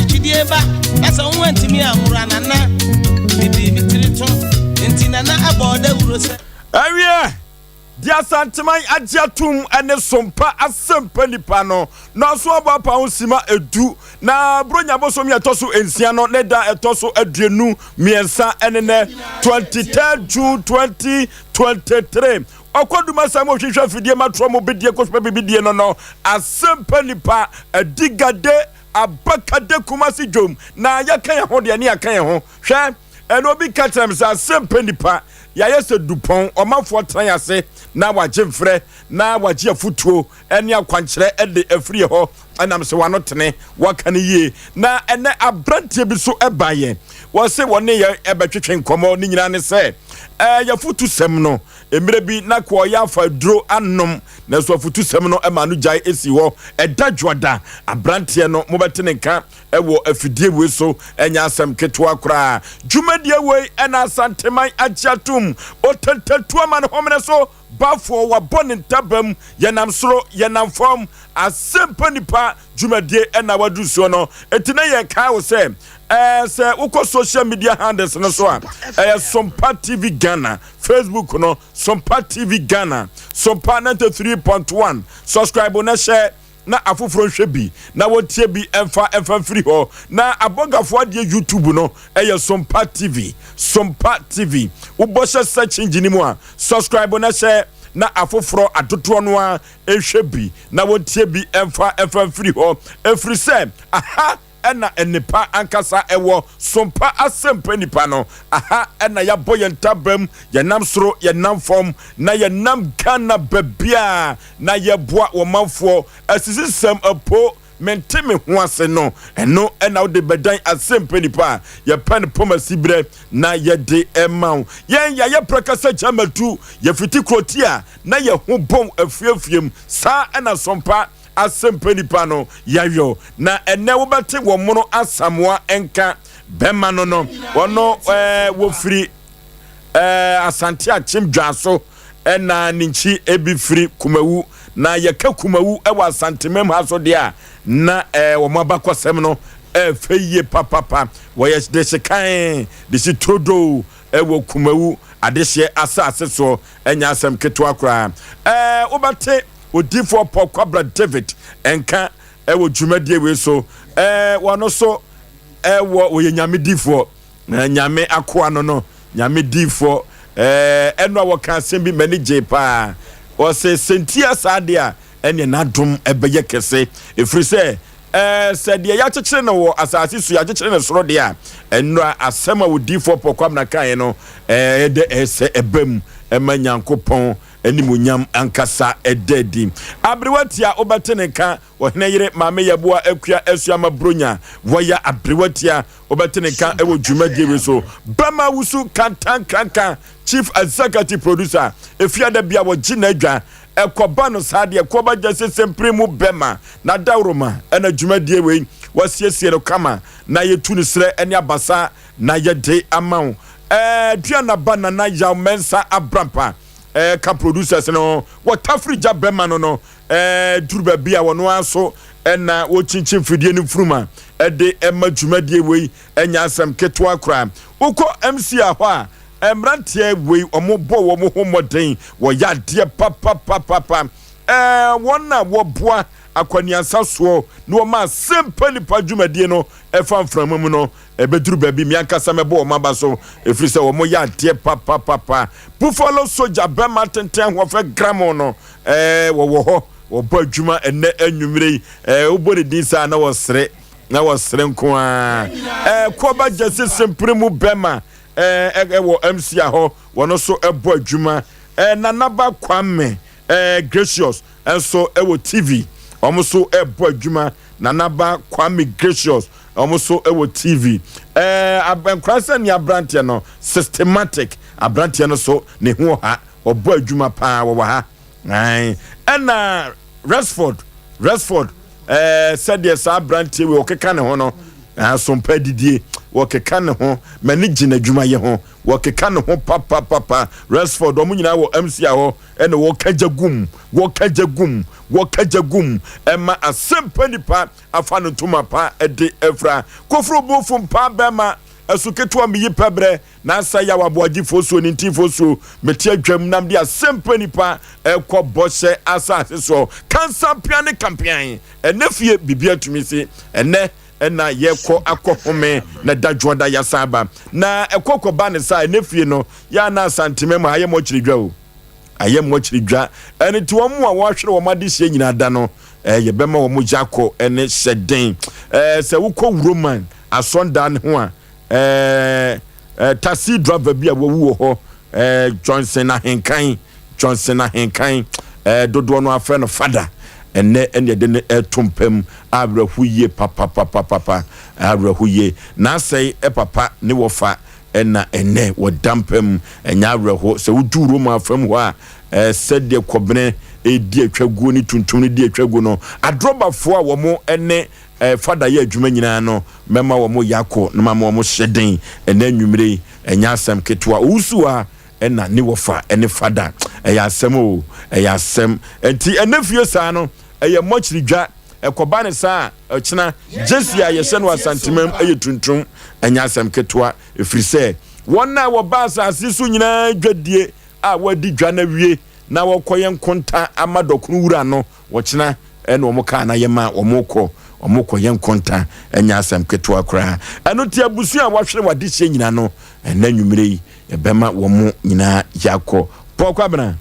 chidieba asa wantimi amura nana bibi mitrito ntina na aboda wurose awie dia santeman agiatum ene sompa Asem Mpe Nipa no na so abapa hosima edu na bronya bosom ye toso ensia no ne da etoso aduenu miensa ene ne 23 June 2023 okoduma samo hwehwe fidie matro mo bedie kospa bibidie no Asem Mpe Nipa adigade abakade kumasi dwom na yakan ho de ne yakan ho hwe eno bi katem sa Asem Mpe Nipa ya yese dupon omafo tran ase na waje mfre na waje afutuo ene akwankyere ede afiri ho anam se wano tene wakane yie na ene abrantie bi so ebaye wo se woni ye ebetwetwe nkomo ni nyina ne se ya futu sem no emire bi na ko ya fa duro anom na so futu sem no ema no jai esi ho edadwoda abrantie no mobetene nka ewo afidie we so enya asem ketwa kra dwumadie we ena asanteman agiatum otentatu ama no homene so bafo wa bonin tabam yenam soro yenam fom Asem Mpe Nipa dwumadie ena wadusuo no etina ye ka wo se se uko social media handles no so Sompa TV Ghana Facebook no Sompa TV Ghana Sompa 93.1 subscribe na share na afufuro hwebi na wotie bi emfa free ho na abogafo ade YouTube no Sompa TV ubosha search engine mu a subscribe na share na afufuro atoto no a ehwebi na wotie bi emfa free ho efri se aha ena enipa ankasa ewo Sompa Asem Mpe Nipa no aha ena ya boyen tabam ya nam soro ya nam fom na ya nam Ghana babia na ya boa wo manfo asisisem apo menteme ho ase no eno ena wo de bedan Asem Mpe Nipa ya pen pomasibre na ya de emaw yen ya prakasa chamatu ya fiti krotia na ya ho bom afiafiem sa ena Sompa Asem Mpe Nipa no yayo na ene wo bete wo mono asamoa enka bema no wono wo firi asante achimdwaso ena ninchi ebi firi kumawu na yeka kumawu ewa asante mem haso dia na wo mabakosem no feye papa wo ye de sekan de si todo ewo kumawu adehye asase so enya asem keto akra wo bete odifo Pokobra David enka ewo dwumadie we so wano so ewo oyenyame difo nyame akoa no nyame difo eno awoka sembi manage pa o se sentia sade a ene nadom ebeye kese efri se de ya chekere no wo asase su ya chekere no soro de a eno asema odifo Pokobra kan no de ese ebam emanyankopon animunyam ankasa ededi abrewatia obateneka wohneyire mame yabua akua asuama bronya woya abrewatia obateneka ewo dwumadie we so bama wusu kantankanka chief executive producer efiada bia wo gina adwa ekoba no sade ekoba jase sempremu bema na dawroma ena dwumadie we wasiesie no kama na yetu no sre ene abasa na yede amaw duana bana na yaw mensa abrampa ka producers no what Africa bema no duruba bia wono aso na wo chinchin fidie ni fruma de ema dwumadie we enya asem keto akra uko MC ahwa emrantie we omobo wo mo homoden wo yade papa wona wo boa akwaniansa so no ma Asem Mpe Nipa dwumadie no efamfram mu no ebeduru ba bi mi ankasa mebo maba so efiri se wo mo ya de papa buffalo soldier bema tenten ho fe gramo no wo ho wo ba dwuma enne anwumire obodi dinsa na wo sere nko a ko ba jase sempremu bema wo MC aho wono so ebo adwuma nanaba kwame gracious enso ewo TV omuso ebo adwuma nanaba kwame gracious omuso ewo TV abankrasa ni abrantie no systematic abrantie no so ne ho ha obo adwuma pa wo ha na Resford said yes abrantie we okeka ne ho no Sompa didie wo keka ne ho mani gina adwuma ye ho wɔkeka ne ho papa Resford ɔmo nyinaa wɔ MC a hɔ ɛna wɔkagya gum ɛma Asem Mpe Nipa afa no ntoma pa ɛde ɛfra kofro bofo mpa bɛma ɛso ketewa meyi pɛbrɛ na asa Yaw Aboagye Oforisuo ne nti Oforisuo meti adwam nam de Asem Mpe Nipa ɛkɔ bɔhyɛ asase so kansa piane kampian ɛnɛ fie bibia tumi se ɛnɛ ɛna yɛkɔ akɔ home na dadwoda yasaba na ɛkɔkɔ ba ne sa ɛnɛ fie no ya na santime ma ayɛ mo kyiridwa ɛne ti wɔn mu a wɔahwere wɔn ade hye nyina da no yɛbɛma wɔn jakɔ ɛne hyɛden sɛ wokɔ Roman asɔnda ne ho a taxi driver bi a wɔwu wɔ hɔ Johnson Ahenkan dodoɔ no afɛ no fada ene de ne etumpem abrahuye papa abrahuye na sei papa ne wofa ena ene wodampem enya abraho se wudu Roma afam ho a sede kobene edi atwaguo ni tuntum ne di atwaguo no adrobafo a wo mo ene fada ye adwuma nyina no mema wo mo yako na mama wo mo hyeden ena nwumire enya asem ketwa usu a ena ne wofa ene fada eya asem o eya asem enti ena fie saa no eye mochiridwa ekoba ne saa ochina Jesse a yehye no asantemam eye tuntum enya asem ketwa efrise wonna wo ba asase so nyina dwadie a wadi dwa na wie na wokoye nkonta amadokunu wura no wochina ene omo ka na yema omoko ye nkonta enya asem ketwa kra eno ti abusu a wohwere wade hye nyina no ena nwumire ebema wo mo nyina yakọ pokwa bena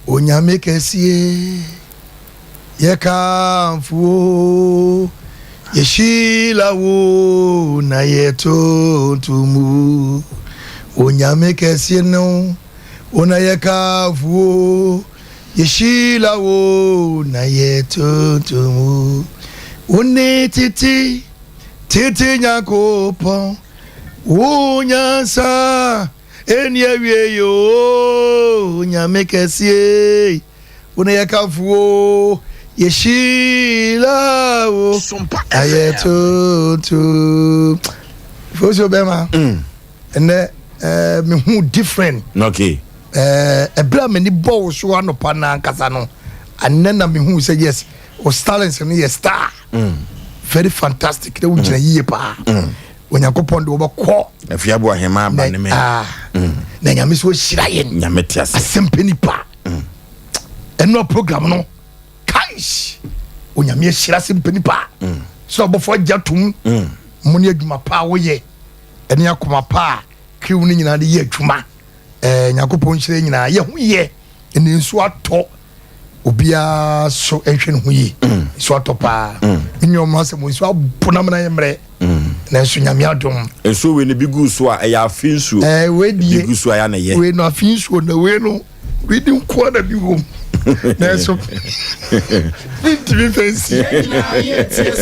onyame kesie yekamfu yeshila wo na yetontumu onyame kesie no ona yekamfu yeshila wo na yetontumu one titi nyakopon onyansa eni awie yo nyame kesie una yakafuo yeshila o ayeto to Oforisuo bema ene me hu different okay ebra me ni bow so anopa na nkasa no anena me hu say yes o talents no yes star very fantastic de wugina yie pa onyankopon de obekọ afiabo ahema ba ne me na nyame so hyira ye nyame tiase Asem Mpe Nipa eno program no kaish onyame hyira Asem Mpe Nipa so obofo jatum muni adwuma pa wo ye ene akoma pa kriw ni nyina de ye adwuma nyakopon hyira nyina ye hu ye ene nso atọ obia so ehwe no hu ye so atọ pa nyom asem so abonam na yemre na so nyame adom enso we ne bigu so a ya afinsuo we die bigu so ya na ye we no afinsuo na we no we di nko na bi wo na so ntimi fancy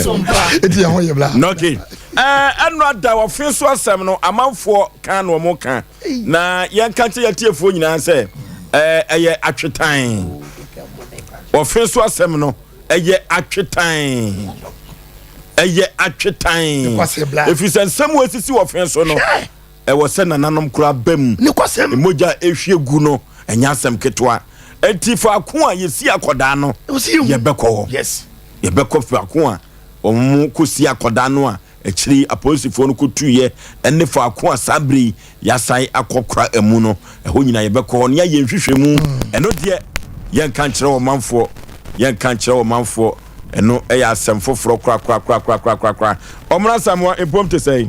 Sompa eti ya ho ye bla no okay eno ada wo finsuo asem no amanfo kan no mo kan na yenka che yatiefo nyina se eye atwetan wo finsuo asem no eye atwetan efisen nsem wasisi wo fen so no wo se nananom kura bam emoja ehwie gu no enya asem ketwa enti fa ko a yesi akoda no ye bekọ yes ye bekọ fa ko a omu kosi akoda no a ekiri aposifo no kotuye enne fa ko a sabri yasai akokra emu no ho nyina ye bekọ no ya ye hwehwe mu eno de ye nka nkire wo manfo eno eya asem foforo kra omra samwa empom te sei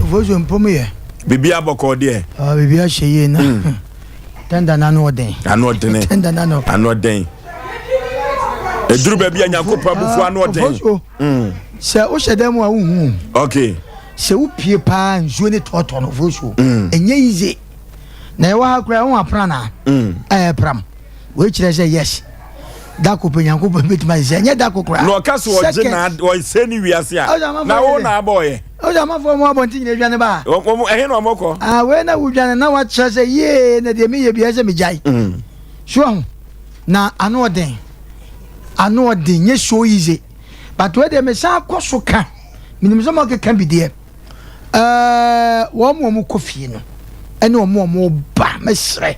Oforisuo empom ye bibia boko de bibia hyeye na tenda na no den tenda na no anoden eduru ba bia nyakopa bufu anoden se o hyedem a hu okay se wo pie pa nzuo ne toto no Oforisuo enye yize na e wa hakura ho aprana pram we kire se yes dako penyanko betima se enye dako kura no kaso ogina o se ni wiase a na wo na aboye o ja ma fo mo abonti nyina dwane ba ehe no moko we na wudwane na wa kire se ye na de me ye bia se me jai so na anoden nye so easy but we de me sa koso ka minim so mo ke kan bi de wɔn kɔ fie no ɛne wɔn ba mɛsrɛ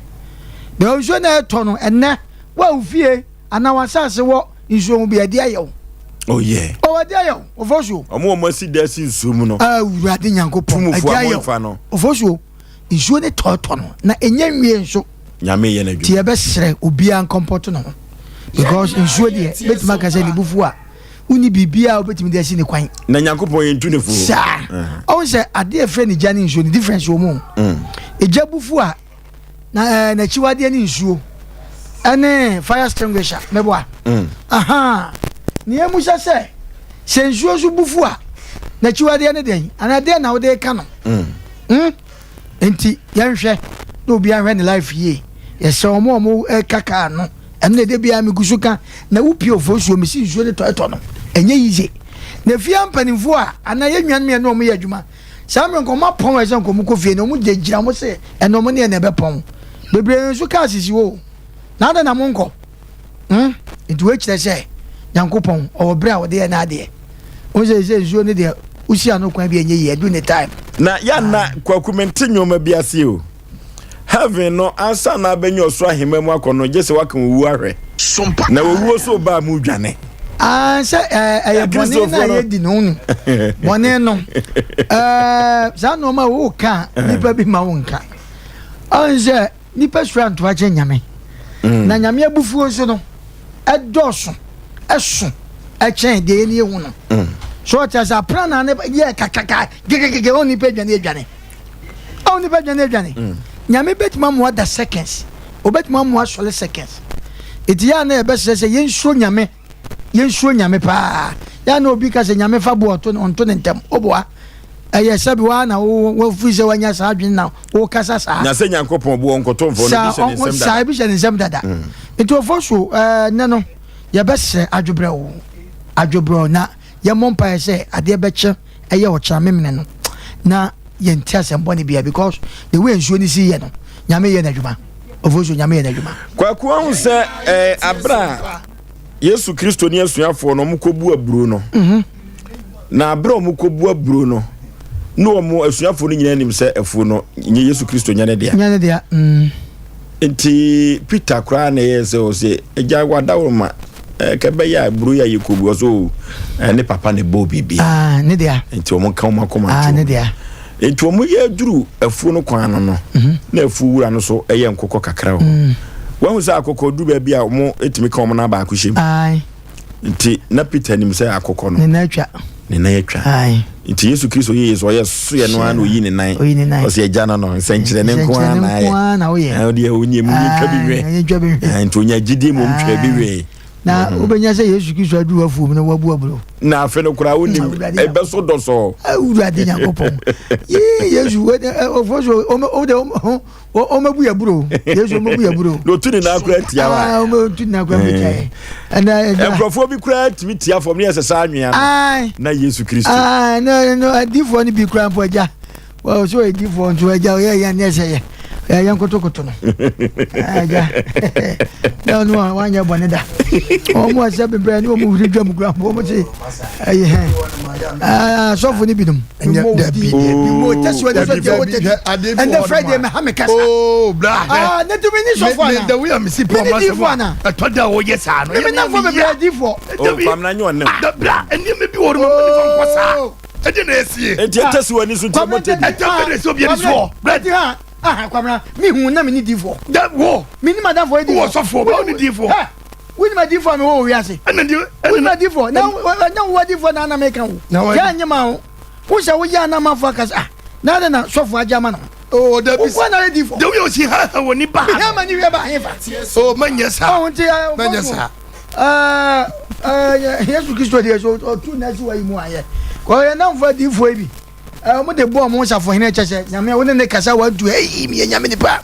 na nsuo na ɛtɔ no ɛnɛ wɔn fie ana wasase wɔ nsuo mu bi ɛde ayɛ wo. Oh yeah. Oh ɛde ayɛ wo Oforisuo. Ɔmo si da si nsuo mu no. Awurade Nyankopɔn ɛde ayɛ wo Oforisuo nsuo ne tɔɔtɔ no na ɛnyɛ nwie nso. Nyame yɛ na dwuma. Ti ɛbɛsrɛ obiara nkɔmpɔto no ho because nsuo deɛ bɛtumi aka sɛ ne bufu a woni bibia obetimi de asi ne kwan na Nyankopɔn yentu ne fu sa o se ade efre ne jani nsuo ne difference wo mu eja bufu a na chiwade ne nsuo ene fire extinguisher mebo a aha ne emu se nsuo so bufu a na chiwade ne den ana de na wo de ka no enti yanhwɛ na obi anhwɛ ne life ye yɛsɛ omo kaka no ene de bia me gusuka na wupi Oforisuo me si nsuo ne toeto no enye yize na fia mpanimfo a ana ye nwan me na omo ye adwuma saa me nkoma pon we se nkomo kofie na omo jegira mo se eno mo ne na be pon bebre nso ka asisi wo na ada na mo nko edu e kire se Nyankopɔn o bre a wo de na ade o se nsuo ne de usi ano kwan bi enye ye adu ne time na ya na kwakumenti nyoma bi ase o heaven no ansa na benyo so ahema mu akono je se waka wu ahwe Sompa na wu so ba mu dwane se bone na ye di no bone no za no ma wo ka nipa bi ma wo nka onse nipa strand wa che nyame na nyame abufuo so no edoso eso echen de ni ehu no so ta za prana na ye kakaka gegege oni pe dwane dwane oni pe dwane nyame betima mo da seconds obetima mo asole seconds etia na ebe se yensuo nyame pa ya na obi ka se nyame fa bo onto ne ntem oboa eye sabi wa na wo fize wanya sa adwen na wo kasa sa na se Nyankopɔn bo onkoto mfo no bi sa bi se ne nsem dada eto Oforisuo ne no ye be se adwobre na ye mompa se ade be che eye o cha memene no na yenti asembo ne bia because the way nsuo ni si ye no nyame ye na dwuma Oforisuo nyame ye na dwuma kwaku ahun se abra Yesu Kristo ni asuafo no mkobu aburo no na abra mkobu aburo no no mo asuafo no nyina nim se afu no nye Yesu Kristo nyane dia enti Peter kra na ye se o se eja wadawroma kebe ya aburo ya yekobu so ne papa ne bo bibi ne dia enti o mo kan mo akoma ne dia enti o mo ye duru afu no kwan no na afu wura no so eye nkokɔ kakra ho wan se akokɔ du ba bia mo etimi ka mo na ba akohyem nti na Peter nim se akokɔ no ne na atwa nti Yesu Kristo ye so ye so ye no an oyi ne nan o se agya no nsenkyere ne nko na ye o de onye mu ntwa bi we nti onya gidi mu ntwa bi we na ubenya se Yesu Kristo adu afu na wabu aburo na afi no kura woni ebe so do so Awurade Nyankopɔn Yesu Oforisuo o mabu yaburo Yesu mabu yaburo no tuni na akura tia wa o tuni na akura tia na enkrofo bi kura timi tia fom ne yesesa anwea na Yesu Kristo no adifo ni bi kura mpo aja wa so adifo nto aja ya ne seye ya nkotokoto no aja no wanya boneda o mo ase bebre ni o mo huri dwam kura mpo mo se sofo ni bidum Dabi mo tesi wadi so je wote and the Friday me ha me kasa blah na to me ni sofo na the way am see promise to da wo yes ano me na fo bebre adifo o pam na nyo ne blah eni me bi wo mo ni kwasa e de na esie enti tesi wani so nti mo te e te be so bi ni so brati ha kwamra mi hu na me ni difo da wo mi ni madam for wo so fo ba ni difo we ni madifo me wo wi ase we ni madifo na wo difo na na me kan wo ya nyema wo sha wo ya na ma fo akasa na sofo aja ma no da bi wo na difo da wi o si ha wo ni ba ya ma ni wi ba hefa manya sa manya sa Yesu Kristo de so tu na si wa imu aye ko ya na fo difo bi mo de bo mo safo hene chese nyame wo ne kasa wa du mi nyame ni pa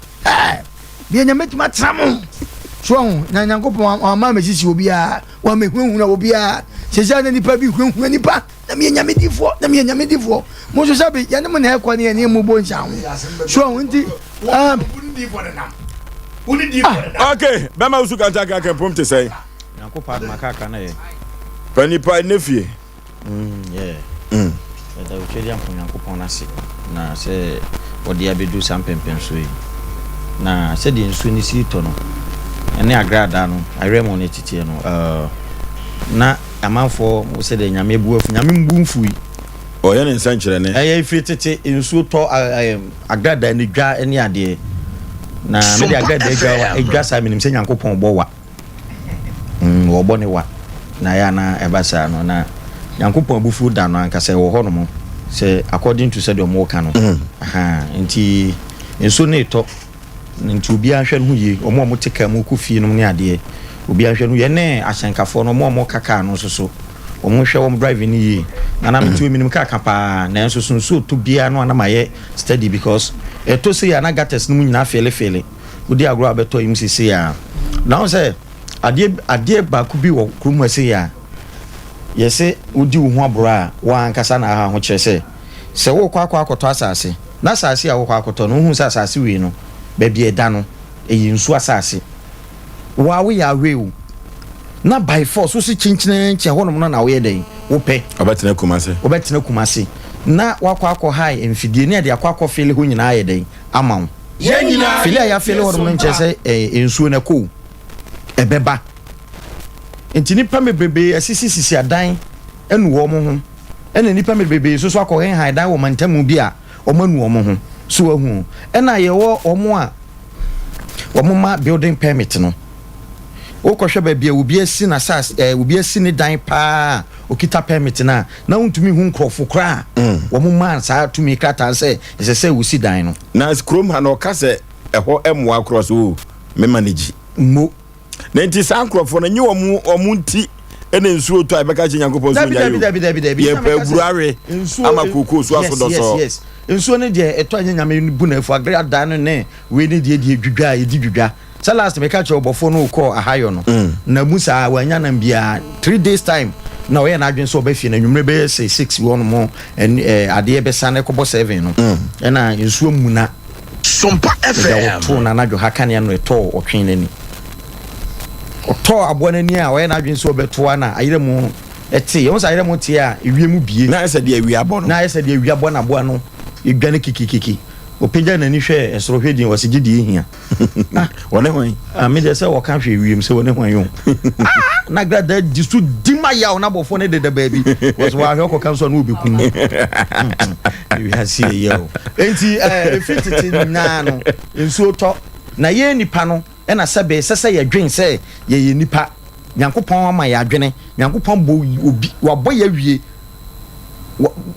bi nyame tuma tramo so na Nyankopɔn ama me sisi obi a wa me hunu na obi a sese na nipa bi hunu nipa na me nyame difo mo so sabe ya ne mo na ekwa ne mu bo ncha ho so nti okay bema usu kanta ka pom te sai Nyankopɔn makaka na ye panipa nefie twedi ampo Nyankopon na se na se odi abedu sampempen so yi na se di nsu ni si to no ene agrada no aremo na titie no na amanfo wo se de nyame bu afu nyame mbu mfu yi o ye ne nsankyere ne eye firi tete nsu to agrada ni dwa ene ade na me de agrada edwa sa minim se Nyankopon bo wa wo bo ne wa na ya na ebasa no na Nyankopon abufu da no anka se wo ho no mo se according to said omo ka no aha nti nsu ne to nti obi ahwe no yi omo teka mu ku fie no ne ade obi ahwe no ye ne ahyenkafo no omo kaka no so omo hwe omo drive ni yi na mtu minim kaka pa na nso to bia no na maye steady because eto se ya na gates no nyina fele odi agro abeto yim sisi ya na say ade ba ku bi wo krum ase ya yese odi wo ho abro wa ankasa na ha ho kire se wo kwa akoto asase na asase a wo kwa akoto no hu asase we no ba bi eda no eyi nsu asase wa we ya we o na by force so si chinchine nche ho no na wo ye den wo pe obetena kumase na wakwa akọ high emfidie ne de akọ fele ho nyina ye den ama ye nyina fele ya fele ho no nche se ensuo na ko ebeba enti nipa mebebe asisi adan enu wo mo ho ena nipa mebebe so akọ high dan wo mantamu bi a o manu wo mo ho so ahu ena ye wo omo a wo mo ma building permit no o ko hwe ba bia obi asi na sas obi asi ne dan pa okita permit na untumi hu nkrofo kra wo mo man sa tumi krata se se wusi dan no na skrom ha no ka se eho emwa across o me manage mo na nti sa nkrofo no nye wo nti ene nsuo to abeka che Nyankopon so nyayo dabi ye pa burare ama koko so aso do so yes nsuo ne de eto anya nyame bu na afu agra dan no ne we ne de dwidwa ye di dwidwa sa last me ka che obofo no ko ahayo no na musa wanya na bia 3 days time na we na adwen so obafie na nwumre be say 6 won mo ade be sane ko bo 7 no na nsuo muna Sompa FM to na nadwo hakane no eto otwen nani oto abo nani a we na adwen so obeto na ayire mu eti yo sa ayire mu tie a ewie mu bie na ese de ewie abo no na ese de ewie abo na abo no edwane kikikiki openya nani hwe esoro hwedi wose gidi ehia wone hwan me de se wo ka hwe wiem se wone hwan yo na grada disu dima ya na bofo ne de baabi was wa hwe ko kan so na obekun we ha see yo enti fititi na no enso to na ye nipa no e na sebe sese ye dwen se ye nipa Nyankopon ama ya adwene Nyankopon bo obi wa bo ya wie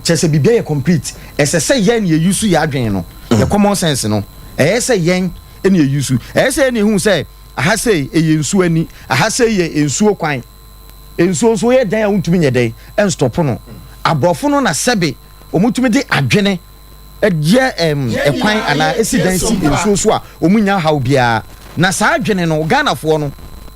chese bibia ye complete esese ye na ye use ya adwene no ye common sense no ese yen ene ye use ese ene hu se aha sei eye nsu ani aha sei ye ensuo kwan ensuo so ye dan a untumi nye den en stop no abrofo no na sebe omutumi de adwene ekwan ana esi dan si ensuo so a omunya haw bia na saa adwene no Ghana fo no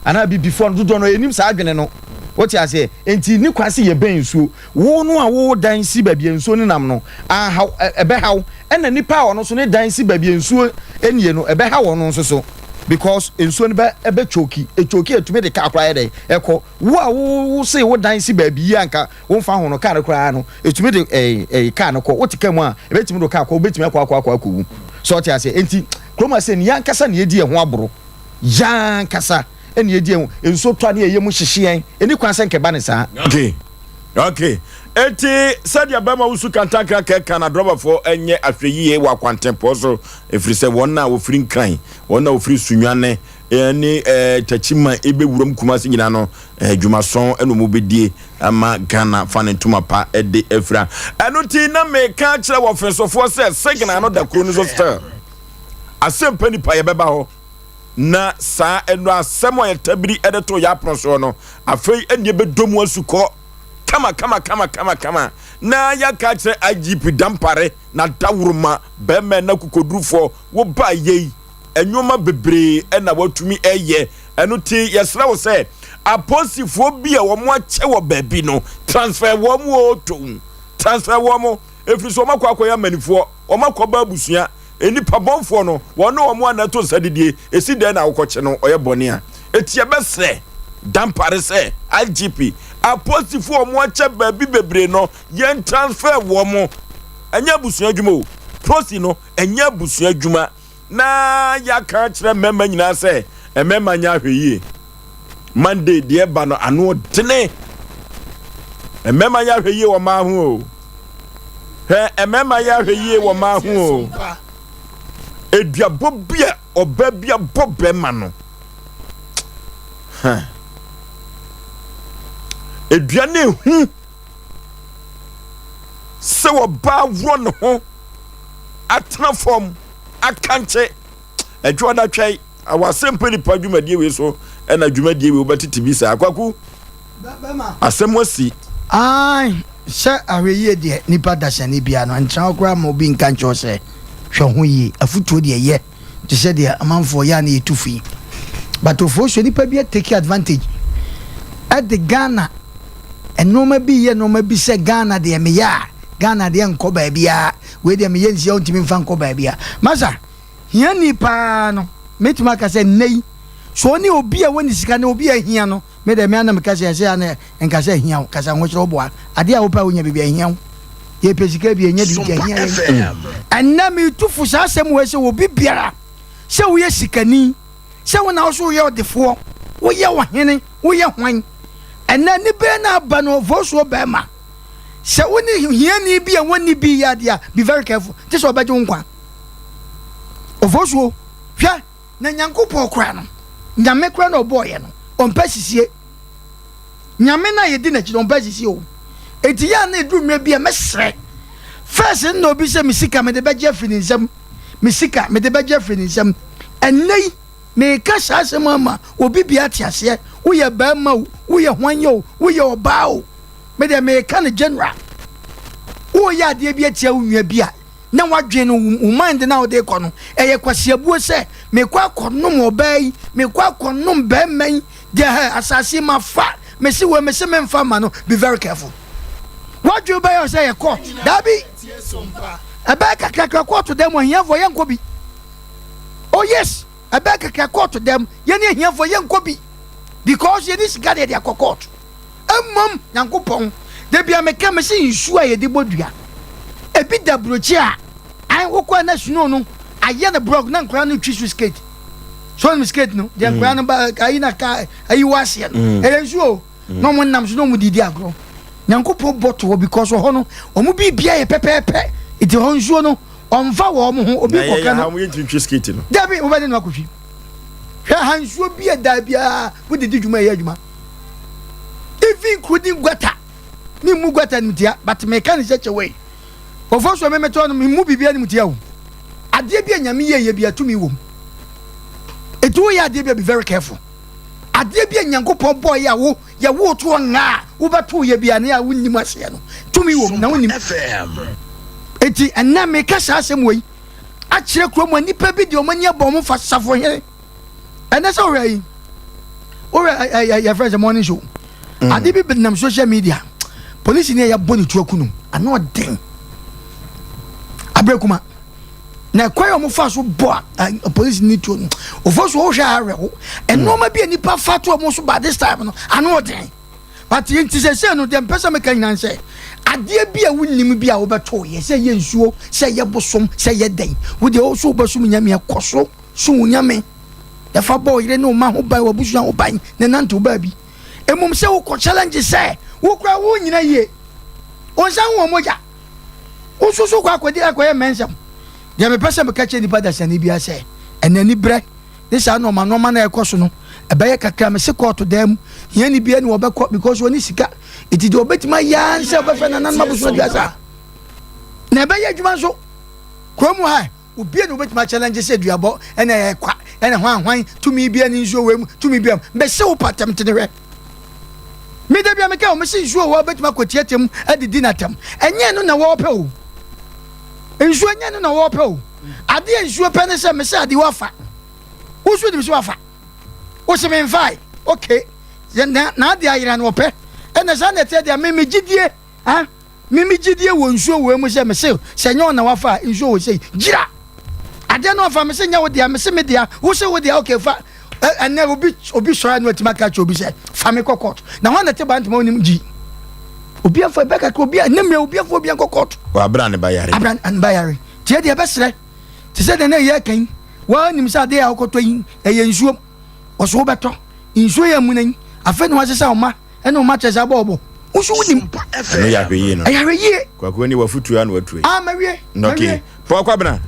ana bi before do no enim saa adwene no what you say enti ni kwase ye ben nsuo wo no a wo dan si ba bia nsuo ni nam no aha ebe haw ena nipa ono so ne dan si ba bia nsuo enie no ebe haw ono so because ensuo ni ba ebe choki etumi de ka akra ye dey eko wo a wo say wo dan si ba bia anka wo fa ho no ka akra no etumi de ka no ko wotika mu a ebe tumi do ka ko betumi akwa ko so what you say enti kroma say ni yankasa na edi e ho aboro yankasa eni edi enso to ane yemu hyehyen eni kwanse nkeba ne saa okay eti sadia bema wusu kantakra keka na droba fo enye ahweyiye wa kwantempo so efrise wonna ofiri nkran wonna ofiri sunwane eni tachima ebe wurom kumase nyina no dwumason eno mo bedie ama Ghana fanentuma pa ede efra eno ti na me ka kire wo fensofo se signal no da kro no so star Asem Mpe Nipa ye beba ho na sa eno asemo ye tabiri edeto ya proso no afei enie bedomu asuko kama na ya ka kire IGP dampare na dawuruma be me na kukodrufo wo ba yei enwoma bebre na watumi eye eno ti yesra wo se aposifo bia wo mo ache wo baabi no transfer wo mo oto transfer wo mo efriso makwa ya manifo o makwa ba busua enipa bonfo no wono wo mo anato sadidie esi den na wokoche no oye bone a etie besre dampare se IGP apostifo mo ache baabi bebre no yen transfer wo mo enya busua adwuma o prosi no enya busua adwuma na ya ka kire memma nyina se memma nya hweyie Monday de ba no ano dene memma nya hweyie wo ma ho o he memma ya hweyie wo ma ho o eduabo bia oba bia bobe ma no ha eduane hu se wo ba wro ne ho atena form akanche edwo da twai Asem Mpe Nipa dwumadie we so na dwumadie we obetiti bi sa akwaku asem wasi ai se ahweye de nipa dasane bia no ntra okra mo bi nkancho se hwe ho yi afutuo de ye te se de amanfo ya na etufi but ofo nipa bi take advantage at the Ghana enoma bi ye noma bi se Ghana de me ya Ghana de nko ba bia we de me ye nsia ontimi mfa nko ba bia masa hia nipa no metuma ka se nei so ni obi a woni sika na obi a hia no me de me ana me ka se ana enka se hia ka se nwochiro boa ade a wo pa wonya bibia hia ye pesika bi enya bi hia anna me tufu sa asem we se obi biara se wo ye sikani se wo na wo so ye odefo wo ye wo hene wo ye hwan anna ni be na ba no voso be ma se woni hia ni bi a woni bi ya dia be very careful just obaje nkwa ovoso hwa na nyankopɔ kra no nyame kra no boye no ompa sisie nyame na yedi na chiro ompa sisie o eti ya na edu mre bia mesre first no bi se misika me de beje afini nsam misika me de beje afini nsam enei me ka sase mama obi bia tiase wo ye ba ma wo ye hwanyo wo ye oba o me de me ka ne general wo ya de bia tia wo nwa bia na wadwe no mind na ode kɔ no eye kwasiabuo se me kwa kɔnom obai me kwa kɔnom ba man de asase ma fa me si we me se me mfa ma no be very careful wadwe ba yo say ye court dabi aba kakra court dem ohia fo ye nkobi oh yes aba kakra court dem ye ne ohia fo ye nkobi because ye this guy dey court emom yankopon de bia me ka me se nsu a ye de bodua ebi da brochi a ai wokwa na suno no aye na brog na nkra no twisu skate so no skate no de nkra no ba ai na ka ai wase no elensuo no mo nam suno mu didi agro nyankopon boto because ho no omu bibia ye pepepe iti ho nsuo no omfa wo mo ho obi koka no ha mo twisu skate no dabi obade no akofwi hwe hansuo bia da bia wo didi dwuma ye adwuma even including gwata ni mu gwata ni dia but me kan se chewe ofoso me meto no mu bibia ni mutia wo ade bia nyame ye bia tumi wo etu ya ade bia be very careful ade bia nyankopon boy ya wo to nga wo beto ye bia na ya wonnim ase no tumi wo na wonnim eti enna me ka sa asem wei a kire kromo nipa bi de o mani abom fa safo here ena so rai ya friends morning show ade bi nam social media police ni ya boni tu akunu ano den abrekuma na kwayo mo fa so bo police ni tu ofo so wo hwa arewo enoma bi anipa fa to mo so by this time no ano den but yenti se no dem pesa me kan nan se ade bi a wonnim bi a wo beto ye se ye nsuo se ye bosom se ye den wo de wo so bosum nyame akoso so nyame ya fa bo yire no ma ho bai wo busu ho bai ne nanto ba bi emum se wo ko challenge se wo kra wo nyina ye on san wo moja o so kwa kwadi akoye mensam de me pese me kache nipa da sane bia se enani bre this no ma na ekoso no ebe ye kakra me se court dem hia ni bia ni obekọ because woni sika iti de obetima ya nse obefa na nan mabuso dia sa na ebe ye adwuma so kromu ha obi ni obetima challenge se duabo ena ye kwa ena hwan tumi bia ni nso wem tumi bia be se wo patam tenere me da bia me ka o me se nso wo obetima kwatiatem adidi natam enye no na wo pe o enso enye no na wo pe o ade enso pe ne se me se ade wafa wo so de se wafa wo se me mfai okay na ade ayira no pe ena sa na te de me gidie ha me gidie wo nso wo mu se me se enye na wafa enso wo se gira ade no wafa me se nya wo de me se me de wo se wo de okay fa and never be sure no to make catch obi say family court na one that bant mo nim gi obi afo be ka obi nem ya obi afo obi court wa abra ne bayare abran and bayare tie de be sere te say de na ye kan wa nim say de akoto yin e ye nsuo oso beto nsuo ya munan afa no hase say o ma e no ma chese abobo usu nim no ya hwe no ya hwe ye kwako ni wafutu ya no watue mawie okay po kwa bna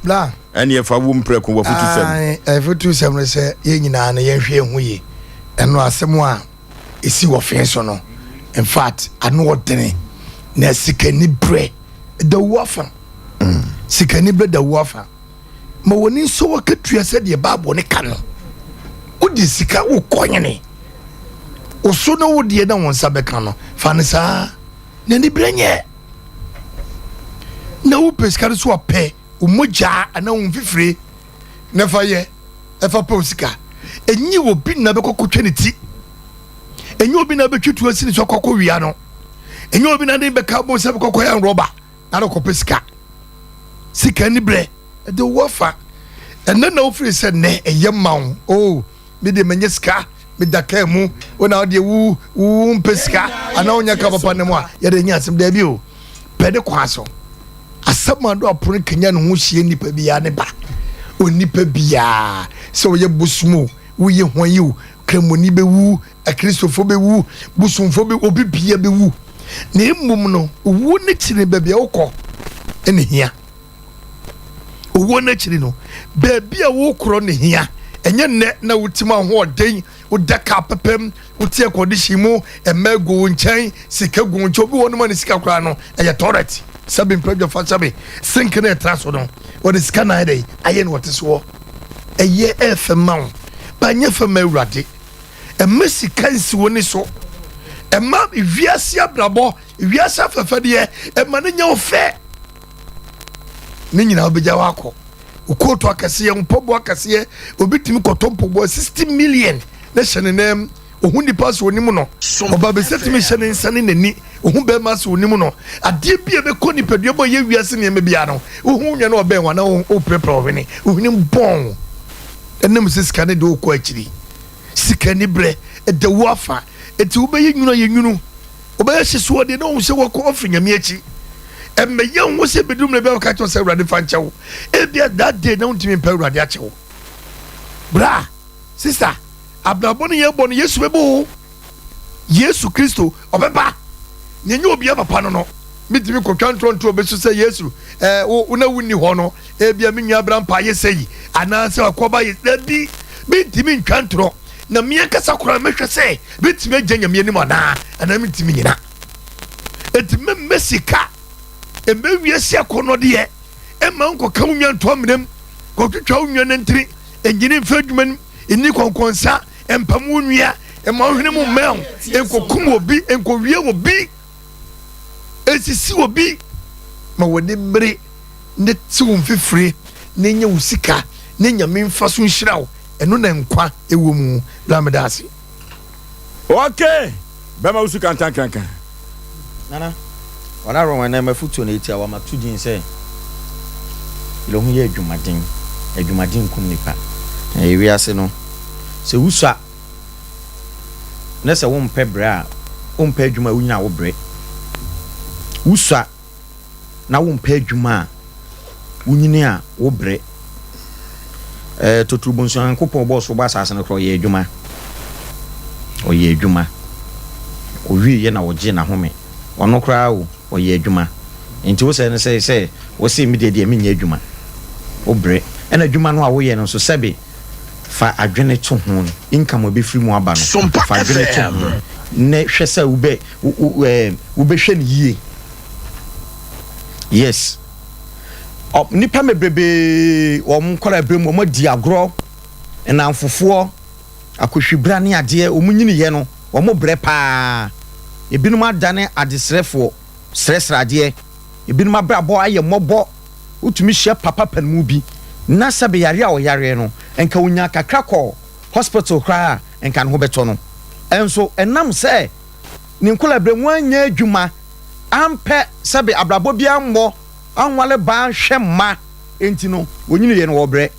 bla ene ye fa wo mpreku wafutu sem futu sem no say ye nyina na ye hwe hu ye eno asem a esi wo fen so no in fact anu odene na sikani bre the wafa sikani bre the wafa ma woni so wakatua se de babo ne kano odi sika wo konyene oso no wo de na won sabe kano fa ne sa na ni brenye na wo peskare so ape umoja ana won fifire na fa ye e fa pe osika enyi wo bi na be kokotwe ne ti enyi obi na be twitu asini so kokko wia no enyi obi na de be ka bo se be kokko ya roba na do kopesika sika ni bre de wofa enne na ofiri se ne eyema o me de menye sika me da ka mu wona de wu pesika ana onya ka papa ne mu a ye de nya asem da bi o pede kwaso asema do apone kenya no ho hie nipa bia ne ba onipa bia se wo ye busmu wo ye hwan yi kremoni be wu akristofo be wu busumfo be obi bia be wu na emum no wu ne kire bebia wokọ ene hia owo na kire no bebia wo kro ne hia enye ne na wutima ho oden udaka pepem utie kodishi mu emego nchen sika guncho bi wonu mani sika kra no eye toilet sabi mpredjo fa sabi sink na traso no what is kana ide aye no woteso eye efema ba nye fema urade emesi kansi woni so ema wiase abrabo wiase afafade ema ne nya ofe ne nyina obeja wako ukoto akase mpobo akase obitimi kotompobo 60 million na hyenenem ohuni pass wonimu no oba be setimi hyene nsane nani ohun be mass wonimu no ade bia be koni pedua bo ye wiase ne bia no ohun nwa na obe nwa na o prepare wini ohuni bon enem sika ne de okọ akiri sika ni bre de wafa eti wo be ye nwunu oba ye hyeso de na o hye wako ofinyame achi emme ye wo se bedum na be ka cho se urade fa nchewo e bia that day na untimi pa urade achewo bra sister abraboni ye bonu yesu bebo yesu kristo obeba nyenye obi papa no mitimi ko twantronto obesu se yesu una wuni ho no e bia menwa abram pa ye seyi ana se akoba ye dabi mitimi twantro na mie kasa kora mehwe se mitimi aganya mie nim ana mitimi nyina etime mesika emewiase akono de ema nko ka unwa nto amnem ko twetwa unwa nantiri engine mfadwuma ni konkonsa empamu nua ema hwene mu mel enkokum obi enkowie obi esisi obi ma woni mmere ne tiwo mfifire ne nya usika ne nya memfa so nhirawo eno na nkwa ewo mu blamedasi okay bema usika ntankanka nana wana ro wana mafutu na etia wa matudin se ile hu ye adwumadin kum nipa ewi ase no se wusua na se wo mpe bra wo mpe adwuma wunyina wo bre wusua na wo mpe adwuma wunyini a wo bre totrubonso ankopon bo so ba asase no kro ye adwuma o ye adwuma o wi ye na wo je na home ono kra o ye adwuma nti wo se ne se wo se mi de mi nya adwuma wo bre ena adwuma no a wo ye no so sebe fa adwene to ho income obi free mu aba no fa adwene to ho ne hwese ube hwe ne yie yes nipa mebrebe kola brem mo di agro na amfofo akohwibra ne ade omunyini ye no mo bre pa ebinum adane adesrefo sresrade ebinum abrabo aye mobo utumi hye papa panmu bi na sabe yare a oyare no enka unya kakra ko hospital kra enka no beto no enso enam se ni nkola bremu anya adwuma ampe sabe abrabo bia mmo anwale ba hwe ma enti no wonyini ye no wobre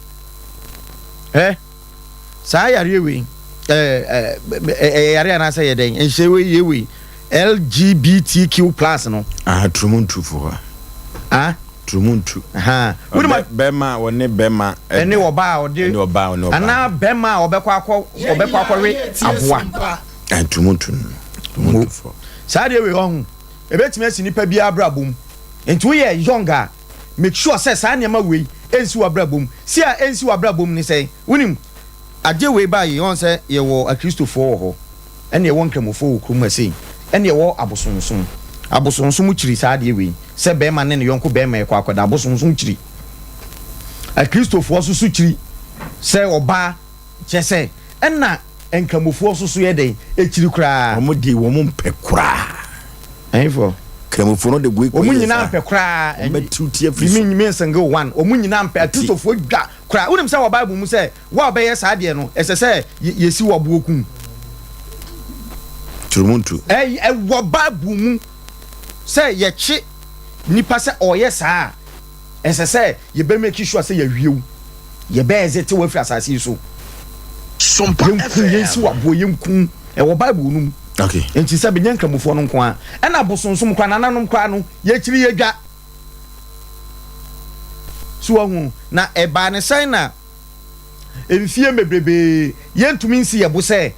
saa yare we yare ana say yeden enhye we ye we LGBTQ+ no trumuntu for trumuntu bema woni bema ene oba ode ana bema obekwa akɔwe aboa trumuntu for saa de we ho ebetime asi nipa bia abrabom enti we ye younger make sure say saa niam we ensi wa abrabom si a ensi wa abrabom ni say wonim agye we ba ye on say ye wo akristofo ho ene ye wo nkramofo wo krum asi ene ye wo abosonsom chiri saa de we se be ma ne ne yonko be ma ye kwa akoda abosonsom chiri akristofo so chiri se oba chese ena nkramofo so ye den e chiri kura omo di wo mo mpe kura enfo nkramofo no de gwe ko omunyina mpe kura betuti afri mi nsange one omunyina mpe akristofo dwa kura wonim se wo bible mu se wo be ye saa de no ese se yesi wo bookun trumuntu wo bible mu se ye chi nipa se oye saa ese se ye be make sure se ye wiew ye be ezete wo afri asase so Sompa yesi wo abo yenkun wo bible nu okay enti se be nyankramofo no nko a na abosonsom kwa nananom kwa no ye chiri ye dwa so hu na eba ne sai na emfie mebrebe yentumi nsi ye bo se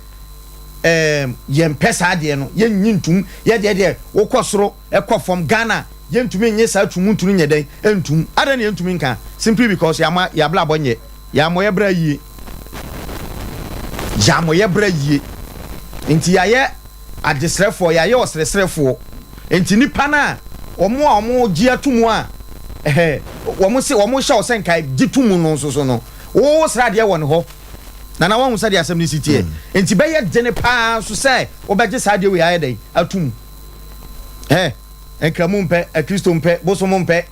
ye mpesa de no ye nyintum ye de wokosoro ekofom Ghana yentumi nye sa tumuntunu nye den entum ada ne yentumi nka simply because ya bla bonye ya moye bra yie enti ya ye adesrefo ya ye osresrefo enti nipa na omo gi atumu a omo sha osenkai gitumu no so no wo sra de won ho na won sa de asem ni sitie enti be ye dene pa so say obegye sa de we aye den atum enkramu mpe akristo mpe bosomo mpe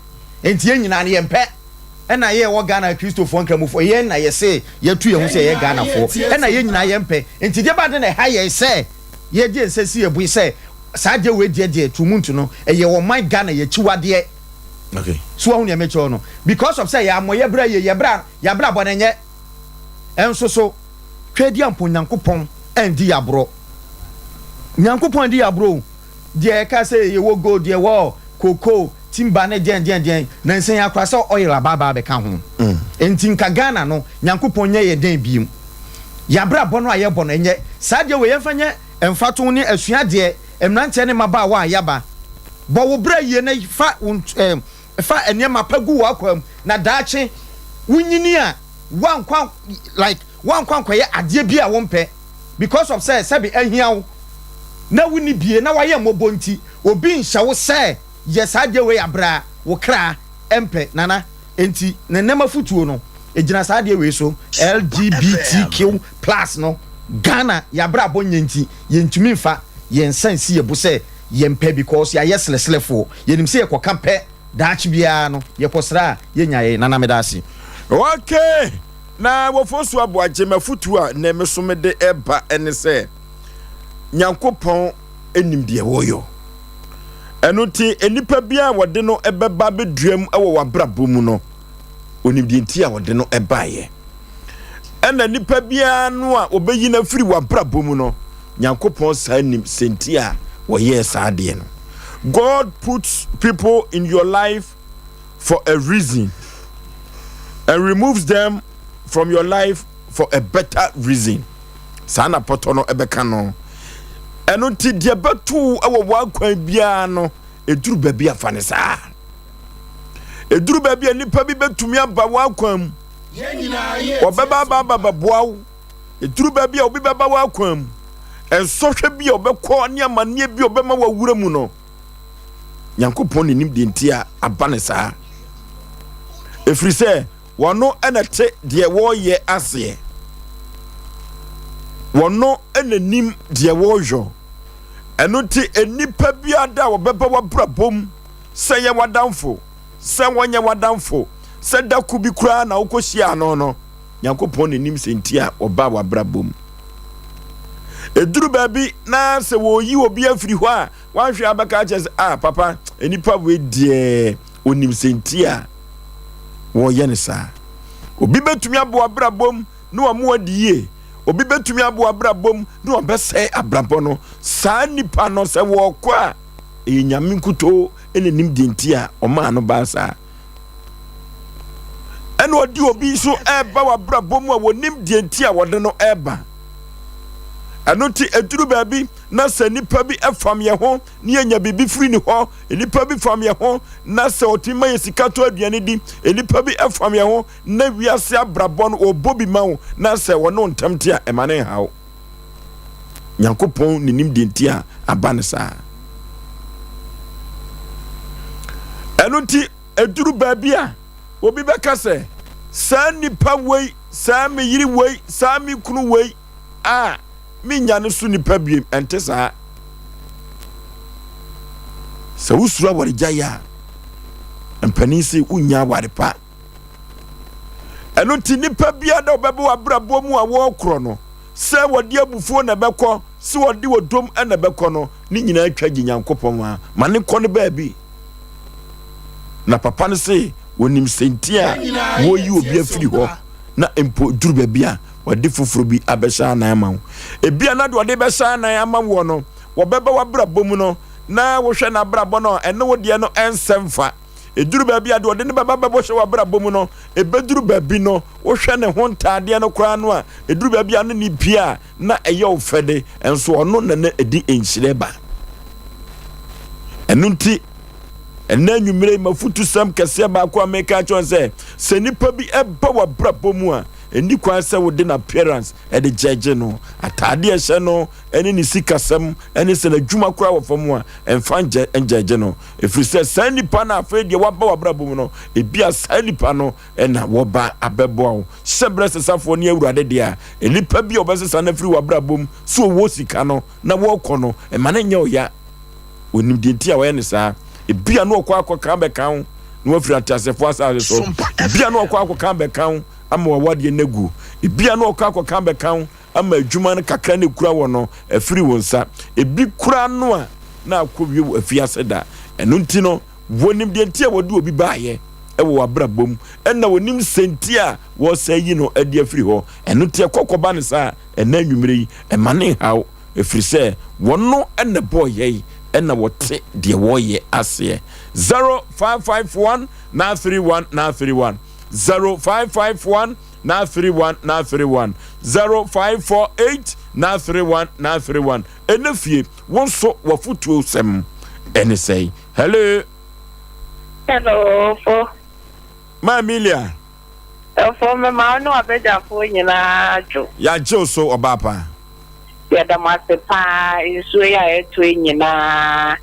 enti ye nyina ne ye mpe ena ye wo Ghana kristofo nkramufo ye na ye se ye tu ye hu se ye Ghana fo ena ye nyina ye mpe enti de ba de na ha ye se ye de nsesi ye bu se sa de we de tumuntu no ye wo man Ghana ye chiwade okay so hu ne mecho no because of say ya moye bra ye bra bonenye enso so twedi ampo nyankopon endi yabro nyankopon di yabro de ka say ye wo gold ye wo koko timba ne den na nsen akwa so oil baba be ka ho enti nka Ghana no nyankopon nye ye den biem yabra bono aye bono enye saade we yemfanye emfato ne asua de emrante ne maba wa yaba bo wo bra ye na fa enema pagu wa kwam na daache wunyini a wankwan kwaye ade bi a wompe because of say sabi ahiawo na wuni bie na waye mobonti obi nhyawo say yes ade we abra wo kra empe nana enti nenema futuo no ejina saade we so LGBTQ+ no Ghana yabra bonyanti yentumi mfa yensansi yebo say yempe because ya yeslefo yenim say yekoka pe daachi bia no yeposra yenyaye nana medasi okay na Osei Aboagye mafutu a na mesome de eba ene se nyankopon enim de woyo eno ti enipa bia wode no ebeba beduam ewo wabrabom no onim de nti a wode no ebaye ena nipa bia no a obeyi na firi wabrabom no nyankopon sa nim senti a wo ye saade no. God puts people in your life for a reason and removes them from your life for a better reason. Sana potono ebeka no. Eno ti de betu ewo wakwan bia no eduru baby afane sa. Eduru baby nipa bi betumi aba wakwan. Ye nyina ye. Obeba baba boawo. Eduru baby obi baba wakwan. Ensohwe bi obekọ ne amane bi obema wawura mu no. Nyankopon nim de ntia abane sa. Efri se wono enete de wo ye ase. Wono enanim de wo jo. Eno ti enipa bia da wo beba wabrabom se ye wadamfo. Se wonye wadamfo. Se da kubi kura na ukohia no. Nyankopon nim se ntia oba wabrabom. Eduru baby na se wo yi obi afiri ho a wanhwe abaka che papa enipa we die onim sentia wo ye ne sa obi betumi abo abrabom no amu adie obi betumi abo abrabom no obese abrabo no saa nipa no se wo kwa enyame nkuto enenim denti a oma no ba saa eno odi obi so eba wa abrabom a wonim denti a wode no eba eno ti eduru baabi na se nipa bi efam ye ho ne enya bibi firi ni ho nipa bi fam ye ho na se otima yesika to aduane di nipa bi efam ye ho na wiase abrabo no obobi ma ho na se wono ntamte a emane hawo Nyankopon ninim denti a abane saa eno ti eduru baabi a obi beka se saa nipa wei saa me yiri wei saa me kunu wei a minya no su nipa biem ente saa sa usura wari jaya empanisi unya wari pa eno ti nipa bia da obebe abrabo mu a wo kro no se wodi abufuo na bekọ se wodi wodom na bekọ no ni nyina atwa Nyankopon a mane kọ ne baabi na papa ne se wonim sentia wo yi obi afiri ho na empo duru baabi a wadi fufuru bi abesha na ama wo ebia na de wadi besha na ama wo no wo beba wabrabo mu no na wo hwe na brabo no ene wo de no ensemfa eduru baabi a de wadi ne baba bebo hwe wabrabo mu no ebeduru baabi no wo hwe ne ho ntade no kra no a eduru baabi a no ni bia na eye ofede enso ono na edi enhyire ba enunti ena nwumire mafutu sam kese ba ko ameka chon se nipa bi eba wabrabo mu a eni kwa se wode na appearance e de jeje no atade e hye no eni ni sikasem eni se na dwuma kura wo fam a enfanje enjeje no efiri se san nipa na afa de waba wabrabo mu no ebia san nipa no ena wo ba abebo awo sebre sesafo ne awurade de a enipa bi obesesa na firi wabrabo mu so wo sika no na wo kọ no e ma na nya oya onim denti a wo ne saa ebia no okwa akọ be kan no afiri atasefo asa so ebia no okwa akọ be kan ama wawade negu ebia no okwa akọ be kan ama adwuma no kakra ne kura wo no afiri wonsa ebi kura no a na akọwie afiase da eno nti no wonim denti a wode obi baaye ewo wabrabom enna wonim senti a wo sayi no ade afiri ho eno nti ekokoba ne sa ena nwumire yi emane hawo efiri se wono enne boye enna wote de woye ase 0551 931 931 0551 931 931 0548 931 931 enefie wonso wafutuo sem ene say hello for ma Amelia for me ma no abeja fo nyina jo ya jo so obapa ya da masepa isu ya eto nyina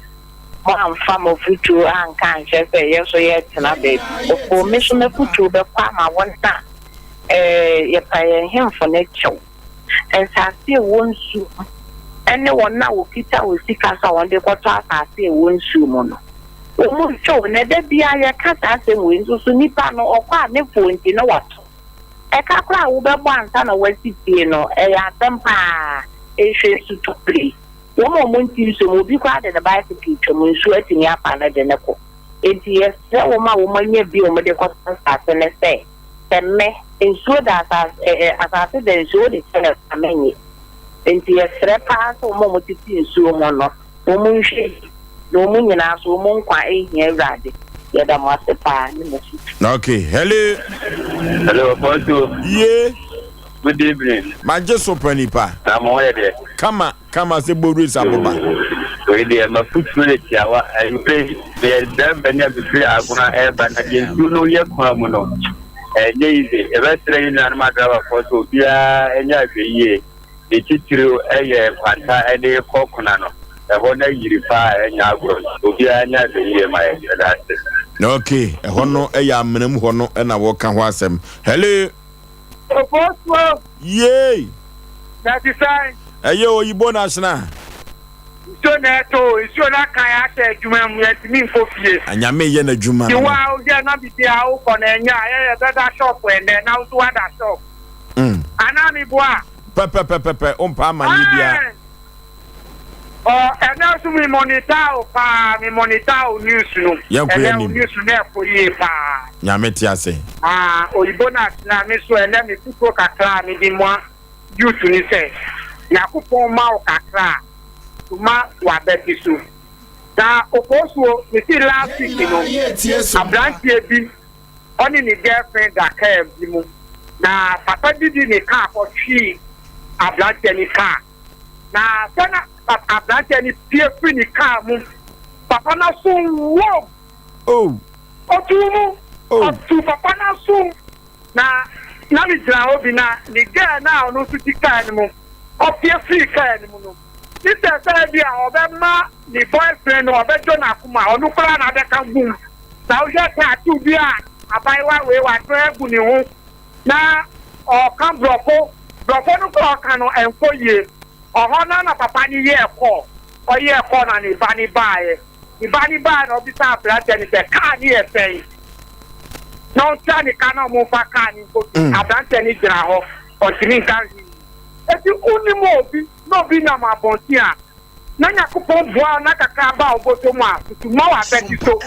mo amfa mo futu anka nche se yeso ye tena be for me so me futu be kwa ma wonta ye pa ye hemfo ne chew ensase wonsu ene wona wo kita wo sika sa wonde kwato asase wonsu mo no omo show ne da bia ye kasa asem wensu so nipa no okwa ne fonti no wato e ka kra wo be bo ansa na wasitie no ya tempa ehwe su to play wo mo nti so mo bi kwa de bicycle twom nsu atini apa na de ne ko enti yes wo ma wo manya bi o mo de kwa asase ne se temme nsu da asase de nsu de tele amenye enti yes repa so mo titi nsu mo no wo mo nhwe no mo nyina so mo nkwa ehia awrade ya da mo asepa ni mo fi okay hello Bonjour. yeah Good evening. Maje Sompa Nipa. I'm aware there. Kama se boru saboba. We dey ma future tiawa I pay the dem benya bi aguna e ba na ye no ye kwa mu no. Nyize e ba sere ni na ma driver for so bia enya hweye. E titiro eye kwanta e de kokuna no. E ho na yiri pa enya agro. Obi anya hweye ma e da. Okay, e ho no e ya menam ho no e na wo ka ho asem. Hello. Oforisuo. Yay. That is fine. Eye oyibo na shna. So iso na kan ya se adwuma mu yet mi fo fie. Anyame ye na adwuma. Ti wa o je na bi dia o ko na nya ye better shop and then now so other shop. Ana mi boa. Pepe umpa mani bia. And now so mi monitor news no. And news na for ye pa. Nyame ti ase. Oyibo na mi so and then mi fuko kakra mi di mo youth ni say yakupon ma okakra tuma wa betisu da Oforisuo ni si last week no abrantie bi oni ni girlfriend da car bi mu na papa didi ni car ko twi abrantie ni car na sana abrantie ni pie free ni car mu papa na so wo otumu otu papa na so na mi jira obi na ni girl na onu tuti car ni mu o pie free car ni mu no this is be obema the boyfriend or bejo na kuma onu kura na de kan bum na o je ta tu bi a abaiwa we wa to ebu ni ho na o kan brofo no ko kan no enko ye o ho na papa ni ye ko o ye ko na ni bani bae no bi sa brate ni se ka ni e sei no cha ni kana mo fa ka ni ko abrante ni gira ho o tini kan eti uni mo bi no bi na ma bontia na yakupon boa na kaka ba oboto mu a tutuma wa beti so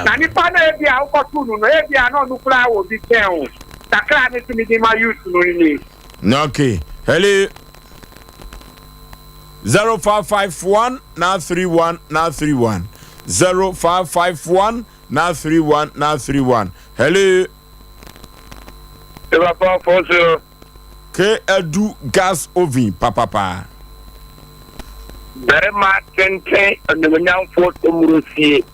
na nipa na ebi a ukotu no ebi a no nukura wo bi ken takra ni tumi di ma youth no ni okay hello 0551 now 31 now 31 0551 now 31 now 31 hello Ke edu gas oven papa Berma tente and photo murusi.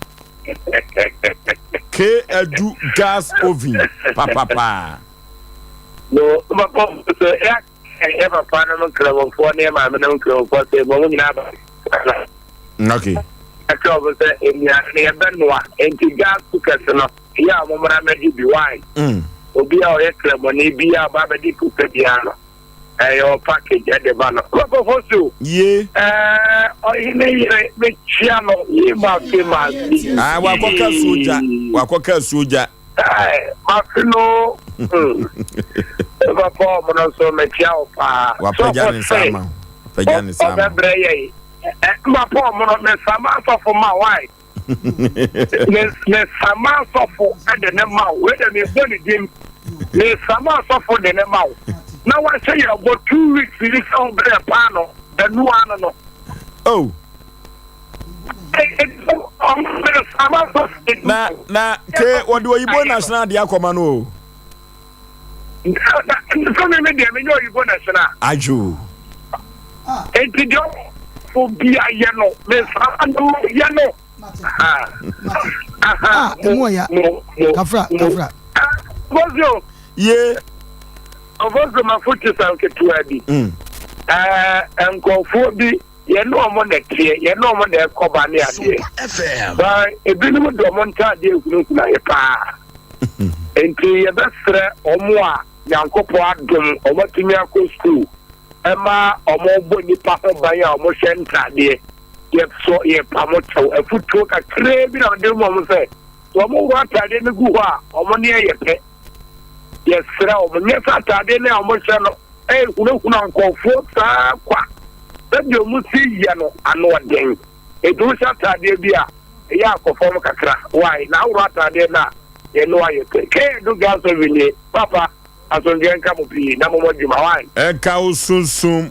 Ke edu gas oven papa No, my papa ever found club for name I'm an uncle for the woman. Okay. I trouble in near Benoit and to gas to Casino. Yeah, Mamma made be wine. Obi a oyɛ klemoni bi a ba be di kupe biano o package at the banner Oforisuo ye oyine me chiano ye ma fe ma wakoka soja ma fino ba po mo no so me chiao pa wapagani sama breye ma po mo no me sama so for ma why ne sama so for and the ma we dey me body game ne sama so for the ma now I say about 2 weeks this on the panel the new one no oh na ke wodi oyibo national dia akoma no so me dey me oyibo national aju entidio for bia ye no me sama no ye no emoya kafra Bozo ye Oforisuo mafuti sanketua bi enkofo bi ye no omo na tie ye no omo na ekoba ne ade ba ebinum do omo ntade ekunu na ye pa enti ye besre omo a yankopo adom omo timi akọ school ema omo bo nipa ho ban ya omo hye ntade ye so ye pamoto afutuo kakre bi na de mo se so omo wa ntade ne gu ho a omo ne ye pe yes sir omo ne fatade ne omo hye no kuna nkofo sa kwa de mu si ye no ano den edu satade bi a ya akofo kakra why na wura atade na ye no aye ke do gas ovini papa asonje nka mo bi na mo djuma why eka usunsum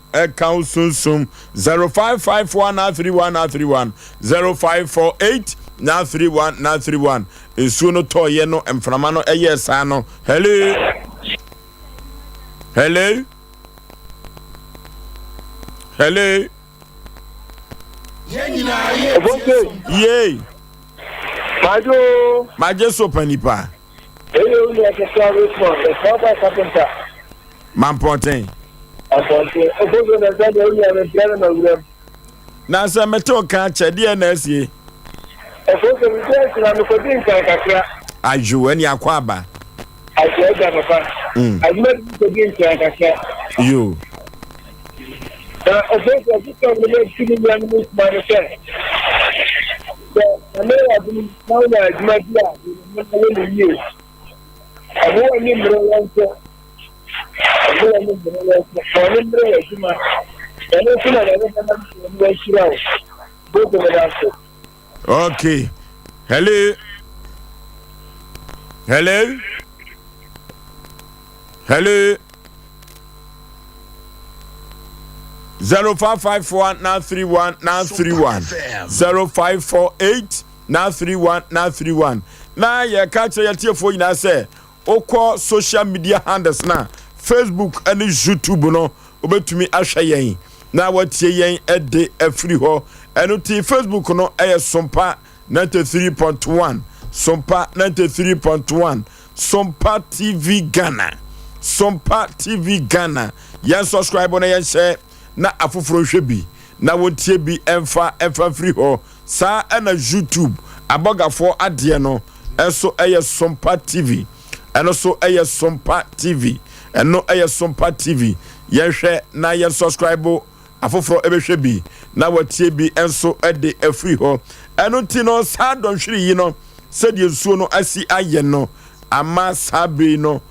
05513131 0548 na 31 na 31 esu no to ye no emframa no eye sa no hello ye majo Sompa Nipa Mampoten na se meto ka chede na asie aju ani akwa aba yo okay hello 0554 931 931 0548 931 931 na ye catch your tiefo nyina say okọ social media handles na Facebook and YouTube no obetumi ahwe yen na watie yen ede afiri ho eno ti Facebook no Sompa 93.1 Sompa 93.1 Sompa TV Ghana Sompa TV Ghana yen subscribe na yen share na afoforo hwebi na wotie bi emfa free ho sa na YouTube abogafo ade no eso Sompa TV eno so Sompa TV eno Sompa TV yen hwe na yen subscribe afoforo ebehwe bi na watie bi enso ede afri ho eno ti no sa don hwiri yi no se de nsuo no asi aye no ama sabe no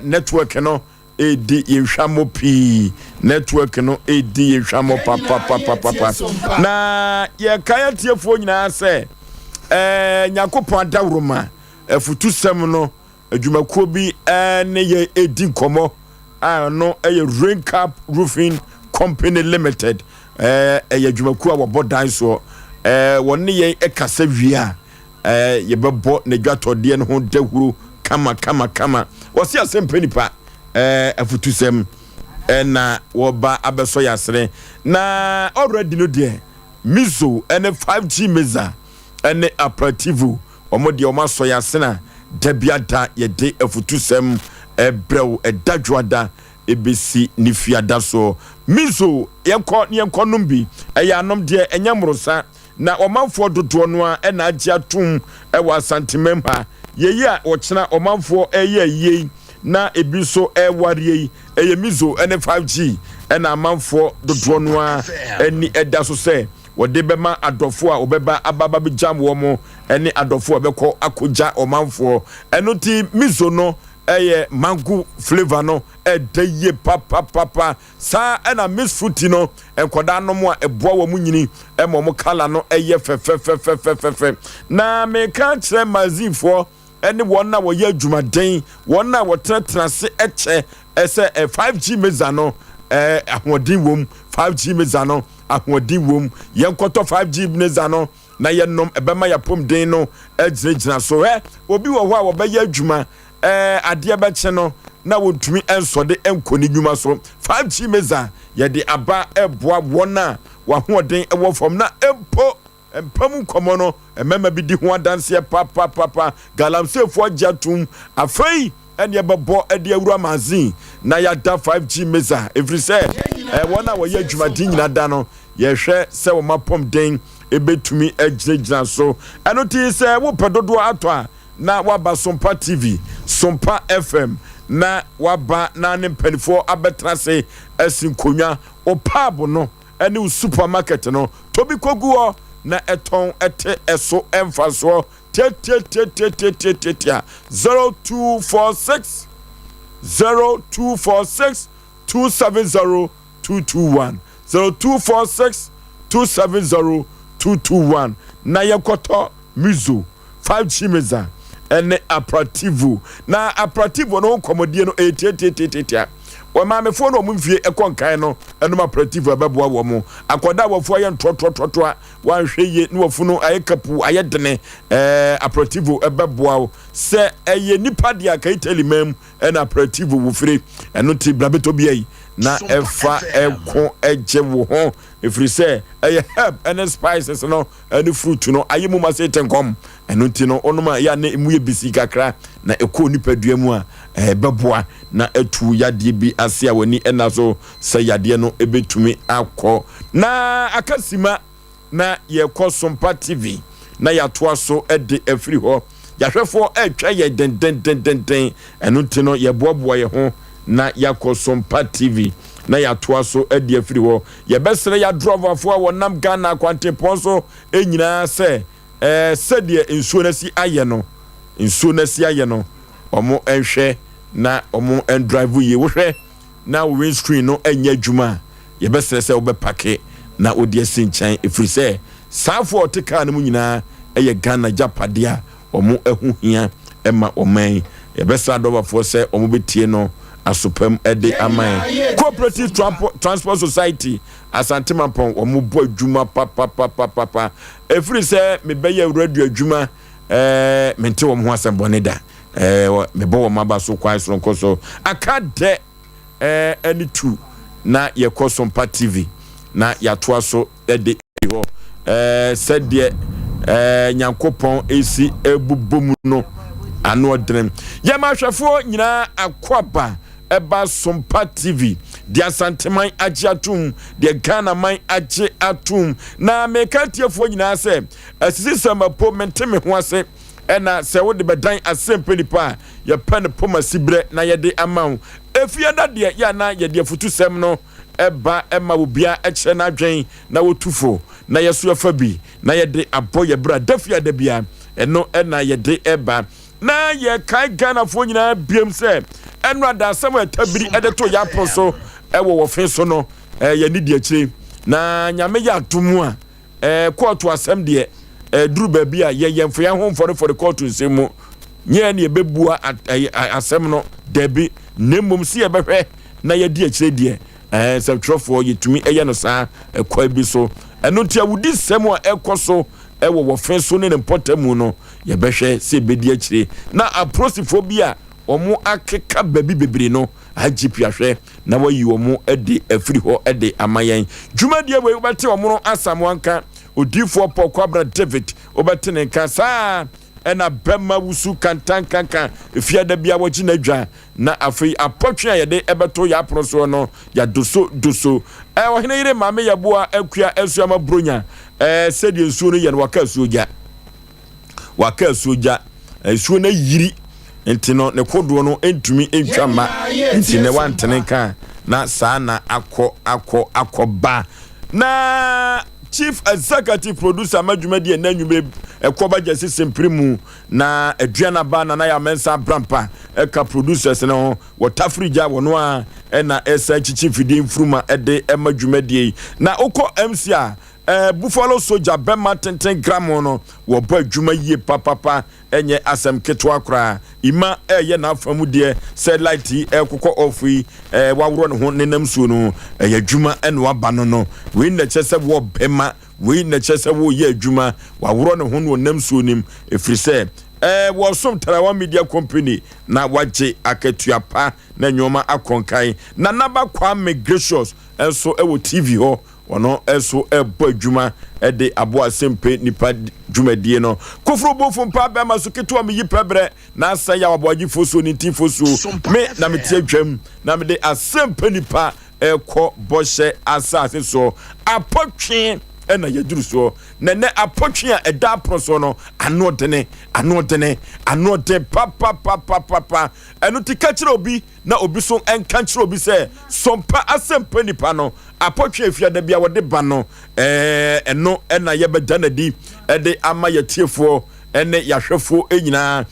network no edi yehwamo pi network no edi yehwamo papa na ye kaya tiefo nyina se nyakopon adawroma afutu sem no adwumakuo bi ne ye edi nkomo no Rain Cap Roofing Company Limited adwumakuo abodan so wonne ye ekasa wia ye bebo ne dwatode ne ho dahuru kama wose Asem Mpe Nipa afutusem na woba abeso yasre na already no de mizo ene 5G meza ene operativo omode omaso yasena dabiada ye de afutusem ebrew edadwada ebesi nifiada so mizo yenko numbi eyanom de enyamrosa na omanfo dodo no a ena agya tum ewa santimempa yeyi a ochena omanfo eye na ebi so eware eye mizo ene 5G ena amanfo dodo no a eni eda so se wode bema adofo a obeba ababa bi jam wo mo ene adofo obekọ akoja omanfo eno ti mizo no mango flavor no edeye papa sa ena miss fruity no enkoda no mo eboa wo munyini mo kala no fe na me ka kire mazifo ene wona wo ye adwumaden wona wo tretrase eche ese 5G meza no ahwodin wom 5G meza no ahwodin wom yenkoto 5G meza no na yenom ebema yapom den no ejina so obi wo ho a wo be ye adwuma ade abeche no na wontumi ensode enkoni dwuma so 5G meza ye de aba eboa wona wa hoden ewo fom na empo empam komo no emema bi di ho adanse papa galamsefo agyatum afei ene bebo ade awura mazin na ya da 5G meza every say wona wo ye adwumadin nyina da no ye hwe se wo mapom den ebetumi agina so eno ti se wo pedodo ato a na waba Sompa TV Sompa FM na waba na ne mpanifo abetrase asinkonya opabo no ene supermarket no tobi koguo na eton ete eso emfaso te 0246 270 221 0246 270 221 na yakoto mizo 5G meza ene operativo na operativo no komodie no etietietitia o ma me fo no mumfie ekonkan no eno operativo abeboa wo mo akoda wofo aye ntotototo a wan hweye ne wofu no aye kapu aye dene operativo ebeboa se eye nipa dia kai telimam ena operativo wo fire eno ti blabeto biai na efa eko eje wo ho efiri se eye herb and spices no any fruit no aye mu ma se tenkom eno ti no onoma ya na emu ye bisi kakra na eko nipadua mu a beboa na etu yade bi ase a wani ena so se yade no ebetumi akọ na akasima na ye kọ Sompa TV na ya toa so ede afiri ho yahwefo etwa ye den eno ti no ye boaboa ye ho na yakọ Sompa TV na ya toa so ede afiri ho ye besere ya driver fo wonam Ghana kwantepon so enyina se sede nsuo na si aye no omo enhwe na omo drive ye wohwe na windscreen no enya dwuma ye besere se obepake na odi asinchan efiri se safo otika na mu nyina eye Ghana Japadia omo ehu hia ema oman ye besere adobafo se omo betie no asopam ede aman cooperative transport society Asante Mampon omo bo adwuma papa efiri se me beye radio adwuma mente wo ho asembone da me bo wo maba so kwai so nko so aka de any two na ye ko Sompa TV na ya toa so ede ho said de nyankopon esi ebubom no ano odrem ye ma hwefo nyina akwaba eba Sompa TV dia Santeman agye atum dia Ghana man agye atum na mekatiefo nyina se asisi samapo menteme ho ase ena se wo de bedan Asem Mpe Nipa ye pen poma sibre na ye de amaw efia da de ya na ye de futu sem no eba ema obia ekye na adwen na wotufo na ye so afa bi na ye de abo ye bra dafia da bia eno ena ye de eba na ye kai Ghana fo nyina biem se enra da asem etabiri edeto ya proso ewo wo fe so no ye ni de akire na nyame ya atomu a court asem de duru baby a ye yemfo ya ho for the court nsemu nye na ye bebua asem no debi nemmom si ye behwe na ye di akire de sebtrofo yetumi eye no sa kwa bi so eno tia wudi sem a ekoso ewo wo fe so ne importamu no ye behwe se bedi akire na aprosifobia omo akeka baby bebre no agp ahwe na wayi omo ede afiri ho ede amayen dwumadie we obete omo no asamwanka odifo Pokwa David obete ne kasa ena bema wusu kantankankan efiada bia waji na dwa na afei apotwe yede ebeto ya proso no ya doso ohene yire mame yaboa akua asuama bronya sedi nsuo no ye no waka soja nsuo na yiri enti no ne kodo no entumi entwama enti ne wantene kan na saa na akoba na Chief Executive Producer Madwumadi enanwume ekoba jesi semprimu na aduana ba na ya mensa brampa eka producers no watafrija wono a na esa chichi fidi mfruma ede Madwumadi na uko MC a Buffalo Soldier Bema 10 gram no wo ba adwuma yie papa enye asem ketwa kra ima ye na afamu de said light ekokọ ofi wawro ne ho nenam suo no adwuma ene waba no we na chese wo bema we na chese wo ye adwuma wawro ne ho no nam suo nim efrise wo som Tarawa Media Company na waje akatua pa na nyoma akonkan na naba kwa migrations enso ewo TV ho wono eso ebo adwuma ede abo Asem Mpe Nipa dwumadie no kofro bofo mpa ba masuketo am yi prebre na asa Yaw Aboagye Oforisuo ni ti fosuo me na meti adwam na me de Asem Mpe Nipa eko boshe asase so apotwe ena yaduru so na ne apotwe a eda proso no anodene papa enu ti kachira obi na obi so enka chira obi se Sompa Asem Mpe Nipa no apotwe afiada bia wode ba no eno ena yebeda na di ede ama yetiefo ene yahwefo enyina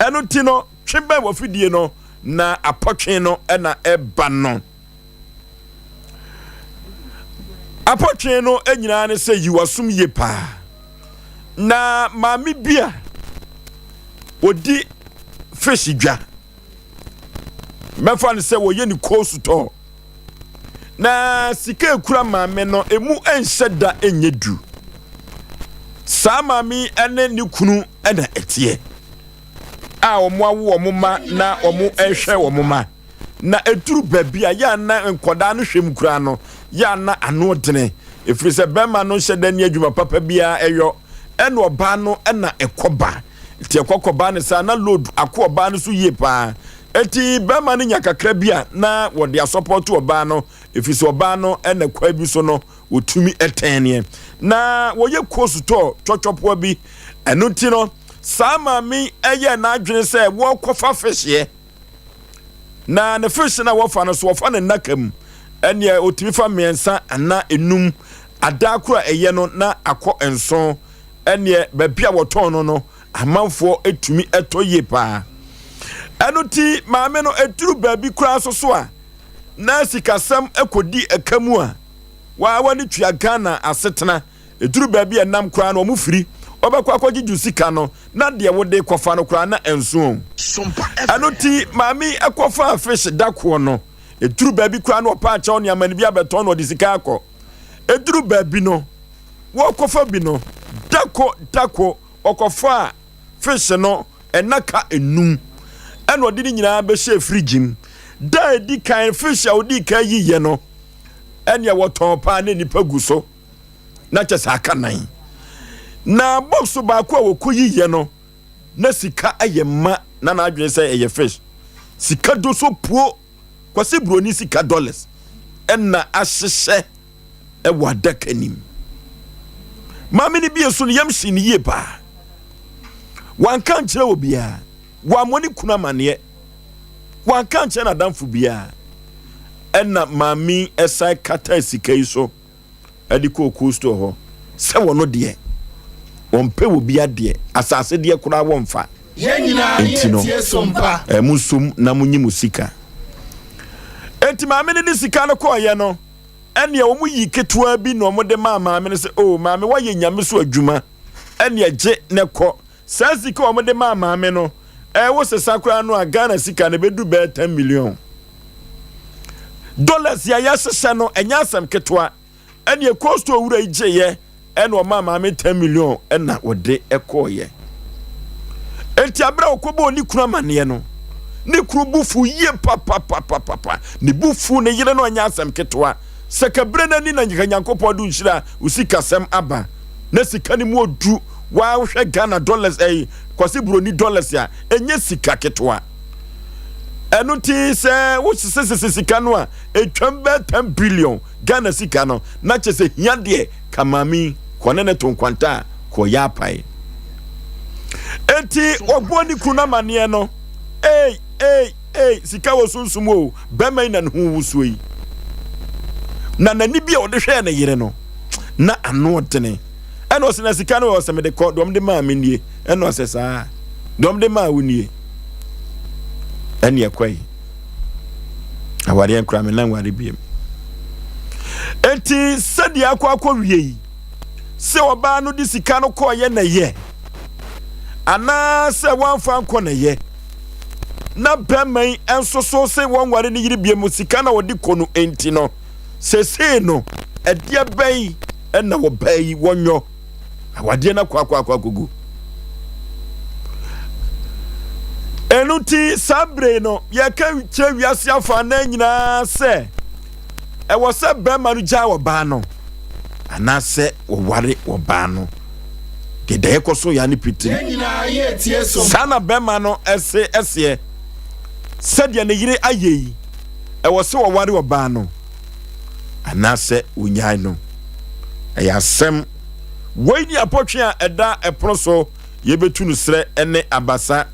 enu ti no twebe wafidie no na apotwe no ena eba no apotwe no enyina ne se yiwasum ye pa na mami bia odi fish dwa mefa ne se wo ye ni kosu to na sika ekura mame no emu enhyeda enyedu sa mami ene ni kunu ena etie a omo awo omo ma na omo ehwe omo ma na eturu babia ya na nkoda no hwem kura no ya na anodene efiri se bema no hyeda ni adwuma papa bia eyo ene oba no ena ekoba ti ekokoba ne sa na load akoba no so yie pa eti bema no nyakakra bia na wode support oba no efiri se oba no ena kwa bi so no otumi etene na woye kosu to twotwopo bi eno ti no sa mami eye na adwene se wo kofa fihye na ne fish na wofa no so wofa ne nakam ene otimi fa miensa ana enum adakura eye no na akọ enso ene babia woton no amanfo etumi etoye pa enuti maame no eturu babi kura so a na sikasam ekodi akamu a wani tua Ghana asetena eturu babi enam kura no omufiri obekwa kwaji jusika no na de wode kofa no kra na enso anoti mami ekofa fish dako no eduru baabi kra no pa acha on yamani bia beton no de sika akọ eduru baabi no wo kofa bi no dako okofa fish no enaka enum eno de ni nyina be hye frigim da edi kan fish a odi kan yiye no ene woton pa na nipa gu so na kyesa aka nan na box ba ko wokoyiye no na sika ayema na adwene say eye fish sika do so puo kwase broni sika dollars enna ahyehye e wadakanim mama ni bie so yam hyi ni ye pa wan kan kire obia wa moni kuna mane wan kan kire na danfo bia enna mami esai kata sika yi so edi ko store ho se wono de wonpe wo bia de asase de kura wonfa yenyina ye sompa musum na munyi musika enti maame ne sika no koye no ene wo mu yi ketua bi no mo de maame ne se oh maame wa ye nyame so adwuma ene je ne ko sa sika wo mo de maame no wo se sakura no a Ghana sika ne bedu be 10 million dollars ya yasese no enya asem ketua ene cost owura ije ene o maame 10 million ena wode ekoye enti abra okobo ni kura mane no ni kuru bufu ye papa ni bufu ne yire no anya asem ketwa sekabre na ni na nyankopɔ du nhira usika sem aba na sika ni mu odu wa hwe Ghana dollars kwase broni dollars ya enye sika ketwa enu ti se wo sika no a etwam be 10 billion Ghana sika no na chese hia de kamami kone ne tonkwanta ko ya pai enti ogboni kuna mane no sika wo sunsum o bema ina hu wusuyi na nani bia o de hwe na yire no na ano tene eno se na sika no o se me de ko dom de ma menie eno se sa dom de ma wunie eni akwai awari enkra me nan wari biem enti sedi akwa wie se oba no di sika no ko ye na ye ana se wanfa nko na ye na bemen enso so se wonware ni yiri biem sika na wodi kono enti no se no edia bai ena wo bai wonyo awade na kwa gugu enuti sabre no ye ka che wiase afa na nyina se e wo se bema no ja wo ba no ana se wo ware wo ba no de ekoso ya ni pitiri sana bema no ese sadia ne yire ayeyi e wo se wo ware wo ba no ana se unyai no ayasem wani apotwe a eda eproso ye betu no sre ene abasa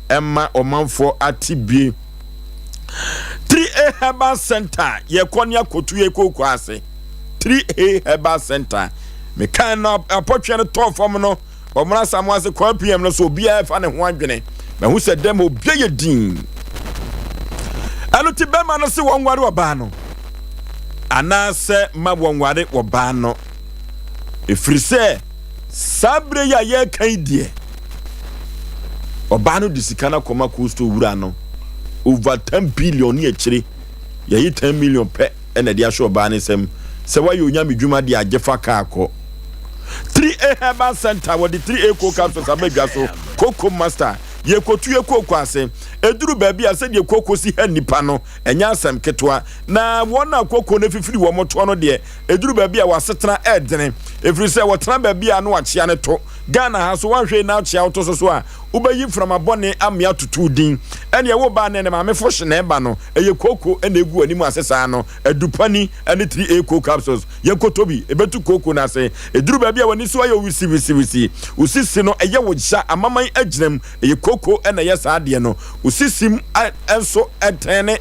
emma omanfo atibie 3A Herbal Center ye konia kotu ye kokwa ase 3A Herbal Center me kan na apotwe no to fom no omra samwase kwa PM no so bia fa ne ho adwene me hu se dem obia ye din aluti bema no se wonware oba no ana se mabwonware oba no efrise sabre ya ye kan die oba no disikana koma costo wura no over 10 billion ye chire ye 10 million pe ena dia sho oba ne sem se wa yo nyame dwuma dia agefa ka akọ 3A Herbal Center with the 3A co capsules abegwa so Coco Master ye kotu ye koko ase eduru baabi ase de koko si ha nipa no enya asem ketwa na wona koko na fifiri wo moto no de eduru baabi a wasetena edene efiri se wotena baabi a no achia ne to Ghana ha so wanhwe na achia auto so a ubayi from abone amia tutu din ene wo ba ne ma mefo hye na eba no eye koko ene egu animu asesa no edupani ene 3A co capsules ye kotobi ebetu koko na ase eduru baabi a woni so ayo wisi usisi no eye wo gya amaman aginem eye koko ena yes ade no usisim enso etene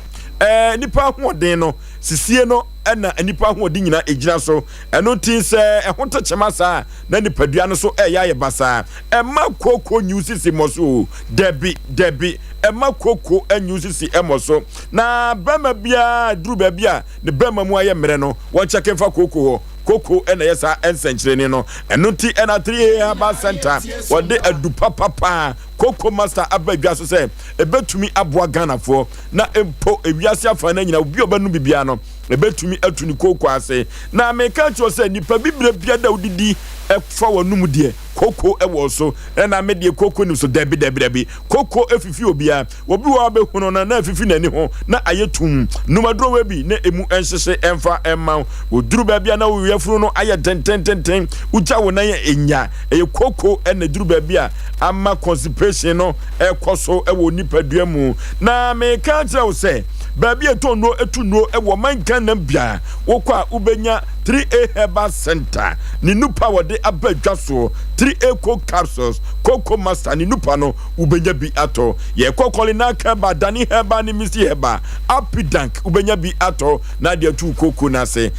nipa hoden no sisie no ena nipa hoden nyina egira so eno tin se ehonto chemasa na nipa dua no so eya ye basa ema koko nyusisi moso debi ema koko anyusisi emoso na bema bia duru bia ne bema mu aye mere no wo cheke fa koko ho koko ena yesa ensenkyerene no eno ti ena 3 Herbal Center wode adu papa koko master abadwa so se ebetumi aboa Ghana fo na empo ewiase afa na nyina obi obanu bibia no ebetumi atuni koko ase na meka cho se nipa bibire bia da odidi efa wanum de koko ewo so na me de koko ni so debi koko efifi obia obi wa be hunu na efifi nani ho na ayetum numadro we bi na emu enhyehye emfa emma oduru ba bia na wo yafuru no aye ten uja wo na ye enya eye koko na duru ba bia ama constipation no ekoso ewo nipadua mu na me ka tell say baby etono etuno ewo mankan na bia wokwa ubenya 3A Herbal Center ni nupa wode abadwa so 3A capsules koko master ni nupa no ubenya bi ato ye kokoli na kaba dani heba ni misi heba apidank ubenya bi ato na de tu koko na se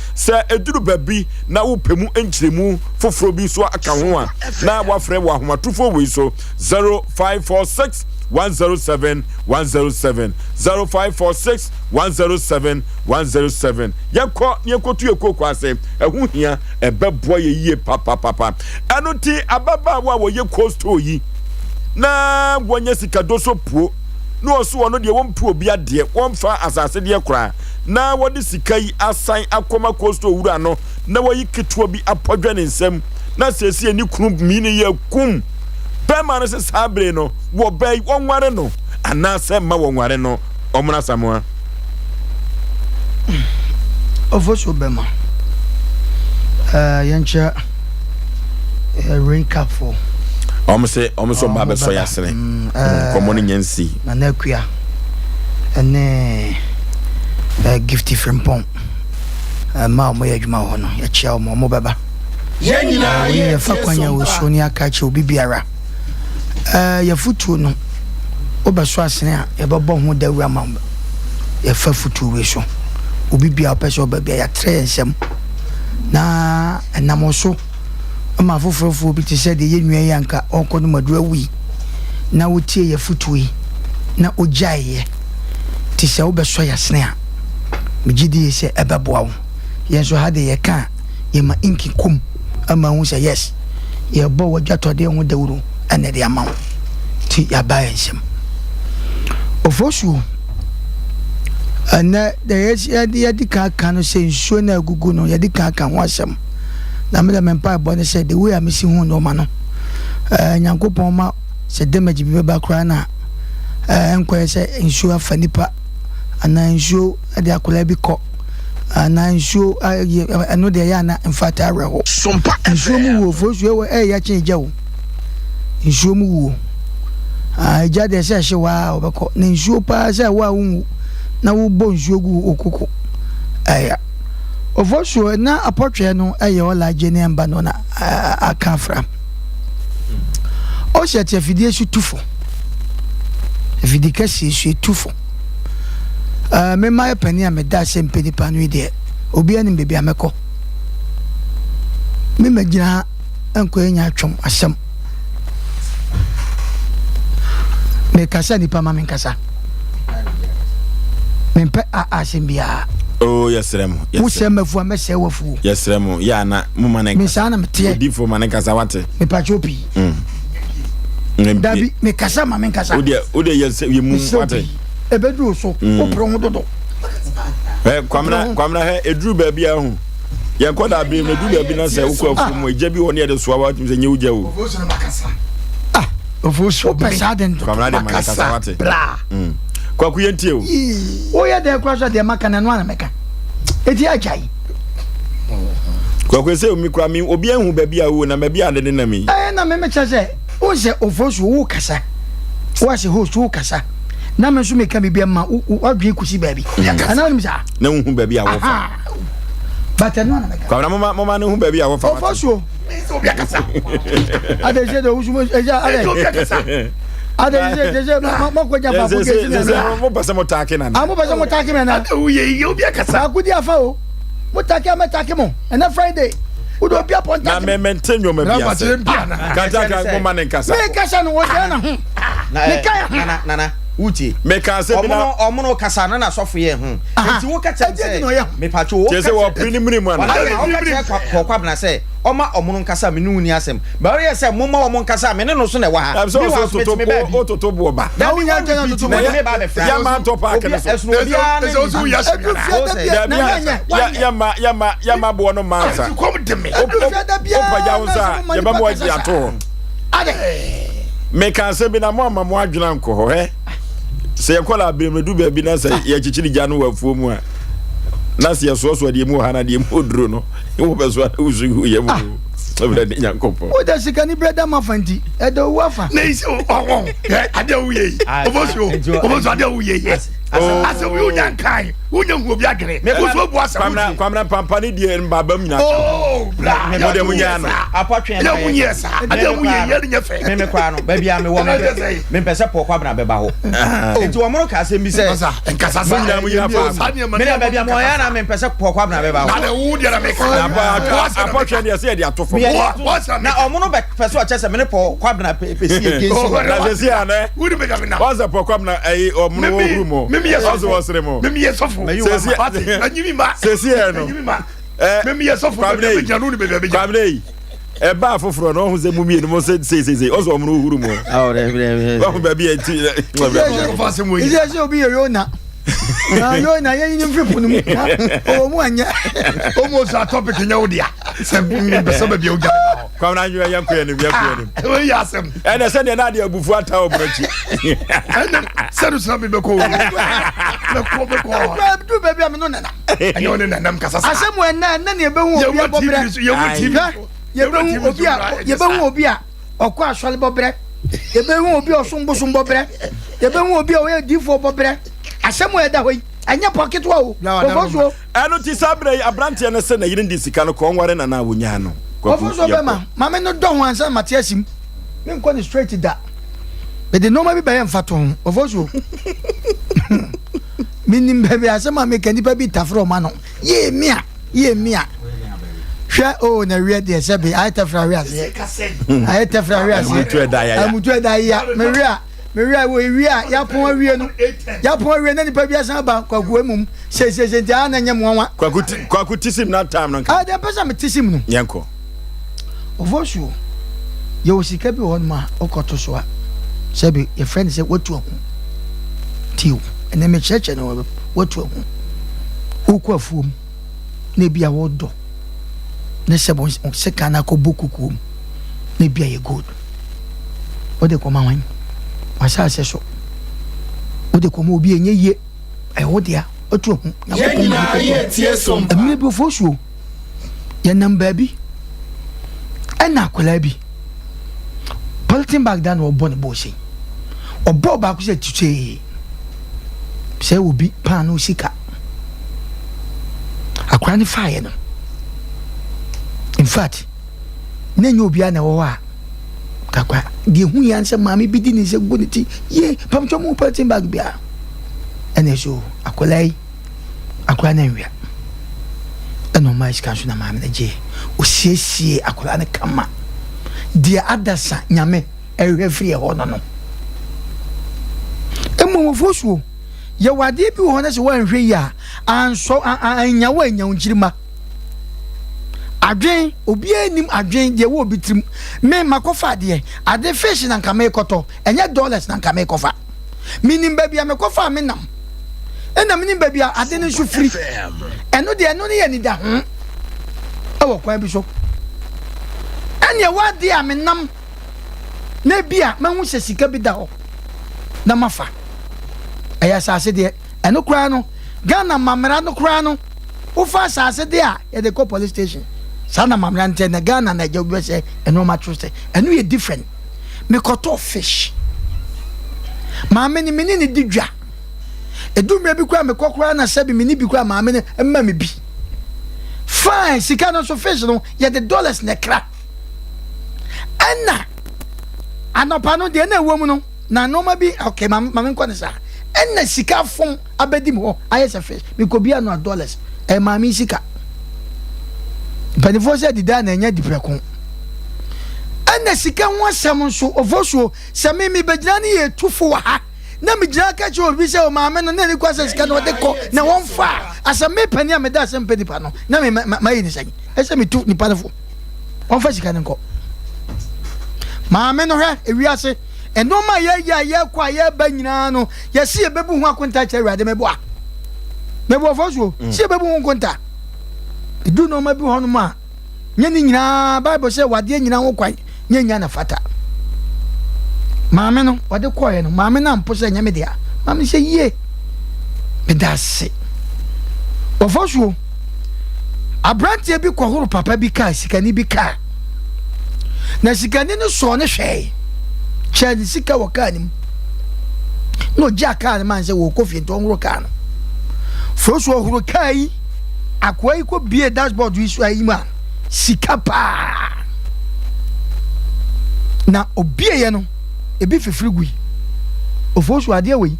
eduru baby na upemu enchiremu foforo bi so aka ho a na wafre wa homatufo we so 0546 107 107 0546 107 107 yeko tu yeko ase ehu hia ebeboa ye yie papa anuti ababa wa wo ye costo yi na wonye sikadoso puo no so wono de wompu obi ade womfa asase de kora na wodi sikai asan akoma costo wura no na woyi ketuo bi apodwa ne nsam na sesi ani kunu mini ye kum Pema no se sabre no wo bay wonware no anase ma wonware no omna samoa Ofosuo bema yancha recap for omso ma be so yasene komoni nyansi na nakua ene gift from pom ma mo yadwuma ho no ya chia mo baba yenyina ye fa kwanya wo so ni aka che obi biara ya futu no obaso asene a ye bebo ho dawura ma ya fa futu we so obi bia opeso ba bia ya tre ensem na enamoso ma fofofo bi te se de ye nwa yanka onko no madura wi na wotie ya futu yi na ojaye ti se obeso ya sene a migidi se ebeboa wo ye so hade ye ka ye ma inki kum ama hu se yes ye bo wajatode ho dawuru ene de amaw ti ya ba ensem Ofosuo ana de ye di ka no se nsuo na agugu no ye di ka ho asem na me mempa bo ne se de we amisi hu no ma no nyankopon ma se damage bi ba kra na enko se nsuo afa nipa ana nsuo de akola bi ko ana nsuo anu de ya na mfata areho sompa nsuo mu wo Ofosuo ya chenja wo nsuo mu wo ja de se hyewa obeko na nsuo pa se wa wu na wo bo nsuo gu okoko aya Ofosuo na apotwe no ola jeni amba no na akafra o se te fidie su tufo fidie kasi su tufo me ma pani a me da Asem Mpe Nipa no de obi ani bebi ameko me magina enko enya atwom asem me kasa nipa ma men kasa mempe asem bia oh yesrem musem mafu amese wafu yesrem ya na muma na me sana mete di fo ma na kasa wate me pachopi dabi me kasa ma men kasa ode ye mu wate ebedu so opro ho dodo kwamna he edru ba bia ho ye nkoda bi me du ba bi na se ukwa fu mu eje bi woni e de so wa tum se nye uja wo Ofosuo pesa den kwamna de makasa wate bra kwa kuyentie o o ye de kwa so de maka na no ana meka eti ajai kwa kwese o mikra mi obi anhu ba bia wo na ma bia de na mi na me mecha se o se Ofosuo wo kasa wo se host wo kasa na me so me ka bibia ma wadwe kusi baabi ana nim sa na hu baabi a wo fa but no na meka kwa na mama na hu baabi a wo fa Ofosuo obi akasa ade je de usumo eja ade obi akasa ade je mo ko ja fa ko ke se mo pasa mo take na mo pasa mo take me na ade uye obi akasa akudi afa o mo take amata mo na Friday udo obi aponta na me maintain your me bia se kata ka mo man nkasa me kasa no wo je na nana uti me can say na omono kasa na sofo ye ho enti wo ka che me pacho wo say wo preliminary man ko kwabna say oma omono kasa me nu ni asem ba we say mo ma omono kasa me ne no so na wa ha so to bo ba na wo nya to me ba be fra ya man to park na so ya ma bo no man sa come de me opa ja unsa ya ba mo aji ato me can say bi na mo ama mo adwena nko ho he se yakola bemedu ba bi na say ya chichiri ja no wafuo mu a na se so de mu ha na de mu duro no wo be so uzu ye mu obra de nyankopo o da sika ni brother mafanti e do wafa na isi ade wuye oboso ade wuye asa wi unyankan unyanhu obi agere oso bu asa kwamna pampani de mbaba mnyina bla me de munya no apotwen ya munye sa ade wuye ye nya fe me kwa no ba bia me wo me pese po kwabna beba ho enti wo mo ka asem bi se nkasa sa munya fa me de ba bia mo ya na me pese po kwabna beba ho na wu de na me ka apotwen de se de atofo na omono be pese o chese me ne po kwabna pesi against na se sia na wu de me ga me na waza po kwabna ai omono wo grumo waza wasre mo me ye sofo anyimi ma sesi no anyimi ma me ye sofo me janu ni be kwabne e ba foforo no hu ze mumie no mo se ozo omono huru mo wa hu ba bi enti ise se obi yona na ye ni mfipu no mu o mu anya almost a topic nya odia se be bi oja kwabna anyu ya nko ya ni we ya asem ene se ne na de abufu ata obrachi ene se do sabi be ko du baby am no nana anyo ne nanam kasa asem we na ne be hu obi abobre ye be hu obi a okọ asole bobre ye be hu obi osumbusun bobre ye be hu obi o ye difo bobre asem we da hoyi anya pocket wa o ofosuo eno ti sabre abrante ne se na yirin di sika no ko nware na na wonya no ofosuo be ma me no do ho ansa matiasim me nko ni straight da be de normal be ba yem fato ofosuo minim bebe asema me kani pa bi tafro ma no ye mia hwe o na wie de se be ai tafra wie ase ai tafra wie ase amutu eda ya me wie wo wie a ya pon wie no ya pon wie na ni pa bi asan ba kwaku emum se dia na nyem wanwa kwaku tisim na time no ah de pesa me tisim no yanko ofosuo ye o sika bi won ma okoto so a se be your friend say watu akun tiu ene me cheche na watu akun oku afuom na bia wodo ne sebo sika na ko bokuku na bia ye good o de ko ma wan wasa se so o de ko mo obi enye ye e wo dia otu akun na ye tie som amne bi ofosuo ye namba bi ena akola bi politin back down wo bon bo se obo ba ko se titwe se obi pan no sika akwani fire no in fact nenye obi ana wo a kakwa de hu yan se mami bi di ni se goniti ye pamcho mu politin back bia ene so akolai akwa na nwia eno ma sika so na mami na je o siesie akola ne kama dia adasa nyame ehwe free ho no emu fosuo ye wade bi ho na se wanhwe ya anso anya wa anya unchirima adwen obi anim adwen de wo obi trim me makofa de ade fish na nkama ekoto enye dollars na nkama ekofa minim ba bia me kofa me nam ena minim ba bia ade ne so free eno de eno ne ye ni da ho ewo kwa bi so enya wade a me nam na bia ma hu se sika bi da ho na mafa eya sase de eno kura no Ghana mamra no kura no ufa sase de a ye de ko police station sana mamra nte na Ghana na je obi se eno ma trust eno ye different me koto fish maame ni mini ni didwa edumre bi kura me kokura na sabi mini bi kura maame ni emma me bi fine sika no so fish no ye the dollars na kra ana anopa no de na ewom no na no ma bi okay maame nko ne sa ena sika fom abedi mo ayese fish me ko bia no dollars e maame sika benefo se dida na nya diprekon ena sika ho asem nso ofosuo se me begina ne ye tufo wa ha na me jira ka che obi se o maame no na ni kwasa sika no de ko na won fa Asem Mpe Nipa me da Asem Mpe Nipa no na me ma yi ni sany ese me tu nipa no fo won fa sika nko maame no hwe ewiase eno ma ye kwa ye ba nyina no ye se ye bebu hu akonta che awade mebo Oforisuo se ye bebu hu akonta edu no ma bi ho no ma nye ni nyina Bible say wade nyina ho kwan nye nya na fata maame no wade koye no maame na mpo se nyame dia maame se ye me da se Oforisuo abrantie bi kohoro papa bi ka sikani bi ka na sikani no so ne hwe che sika waka nim no jaka man se wo kofi nto nworo ka no Oforisuo horo kai akwai ko bie dashboard wi so ayi ma sika pa na obie ye no ebi fefiri gui Oforisuo ade we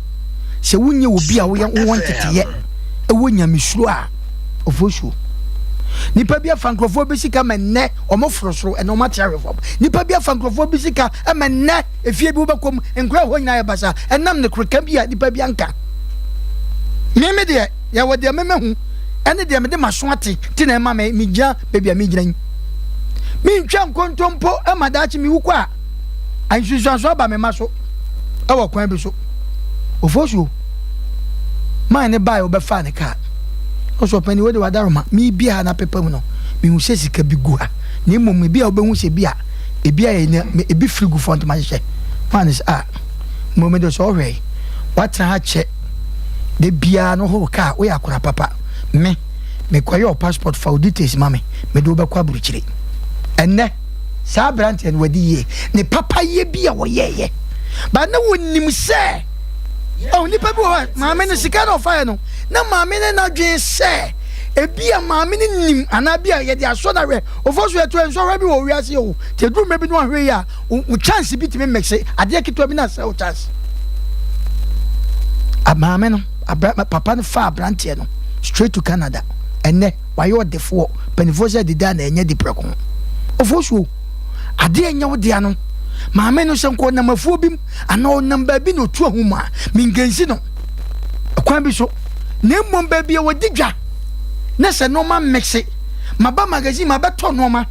se wunye obi a wo won teteye e wo nyamesuro a Oforisuo nipa bia fankrofo bi sika menne omofrosoro eno material nipa bia fankrofo bi sika menne efie bi wo bekom enkura ho nyina ye basa enam ne kreka bia nipa bia nka meme de ya wode meme hu ene de me de maso ate ti na ma me gya bebia me gyina mi ntwa nkontompo amadachi mi wukwa anhwehwanso ba me maso e wo kwan bi so Oforisuo man ne bai obefa ne ka oso pani we de wadaroma mi bia na pepa mu no mi hu se sika bi gu ha na mmom bia obehu se bia ebia ye ebi frigu font ma hye man is moment do so hwe watra ha che de bia no ho ka we akora papa me kwayo passport for details mame me do be kwa buruchire enne sa brand en wadi ye ne papa ye bia wo ye ba na wonim se oh nipa bi wa maame ne sika no fa no na maame ne na dwen se ebia maame ne nim ana bia ye de aso na hwe Oforisuo eto enso hwe bi wo wiase o te drum me bi no hwe ya o chance bi timi mexe ade akito bi na se o chance a maame no papa no fa brantie no straight to Canada enne wayo defo penifo de da na enye di preko Oforisuo ade enye wo dia no maame no senko na mafuo bim ana o namba bi no tu ahuma mingensi no kwan bi so na mmom ba bi e wodi dwa na se no ma mixe maba magazine maba to no ma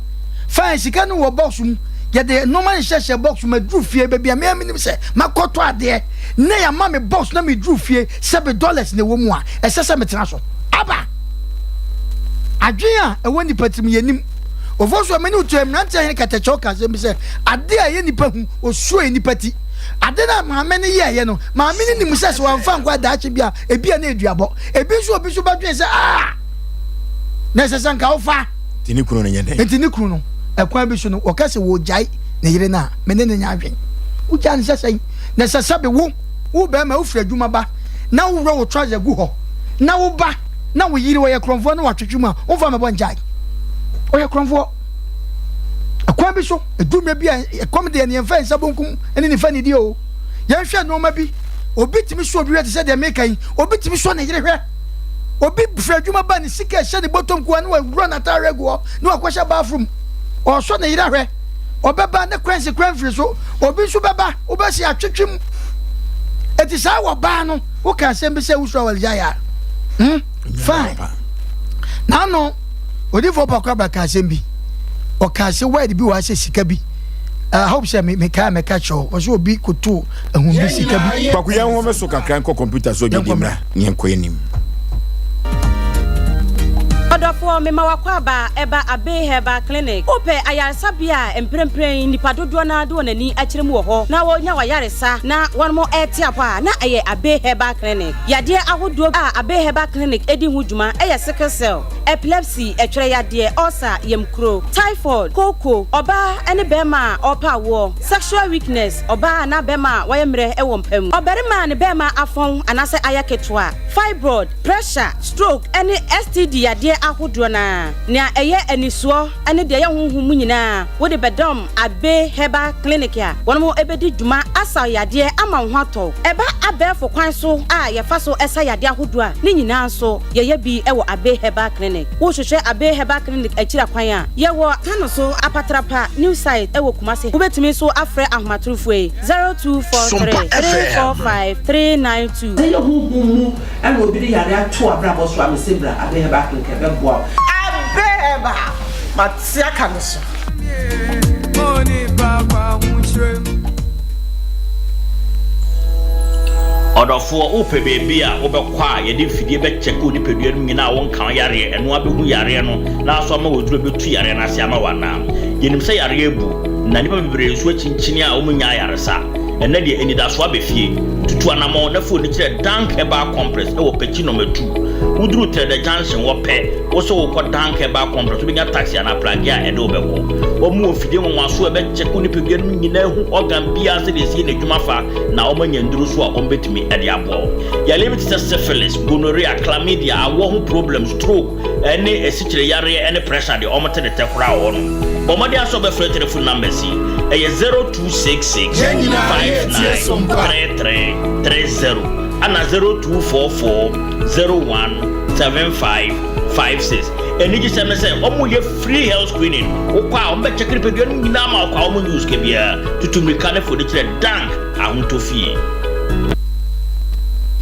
fa sika no wo box mu ye de no ma nhye box ma dru fie ba bia me nim se makoto ade na ya ma me box na me dru fie $7 na wo mu a esese me tena so aba adwea e woni patim yenim Oforisuo meni utu emrante hen katecho ka se bi se ade a ye nipa hu osuo e nipa ti ade na maame ne ye no maame ne nim se wan fa nkwa daache bia ebia na eduabo ebi so obi so badwen se na se sanka ofa tini kunu ne nyende tini kunu no ekwan bi so no okase wo jai ne yire na mene ne nya adwen wo jan se sai na se sabe wo be ma wo fra adwuma ba na wo ro wo trouser gu ho na wo ba na wo yiri wo ye kronfo na watwetwuma wo fa me bon jai oya kronfo akwa bi so edume bi komede ne enfa nsabonkum ene ne fa ne di o ye hwe no ma bi obi timi so obi wete se de mekan obi timi so ne yire hwe obi fra adwuma ba ne sika hye ne bottom kwa ne wa na tare go ne wa kwasha bathroom o so ne yire hwe obeba ne kwense kwenfiri so obi so beba obasi atwetwem eti sa wo ba no wo ka sembe se wo so walja ya fine na no odi for pakwa ka sembi o ka se word bi wa se sika bi I hope say me catch o so obi koto ehun bi sika bi pakuya ho me so kakran ko computer so bi dimra nyenko enim Odofo me mawakwa ba eba abe heba clinic ope ayaresa bia emprempren nipa dodo na do nani akirem wo ho na wo nya wayaresa na won mo etiapa na aye abe heba clinic yade ahodo abe heba clinic edi hu djuma eye sickle cell epilepsy etwere yade ulcer yemkro typhoid koko oba ene bema opa wo sexual weakness oba na bema wayemre ewo mpam oberima ne bema afon anase ayaketwa fibroid pressure stroke ene STD yade ahodoɔ na nea ɛyɛ anisuo ɛne deɛ yɛ honhom nyinaa wode bedom abe heba clinic a wɔn mo ebedi dwuma asa yadeɛ ama ho atɔ ɛba abɛɛfo kwan so a yɛfa so ɛsa yadeɛ ahodoɔ a ne nyinaa so yɛyɛ bi ɛwɔ abe heba clinic wo hwehwɛ abe heba clinic akyira kwan a yɛwɔ tano so apatrapa new site ɛwɔ Kumase wobɛtumi so afrɛ ahomatorofo 0243 345 392 sɛ yɛ honhom ɛna obi de yare ato abrabɔ so amesebra abe heba clinic ɛbɛboa abe heba matia ka so Odofo upe baby a obekwa yede fidie be check odi pedua no nyina won kan yare eno abehu yare no na so ma woduro betu yare na se ama wana yenim se yare ebu na nipa bibere so chinchini a omunya yare sa ena de enidaso abefie tutu anamo na fo ni kire dank eba compress e wo pechi no metu wuduru trade junction wo pe wo so wo ko dank eba compress wo benya taxi na plagi a ede obeko wo mu ofidie mo waso e be check odi pedua no nyina hu organ bia se de sie na dwuma fa na wo manya nduru so a ombetimi ede abo ya limit syphilis gonorrhea chlamydia awo hu problem stroke ene esichire yare ene pressure de omote de tekura wo no bomode aso be free telephone number si eye 0266 593330 ana 0244 017556 eniji se say omo ye free health screening okwa o be check repedua nyina ma okwa omo news ke bia tutumika ne fo de kire dank ahontofie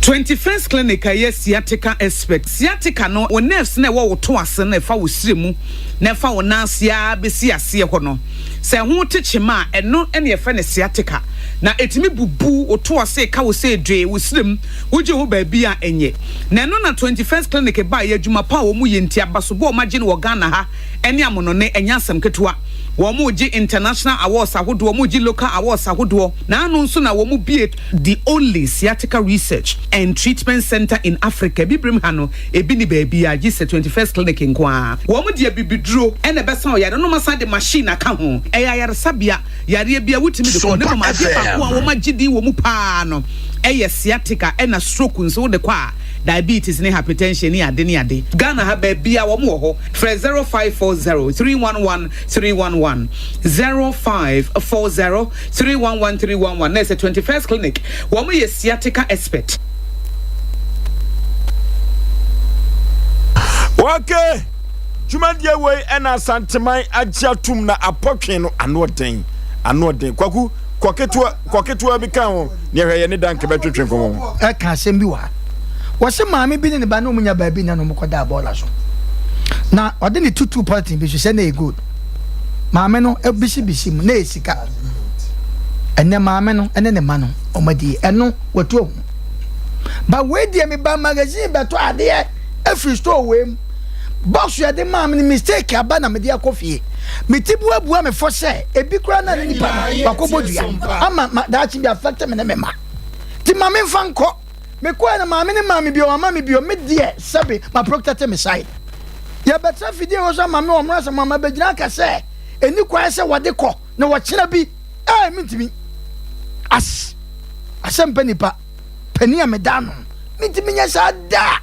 21st clinic aye sciatica expert sciatica no o nerves na wo to ase na fa wo siremu na fa wo nansia besi ase ho no se ho techema eno ene ye fa ne sciatica na etimi bubu o to ase ka wo se dwe wo sirem wo je ho ba bia enye na eno na 21st clinic ba ye adwuma pa wo mu ye ntia baso bo ma je ne wo Ghana ha ene amono ne enya asem ketua womu ji international awards ahodo womu ji local awards ahodo na anu nso na womu be the only sciatica research and treatment center in Africa bibrim hano ebi ni baby a ji 21st clinic nkwa womu dia bibiduro ene besa o yare no masa de machine aka ho eya yare sabia yare bia wutimi de ko ne mama ade akwa womu gidi womu pa no eye sciatica ena stroke nso de kwa diabetes ne hypertension ni ade Ghana ha baby a womu ho 0540 311 311 0540 311 311 Next 21st clinic womu ye sciatica expert. Okay, Jumandia way ena santemai ajatum na apotwe no anoden kwaku kwaketua bi kan ho ne hweye ne danke betwetwe nkomo e ka asem bi wa wo se maame bi ne ba no munya ba bi na no mkoda bola so na ode ne tutu party bi so se na e good maame no ebisi mu na esika enne maame no ene ne ma no omadi eno watu ohu ba we die me ba magazine beto ade e free store we boss ya de maame ni mistake aba na me de akofie metibu abua me fo se ebi kura na ni pa wakobodua ama da chi bi affect me na me ma ti maame mfanko me ko na maame ni maame bi o maame bi o me de sebe ma protect me side ya betra fidie wo so maame o mra so maama begina ka se eni kwa se wode ko na wo kira bi mintimi Asem Mpe Nipa pani amedano mintimi nya sa da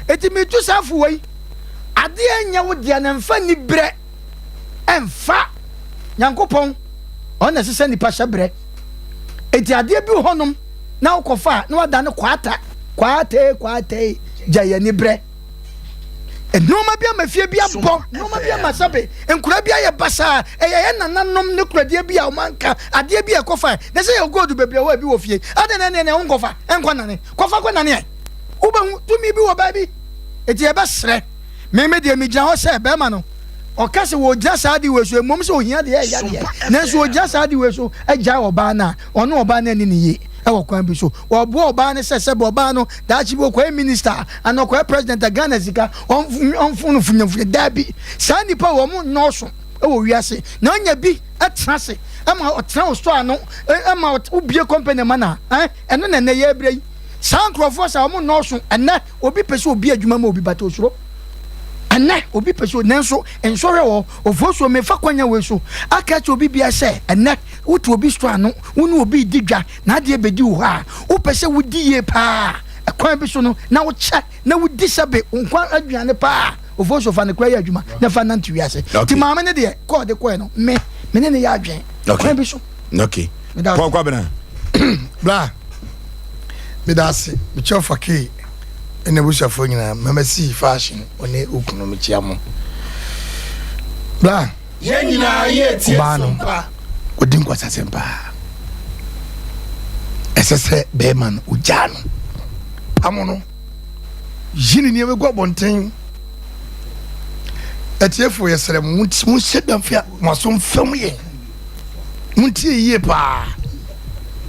etimi tu safu wei ade anya wo dia na mfa ni bre emfa nyankopon ona sese nipa hyebre eti ade bi honom na ukofa na wada ne kwate jaya ni bre enoma bia mafie bia bo noma bia masabe enkura bia ye basa eye nananom ne kura dia bia o manka ade bia kofa na se ye godu bebia wa bi wo fie ade ne onkofa enkwa nane kofa kwa nane uba tumi bi wo ba bi eti e besre me de mi gya ho se be ma no o kase wo gya saadi we so mom se o hia de ya de na so o gya saadi we so agya oba na ono oba na ni ye ewo kwan bi so wo bo oba ne se oba no da chi bo kwa minister and kwa president of Ghana zika on funfu dabi sa nipa wo mu noso ewo wiase na onya bi atrase ama otra store no ama ubie company mana eno na ye ebrei sa nkrofo sa wo mu noso enne obi pese obi adwuma ma obi bata osuro enne obi pese nenso ensore wo ofoso me fa kwanya we so aka che obi bia se enne wotu obi store no wonu obi digwa na de bedi wo ha wo pese wodi ye pa kwan bi so no na wo che na wodi sabe nkwan aduane pa Oforisuo fa ne kwa ya adwuma na fa nanti wiase ti maame ne de call de koe no me ne ne ya adwen kwa bi so okay kwa bena bla me da se me chofa ke ene busha fo nyina mama si fashion one okunu me chiamo bla ye nyina ye tie Sompa odin kwa Sempa esese be man ujano amono yini ne begwa bonten etiefo yesere mu shedam fia masom fam ye muntie ye pa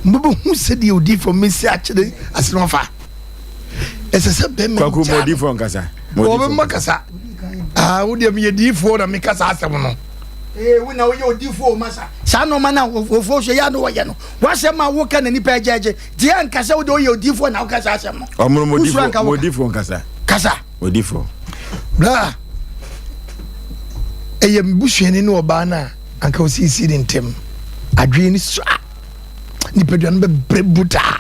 mbubu hu sedi odi for mesi akede asenofa esese be me kwa ku modi for nkasa obe makasa wodi me yedi fo na me kasa asem no wona wo ye odifo masa sa no mana Oforisuo ya no wo ye no wa se ma wo ka na nipa ejeje die ankasa wo de wo ye odifo na wo kasa asem no omro modifo nkasa kasa modifo bla eye mbusuani no oba na anka osisi de ntem adwe ni so nipa duan be brebuta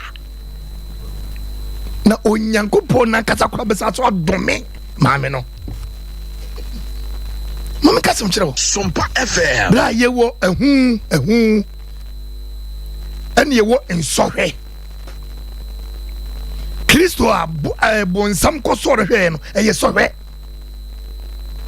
na onyankopon na kasa kwa besa so adome maame no mama kasem kire wo Sompa FM bla ye wo ehun ene ye wo ensohwe Kristo bonsam ko so rehwe no eye sohwe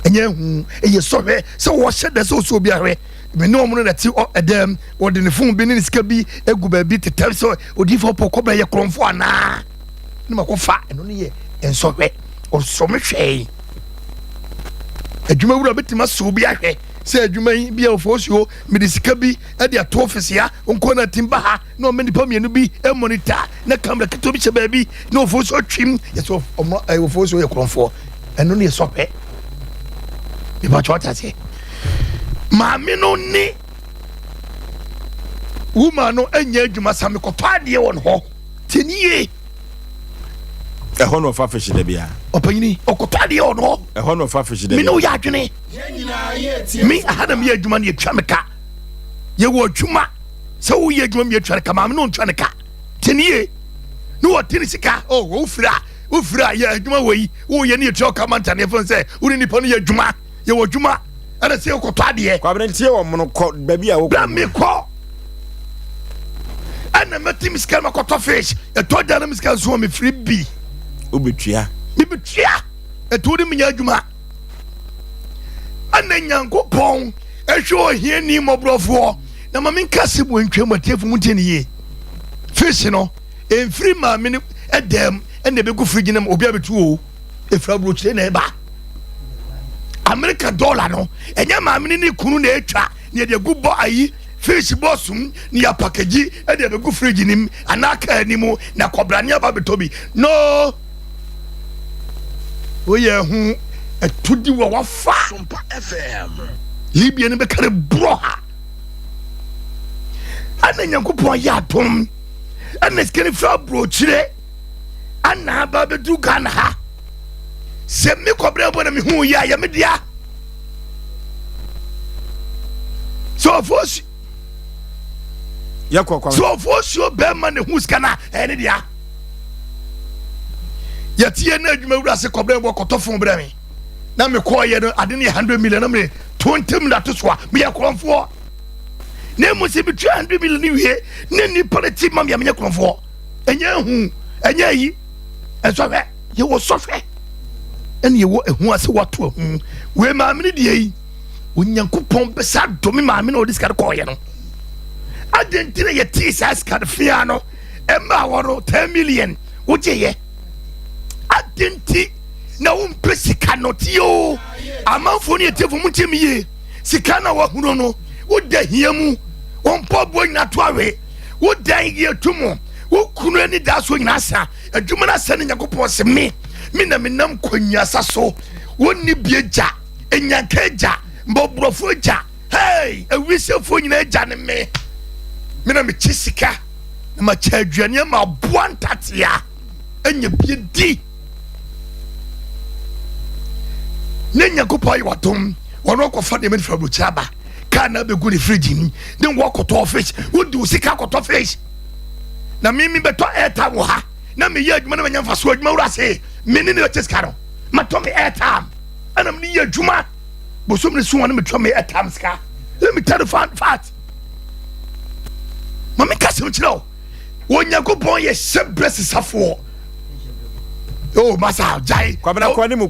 enye hu eye sohwe so wo hyede so so bi ahwe me no mo na ti edem wo de ne fun bi ne sika bi egu ba bi tetem so odi fo poko ba ye kromfo ana ne makofa eno ne ye ensohwe o so me hwe adwuma wura betima so bi ahwe se adwuma yi bi Oforisuo me de sika bi e de ato office ya onko na timba ha na o me nipa mienu bi e monitor na camera kito bi che ba bi na Oforisuo twim ye so Oforisuo ye kromfo eno ne ye sohwe bi ba chota se maame no ni woman no anya adwuma same kotade won ho tenie ehon of afish de bia opanyini okotade won ho ehon of afish de me no ya adwene ye nyina ye tie me ahana me adwuma ne atwa meka ye wo adwuma se wo ye adwuma me atwa ka maame no ntwa ne ka tenie no wo tini sika wo fira ye adwuma wei wo ye ne atwa ka manta ne fon se wo ni nipa no ye adwuma ye wo adwuma ana se okotade kwa brentie wo mono ko baby a wo bla me ko ana matim skal makoto fish e to dana miskal so me free bi obetua me betua e to de menya adwuma ana nyankopon e hwe ohie ni mobrofo na mame nkase bo ntwam atiefo muteni ye fish no e free ma me edem ene be go free nam obi abetu o e fra bro chire na e ba America dollar no enya maame ni kunu na etwa ne de gu bo ayi fish bossum ni ya package e de be gu fridge nim anaka animu na kobrania ba betobi no oye hu etudi wo wafa Sompa FM Libya ne be kare bro ha ana nyankopon ya tom ana skeni fra bro chire ana ba be du Ghana ha se me kobra bo na me hu ya me dia so Oforisuo yakwa so Oforisuo be man ne hu skana ene dia yatie na adwuma wura se kobra bo kotofon bra me na me ko ye no ade ne 100 million na me 20 million to so me ya kromfo na mo se bi 200 million ni wie ne ni politi ma me ya kromfo enya yi enso hwe ye wo so hwe ene ye wo ehu ase wato we maame ne die yi onyankopon besa domi maame na odiska ko ye no adentire ye tisas card fia no emma woro 10 million woje ye adenti na wo mpesika no tio amanfo ne etefo mutemi ye sika na wa hunu no wo da hiamu wo mpobo nyina to awe wo dan ye tumo wo kunu ani da so nyina sa adwuma na sa ne nyakopon se me na menam kwanyasa so wonni bieja enyankaja mbobrofo ja hey awisefo nyina ja ne me na me chisika na ma cha aduane ma boantatia enya biedi ne nyankopon yi watom wono kofa de me fra brochaba ka na be gu ne fridge ni ne wo koto fish wo di usika koto fish na mimi beto airtime ha na me ye adwuma na manya mfa so adwuma wura se me ni ne cheska no ma to me airtime ana me ye adwuma bosom ne so won me twa me etamska let me tell the fact mami kasem chiro Onyankopon ye shebresi safo oh masa jai kwanimu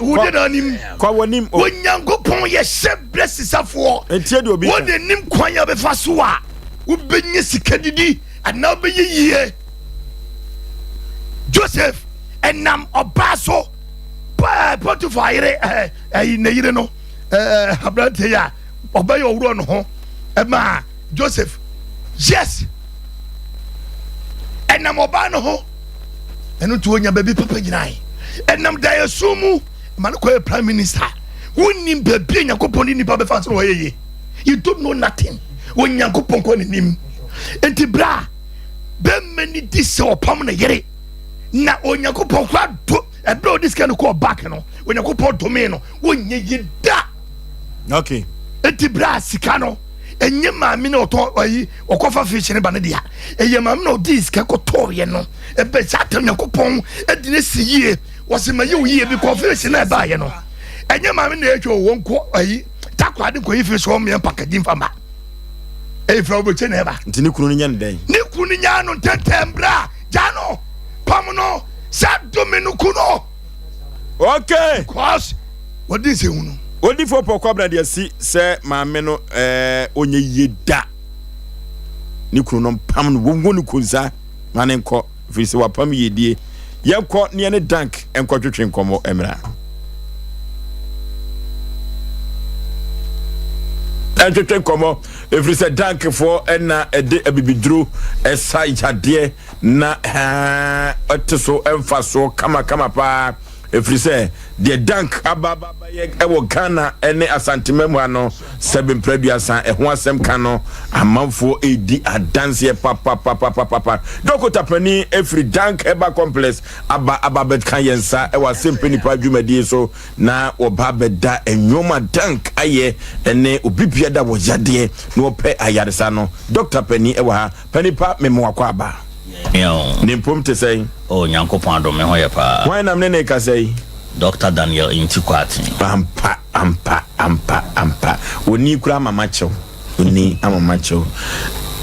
who did anim kwawonim Onyankopon ye shebresi safo entie de obi won nim kwan ya be fa so a wo benye sikadidi ana be yie Joseph enam obaso Potiphar yire ne yire no abrante ya obay owuro no ho ma Joseph yes enam oba no ho enu to onya baby papa ginai enam da yesumu man ko prime minister wonim baby Nyankopon ni papa fa so hoyeye you don't know nothing Nyankopon ko nim enti bra be many this opam na yire na Nyankopon kwa do ebro this kind ko back no Nyankopon to me no wonye yida okay enti bra sika no enye maami na oto ayi okofa fish ne ba ne dia eye maami na odis ka koto ye no ebe chatam Nyankopon edine siye wose ma ye oye bi ko fish na ba ye no enye maami na etwo wonko ayi takwade ko fish o me packaging fama e fra obo che na ba nti ne kunu nya ndai ne kunu nya no tetembra jano pamuno sa dominu kuno okay cause what this you know odi fo pokwa bra de si se maame no onye yeda ni kunu no pam no wongo ni kunza mane nko fi se wapam yedie yekọ ne ne dank enko twetwe nkomo emra twetwe nkomo efri se dank fo na ede abibiduro esa yade na oteso emfaso kama pa efri se de dank ababa ye ewo Ghana ene asantememu ano 7 preduasa eho asem ka no amanfo edi adanse papa Dr. Pani efri dank eba complex ababet kan yensa ewa Asem Mpe Nipa dwumadi so na oba beda enwoma dank aye ene obibia da wo yade na ope ayaresa no Dr. Pani ewa ha Panipa memo akwa aba nimpom te say Nyankopon adome ho ye pa why nam ne ka say Dr. Daniel Intikwati ampa oni kura mamacho oni amamacho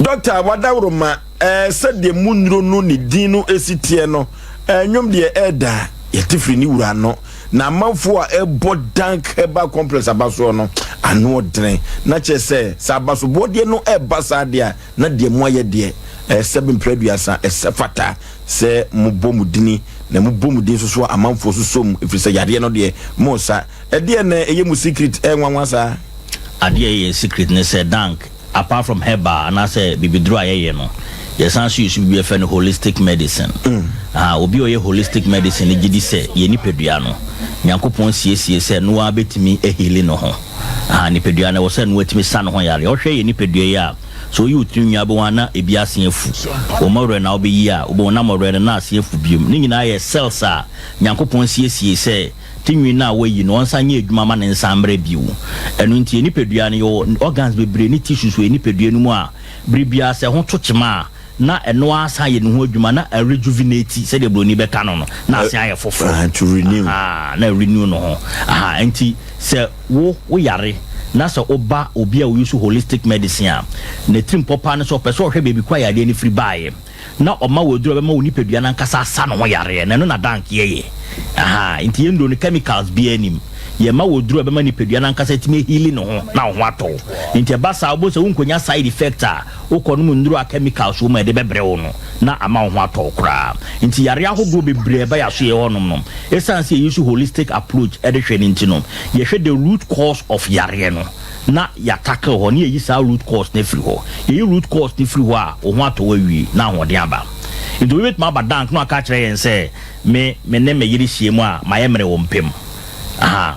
Dr. Wadawroma said de munro no ni dinu esitie no nwom de eda yetifri ni wura no na manfo a ebo dank eba complex abaso no ano odren na che se sabaso bodie no eba sade a na de mo aye de 7 preduasa esefata se mubomudini na mubomudin so amanfo so som ifisa yade no de mosa de na eye mu secret enwanwasa ade ye secret ne se dank apart from herba and I say bibidro aye no yes and you should be a holistic medicine obi oye holistic medicine e gidi se ye nipedua no Nyankopon siesie se no abetimi ehili no ho nipedua na wo se no atimi sa no ho yare o hwe ye nipedua ya so you tunwa bo wana ebi asefu o mawre na obi ya obo na mawre na asefu biom ni nyina ye cells a Nyankopon siesie se tinwi na wayi no onsa nya edwuma ma ne nsambre biu enu ntie nipedua ne yo organs bebre ni tissues we nipedua no mu a bribia se ho tochema na eno asa ye ne ho adwuma na rejuvenate se de broni be ka no na ase aye fofo to renew na renew no ho enti se wo yare na so oba obi a we use holistic medicine a na trim popa ne so person hwe baby kwa yade ni free buy na oma woduro be ma woni pedua na nkasa asa no ho yare na no na dank ye enti yendo ni chemicals bi anim ye ma woduro be ma ni pedua na nkasa timi healing no ho na ho ato enti ba sa obo se wonkonya side effect a ukọ no mu nduro a chemicals wo ma de bebre wo no na ama ho ato kra enti yare ahodo bebre ba ya so ye honom no essence ye use holistic approach e de hwe ni ntino ye hwe the root cause of yare no na ya tackle ho ne ye sa root cause na free ho ye root cause na free ho a ho ato wa wi na ho de aba enti we bet ma ba dank no aka kire yen se me ne me yiri hye mu a ma ye mere wo mpem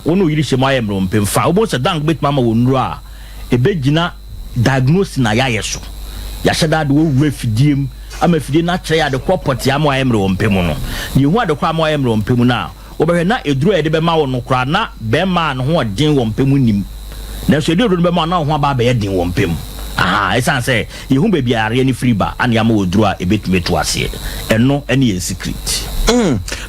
wono yiri hye mu a ye mere wo mpem fa obo se dank bet ma wo nru a ebegina diagnose na ya yeso ya sheda de wo wafidiem ama fidie na kire ya de property ama ya mere wo mpem no ni hu ade kwa ama ya mere wo mpem na obehwe na eduro ede be ma wo no kra na be ma no ho odin wo mpem nim na so eduro be ma na ho aba be ye din wo mpem esan say yehu baby are ni free ba an ya ma oduro a ebetime to ase eno ene ye secret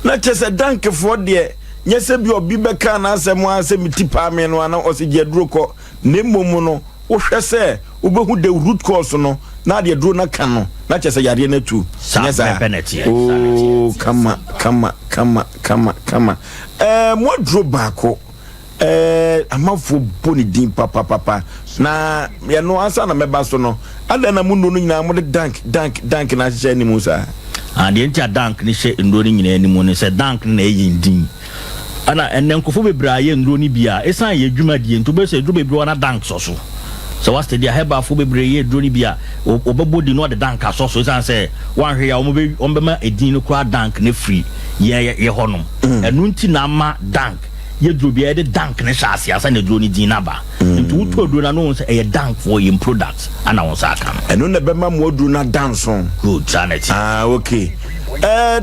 na chese dank for de nyese bi obi beka na asem asem tipa me no ana osije duro ko ne momu no wo hwɛ sɛ wobehu the root cause no na de duro na kan no na kyɛ sɛ yare na tu nyesa oh kama mo duro baako amafo boni din papa na ye no ansa na meba so no ada na mundo no nyina mo de dank na hye ni musa and the entire dank ni hye ndo ni nyina ni mu ni se dank na eyin din ana enenkofo bebra ye ndro ni bia esan ye dwuma die nto be se dro bebra na dank so was the heba fo bebra ye dro ni bia obebodi no de dank so esan se wan hwe ya ombema edin no kura dank ne free ye honom enu nti na ma dank ye dro bia de dank ne hyase asa ne dro ni din na ba nto to dro na no se e dank for your product ana won sa aka enu ne bema mo dro na dance good sanity okay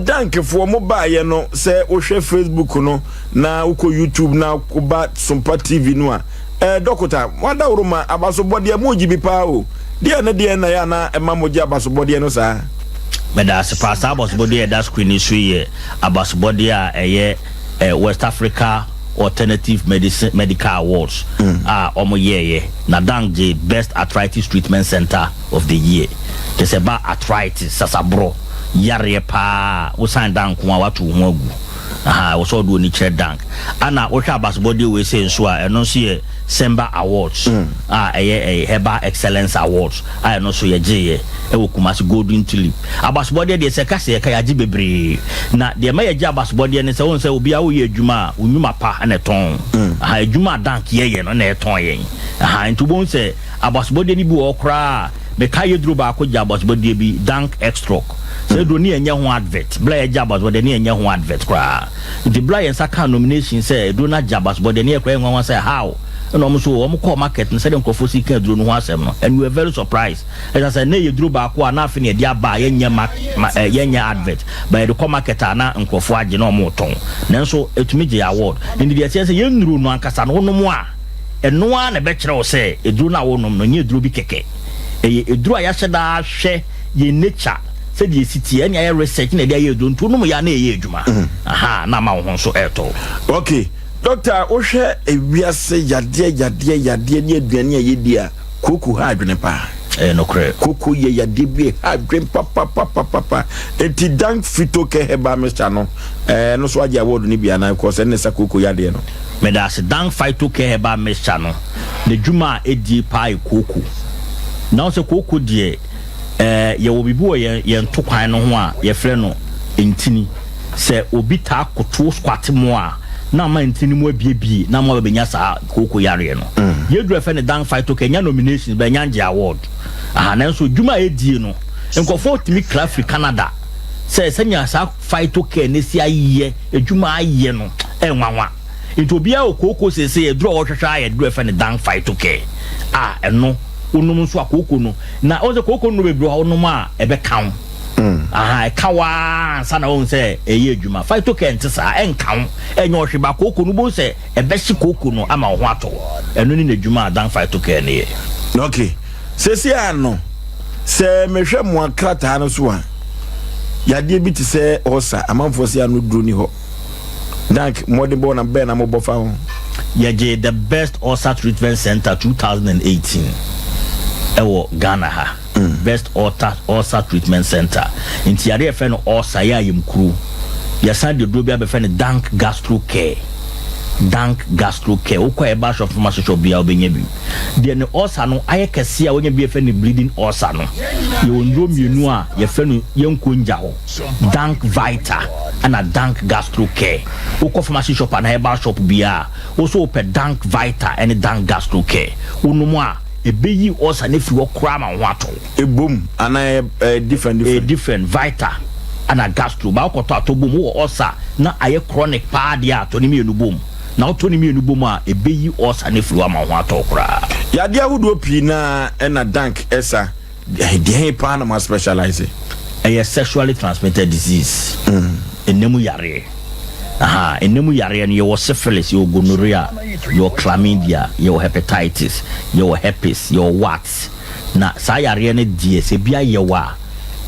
dank for mo ba ye no se o hwe Facebook no na uko YouTube na ko ba Sompa TV no a doctor wada uruma abasobode mo gibi pa o de na ya na ema mo gi abasobode no sa meda se pa sa abasobode da screen isu ye abasobode a eye West Africa Alternative Medical Awards omo ye na dank the best arthritis treatment center of the year they say ba arthritis sasabro yare pa wo san dank wa watu ho agu wo so do ni chere dank ana wo hwa abasbody we say nso a eno so ye Semba Awards Heba Excellence Awards eno so ye gye wo Kumasi Golden Tulip abasbody de se ka se ka yaji bebre na de ma yaji abasbody ne se won se obi a wo ye adwuma onwuma pa na ton adwuma dank ye no na ton ye ntu bon se abasbody ni bi wo kra me ka ye duro ba ko ja abasbody bi dank extract se do ni enye ho advert bla ye jabas bo de ni enye ho advert kra the bla ye saka nomination say do na jabas bo de ni ekra enwa say how no mo so mo call market no say dem kofo si ka duro no ho asem no and we were very surprised as I say na ye duro ba ko na afi ne dia ba ye nya ye nya advert by the call market na nkofo age na mo ton nanso etumi je award ni dia say ye nuru no ankasa no no mo a eno a na be kire o say eduro na wo no no nye eduro bi keke eduro a ya hyeda hwe ye nature said ye city any research na dia ye don't no mo ya na ye adwuma na ma wo so eto okay doctor o hwe ewiase yade ni aduane ye dia koku ha adwene pa no kre koku ye yade bi ha adwen papa enti dank fito ke heba mr no no so age award ni bia na cause ne sa koku yade no me da se dank fito ke heba mr no ne dwuma edi pa koku na so koku die ye wo bibu ye ntokwan no ho a ye frɛ no entini se obi ta koto squat mo a na ma entini mo abiebie na mo benya sa koko yare no ye dura frɛ ne dan fight to Kenya nominations be nyanje award na so dwuma edie no nkofo timi Clafri Canada se senya sa fight to Kenya si aye edwuma aye no enwanwa into bia okoko se ye dura wo hwehwa ye dura frɛ ne dan fight to Kenya eno unum so akoko no na o se koko no bebro ha unum a ebe kan e kawa sana won se eye adwuma fight to kent sa enkan enye ohweba koko no bo se ebe hye koko no ama ho ato eno ni na adwuma dan fight to ken ye okay sesi ano se mehwe mo akrata no so a yade bi ti se osa amanfo se anu duro ni ho dank modern born and ben am bofa ho ye the best Osa treatment center 2018 ewo Ghana ha best Osa treatment center inti yare fe no Osa ya yimkuru ya san de drobia be fe no dank gastro care ukwa e ba shop pharmacy shop bia obenya bi de ne Osa no aye kese a wonya bi fe no bleeding Osa no ye onro mienu a ye fe no yenkonja ho dank vita ana dank gastro care ukwa pharmacy shop na e ba shop bia wo so pe dank vita and dank gastro care unumu a ebeyi Osa ne fi wo kra ma ho ato ebom ana different vita ana gastro ba ko to atobom wo Osa na aye chronic pa dia to ni mienu bom na to ni mienu bom a ebeyi Osa ne fi wo ma ho ato kra ya dia wudo pi na na dank esa de pa na ma specialize a sexually transmitted disease enemu yare enemu yare ne yo syphilis yo gonorrhea yo chlamydia yo hepatitis yo herpes yo warts na sa yare ne die se bia ye wa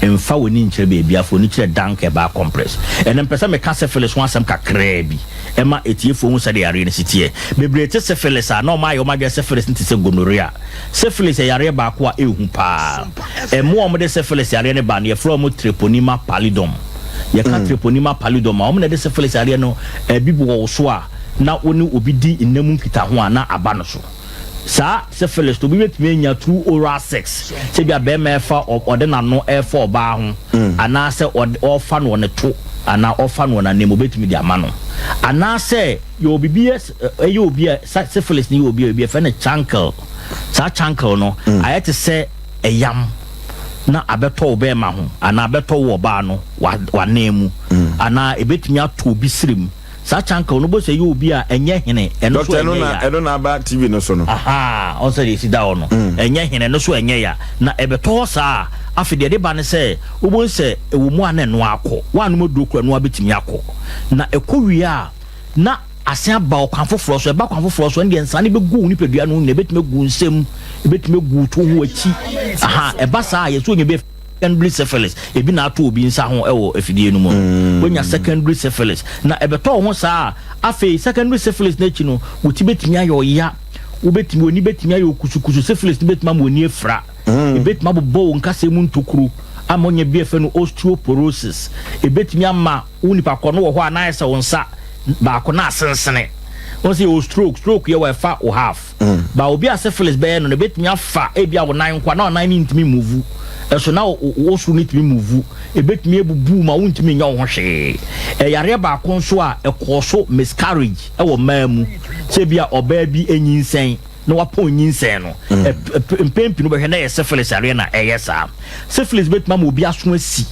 emfa woni nkyere baby afo ni kyere dank e ba compress ene mpesa me ka syphilis ho asem kakra bi ema etiefo hu sade yare ne sitie bebrete syphilis a na o ma yo ma gye syphilis nti se gonorrhea syphilis yare ba ko a ehu pa emo o mo de syphilis yare ne ba ne from treponema pallidum ye ka treponema pallidum o mo de syphilis yare no bibu wo so a na oni obi di nnamu kita ho a na aba no so sa syphilis to be wetime nya through oral sex se bia be me fa ode na no e fa oba ho ana se o fa no ne to ana o fa no na nemo betime di ama no ana se yo bibie e obi syphilis ni obi fa na chankle sa chankle no ayete se eyam na abeto oba ma ho ana abeto wo ba no wa nemu ana ebetime ato obi sirim sa chanka no bo se you obi a enye hene eno so enye ya doctor no aba tv no so no aha on say si da ono enye hene no so enye ya na ebeto sa afide de ba ne se obo se ewo mu ana no akọ wa no modu kura no abetimi akọ na ekowi a na asia ba okwan foforo so e ba kwan foforo so ndie nsa ne be gu ni pedua no ne betime gu nsem betime gu to ho achi aha e ba sa ye so nye be secondary syphilis ebi na ato obi nsa ho ewo afidie no mu wonya secondary syphilis na ebeto ho saa afi secondary syphilis na chi no wotibetimi ayo ya wobetimi oni betimi ayo kusukusu syphilis betimi amoni efra ebetimi abobo nkase mu ntokuru amonye bi efe no osteoporosis ebetimi ama unipa kono wo ho anaise wonsa ba ko na asensene won say o stroke ye we fa o half ba obi a syphilis be no ne betimi afa ebia wo nan kwa na nan ntimi move so now osu need to move e betimi ebubu ma wontimi nya wo hwe e yare ba ko so a e koso miscarriage e wo mamu se bia oba bi enyinsen na wapo nyinsen no empempi no be hwe na ye syphilis yare na e yesa syphilis betimi ma obi aso asi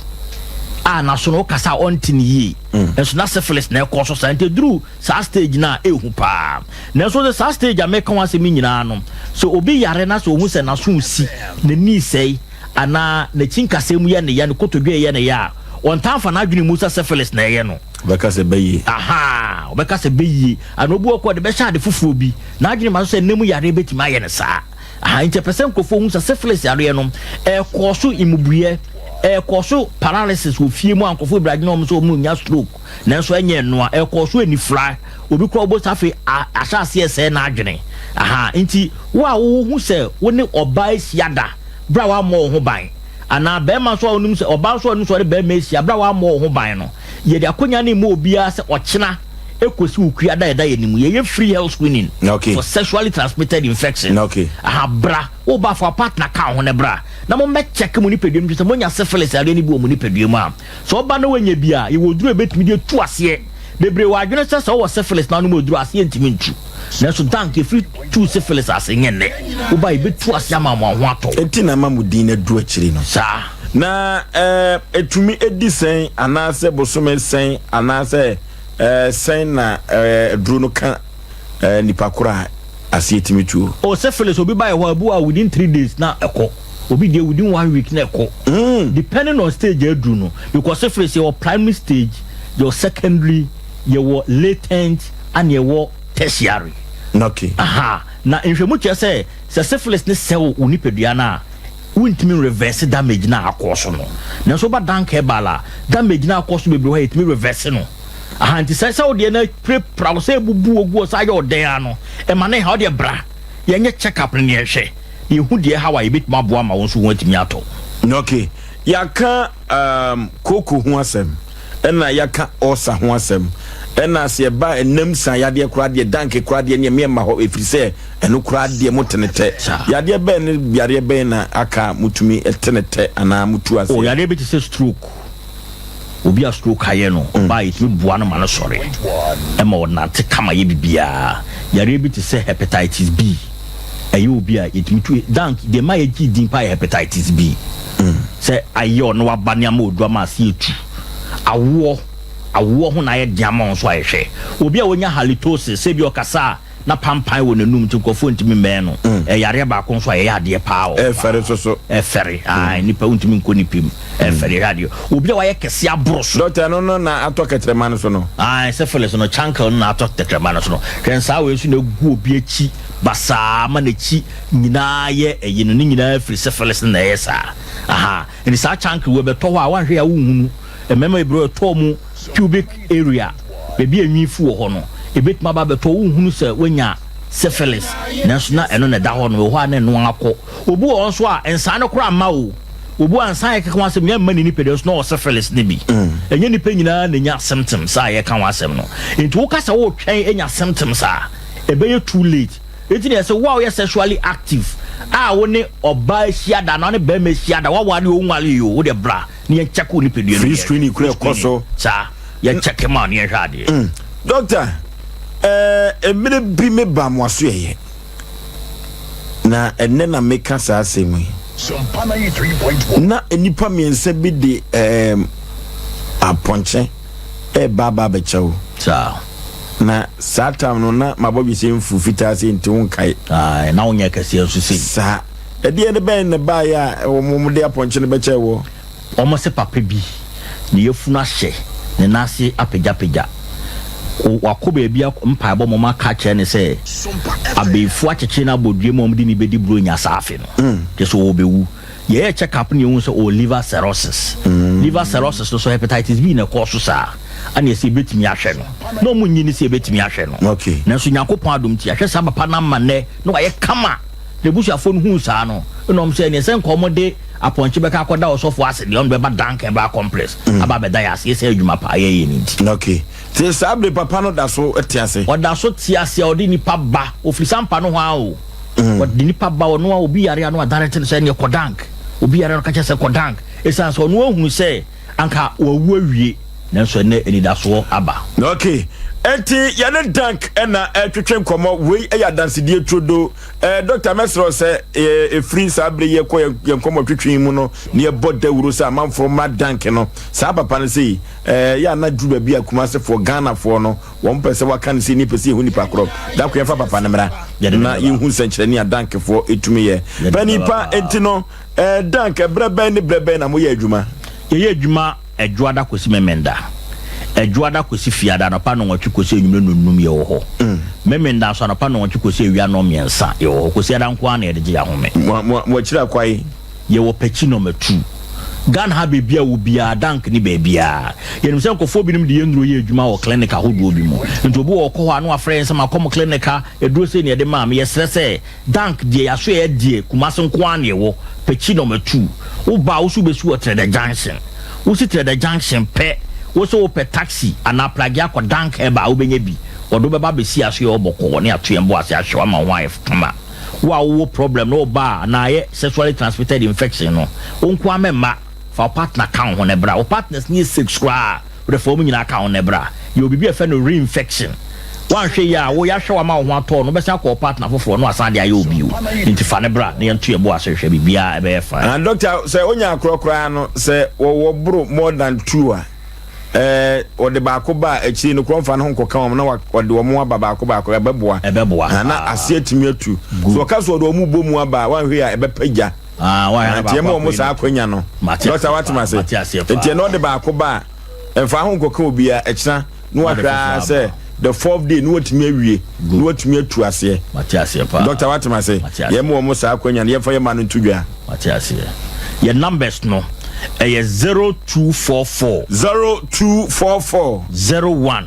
a na so no kasa ontini yi so na syphilis na e koso sa ente dru sa stage na ehu pa na so the sa stage ameka wase mi nyina no so obi yare na so hu se na so si na ni sei ana na chinkasem ye ne ya ne kotodwe ye ne ya on tanfa na adwene musa syphilis na ye no obeka se beyi aha obeka se beyi ana obu okọ de be sha de fufuo bi na adwene ma so nemu yare betima ye ne sa aha interpercent kofo musa syphilis yare no e koso imubuye e koso paralysis ofie mu ankofo ibragye no so mu nya stroke na so enye no e koso enifra obi kro obo safe asase ese na adwene aha nti wa wo hu se woni oba esiada bra wa mo ho ban ana be ma so onum se oba so onum so de be ma esia bra wa mo ho ban no ye de akonya ne mo obia se ochena ekosi ukua da ye nimu ye free health screening for sexually transmitted infection aha bra wo ba for partner ka ho ne bra na mo me check mo ni pedum se mo nya syphilis are ni bi o mo ni pedum a so ba na wanya bia ye woduru ebetimi de tu ase bebre wa adwene se so wo syphilis na no mo duru ase ntimi ntu na so dank free two syphilis ase nyene wo ba ibetu ase ama mo ho ato enti na ma mudin na du akiri no sa na etumi edisen anase bosome sen anase sen na duru no ka nipa kura ase etimi tu o syphilis obi ba ho abu within 3 days na eko obi dey within 1 week na eko depending on stage edru no because syphilis your primary stage your secondary your latent and your tertiary okay aha na nhwemu che say syphilis ne sell unipadua na wuntimi reverse damage na akoso no na so ba danke bala damage na akoso bebre ho etimi reverse no aha nti say ode na pra say bubu ogu so aye oden ano e ma na ha ode bra ye nye check up ne hwe ye hu de ha wa ye bit maboa ma won so wantimi ato okay yaka koko hu asem ena yaka osa hu asem ena se ba enam san yade kura de danke kura de ne me ma ho efrise eno kura de motenete yade be ne biare be na aka mutumi etenete ana mutu ase o yade be se stroke obi a stroke aye no ba itimi bua no ma no sore e ma wona te kama ye bibia yade be se hepatitis B aye obi a itimi tu dank de ma ye gi din pa hepatitis B se aye no wa ba ne ama odua ma se etu awo ho na ye diamond so ahwe obi a wonya halitosis se bi okasa na pampan wo nanum to nkofo ntimi mbɛn no yare ba ko nso ayɛ ade pa o fɛre so fɛre nipa ntimi nko nipim fɛre radio obi a wayɛ kɛse abroso doctor no na atɔ ketrema no so no syphilis no chankle no na atɔ ketrema no so no hwɛn saa we so na gu obi achi basa ma na chi nyina yɛ ɛyi no nyina firi syphilis na ɛyɛ saa ɛni saa chankle we bɛtɔ hɔ a wanhwɛ a wohunu ɛmɛma ebro ɛtɔ mu pubic area bebi enwifu wɔ hɔ no ebetuma ba bɛtɔ wohunu sɛ wonya syphilis nanso na ɛno na da hɔ no hɔ a na ɛno akɔ obu wɔ nso a nsa no kora ma o obu ansa yɛ keka wasɛm yɛ mma ni nipa de so na syphilis ne bi ɛnyɛ nipa nyinaa na nya symptoms a yɛ ka wasɛm no nti wo kasa wo twɛn enya symptoms a ɛbɛyɛ too late enti na sɛ wo a yɛ sexually active a wo ne ɔba hyiada na ne bɛrima hyiada wa wale wo nwale yo wo de bra ne yɛ check wo nipa de free screening kura kɔso sa yɛ check ma ne yɛ hwɛ ade doctor emire bi me ba mo aso yɛ na enne na meka saa asɛm yi na enipa miensa bi de aponche baba bechawo sa na satam no na mabobi se mfu fita se nti wonkai na wonya kase nso se sa de ne ben ne ba ya mo de aponche ne bechawo omo se papa bi ne yefunu ahye ne nase apagya wako baabi mpaabo mo maka kye ne se abefu akyeche na bodue mo de ni bedi bro nya saafe no keso wo bewu ye check up ne hu se o liver cirrhosis so hepatitis B na cause sa ani se betimi ahwe no mo nyi ni se betimi ahwe no okay na so nyakopon adom ti ahwe sa papa na ma ne no waye kama de busuafo no hu sa no no se ne se nkomode aponche beka akoda osofo ase de on be ba dank e ba complex aba be da ya se adwuma pa ye ni nti okay te sabre papa no da so etiase o da so tiase o de nipa ba ofiri sampa no ho a o o de nipa ba o no a obi yare no direct se ne kodank obi yare no ka se kodank esan so no ohunu se anka wawu awie nanso ne enida so aba okay enti yane dank ena twetwe nkomo wei eya dansedie trodo Dr. Mesro se free sabre ye ko ye nkomo twetwe mu no ne ye boda wuro se amanfo ma dank no sa papa ne se ya na duru bia kuma se for Ghana for no won pese waka ne se ni pese hu nipa krop da ko ye fa papa ne mra na ye hu senkyere ne dank for etumi ye panipa enti no dank brebe na mo ye adwuma ye adwuma adwada kosi memenda adwada kosi fiada no pa no nwatwe kosi enwumre nunum ye wo ho memenda so no pa no nwatwe kosi ewia no miensa ye wo ho kosi ada nko ana ye de ya home mo chira kwai ye wo pechi no matu Ghana ha bebia wo bia dank ni bebia ye nim se nkofo binim de yendro ye adwuma wo clinic ahodo bi mu nti obi wo ko ho anu afre nse makom clinic eduro se ne de ma me ye srese dank die ya so ye die kumase nko ana ye wo pechi no matu wo ba wo su besu o trade junction wo si trade junction pe wo so wo pe taxi ana plagi akọ dank e ba wo benye bi odo be ba be si aso ye oboko ne ato yembo ase ahwe ma wife kama wo problem no ba na ye sexually transmitted infection no onko amema fa partner kan ho ne bra wo partners ni sex kra reform nyina kan ho ne bra ye obibi efe no reinfection wan hwe ya wo ya hwe wa ma ho ato no be sa ko partner foforo no asade aye obi o nti fa ne bra ne nto yembo ase hwe bibia e be fa and doctor say onya akrokra no say wo bro more than 2 o de ba ko ba echi no kronfa no nko kan na o de wo mu aba ba ko ebeboa na ase atimi atu so ka so do mu bomu aba wan hwe ya ebepagya wa tie mo mo sa akwanya no doctor watima se tie no de ba ko ba emfa ho nko kan obi a echina no wa say the 4th day no watimi awie no watimi atu ase doctor watima se ye mo sa akwanya no ye fa ye ma no tudwa your numbers no 0244 01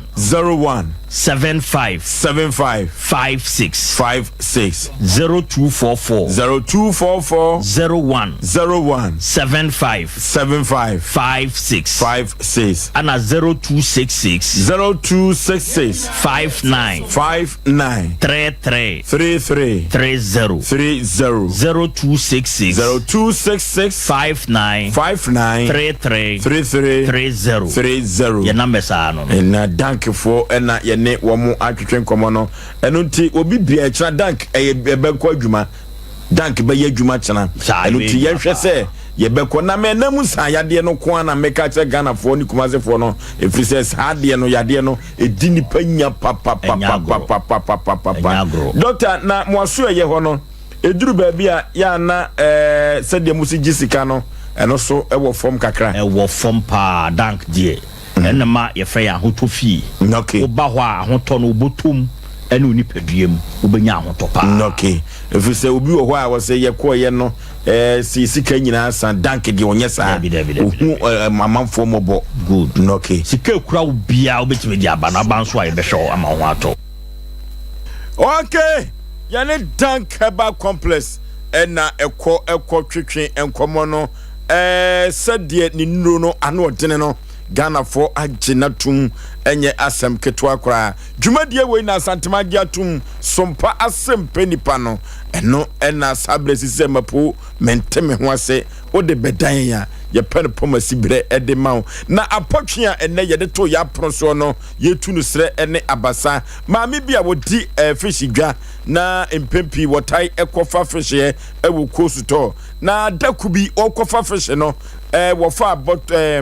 75 56 0244 01 75 56 and 0266 59 33 30 0266 59 33 30 your numbers are no na dank for na ye ne wo mu atwetwe nkomo no eno nti obi bia ekira dank ebe ko adwuma dank be ye dwuma chena eno ti ye hwe se ye beko na me namu san yade no ko na meka che Ghana fo ni Kumase fo no efri se sade no yade no edi ni panya papa doctor na mo aso ye ho no eduru ba bia ya na sede musi gisika no eno so ewo form kakra ewo form pa dank die enema ye fe ya hoto fi okay oba ho a hoto no botum ene oni paduam obenya hoto pa okay efri se obi wo ho a wo se ye ko ye no si sika nyina san dank die onye sa mamamfo mobo good okay sika kura obia obetime di aba na ba nso a ye be hwe ama ho ato okay yane dank heba complex ena ekọ twetwe enkomo no sadie ni nuro no ano odene no Ghana for aginatum enye asem ketwa kra dwumadie we na santema giatum sompa Asem Mpe Nipa no eno ena sabresi semapo menteme ho ase ode bedan ya ye pen pomasi bre ede mawo na apotwe a ene ye de to ya proso no ye tu no sre ene abasa maami bia wodi fish dwa na empempi wotai ekofa fish ye ewo kosuto na dakubi okofa fish no wofa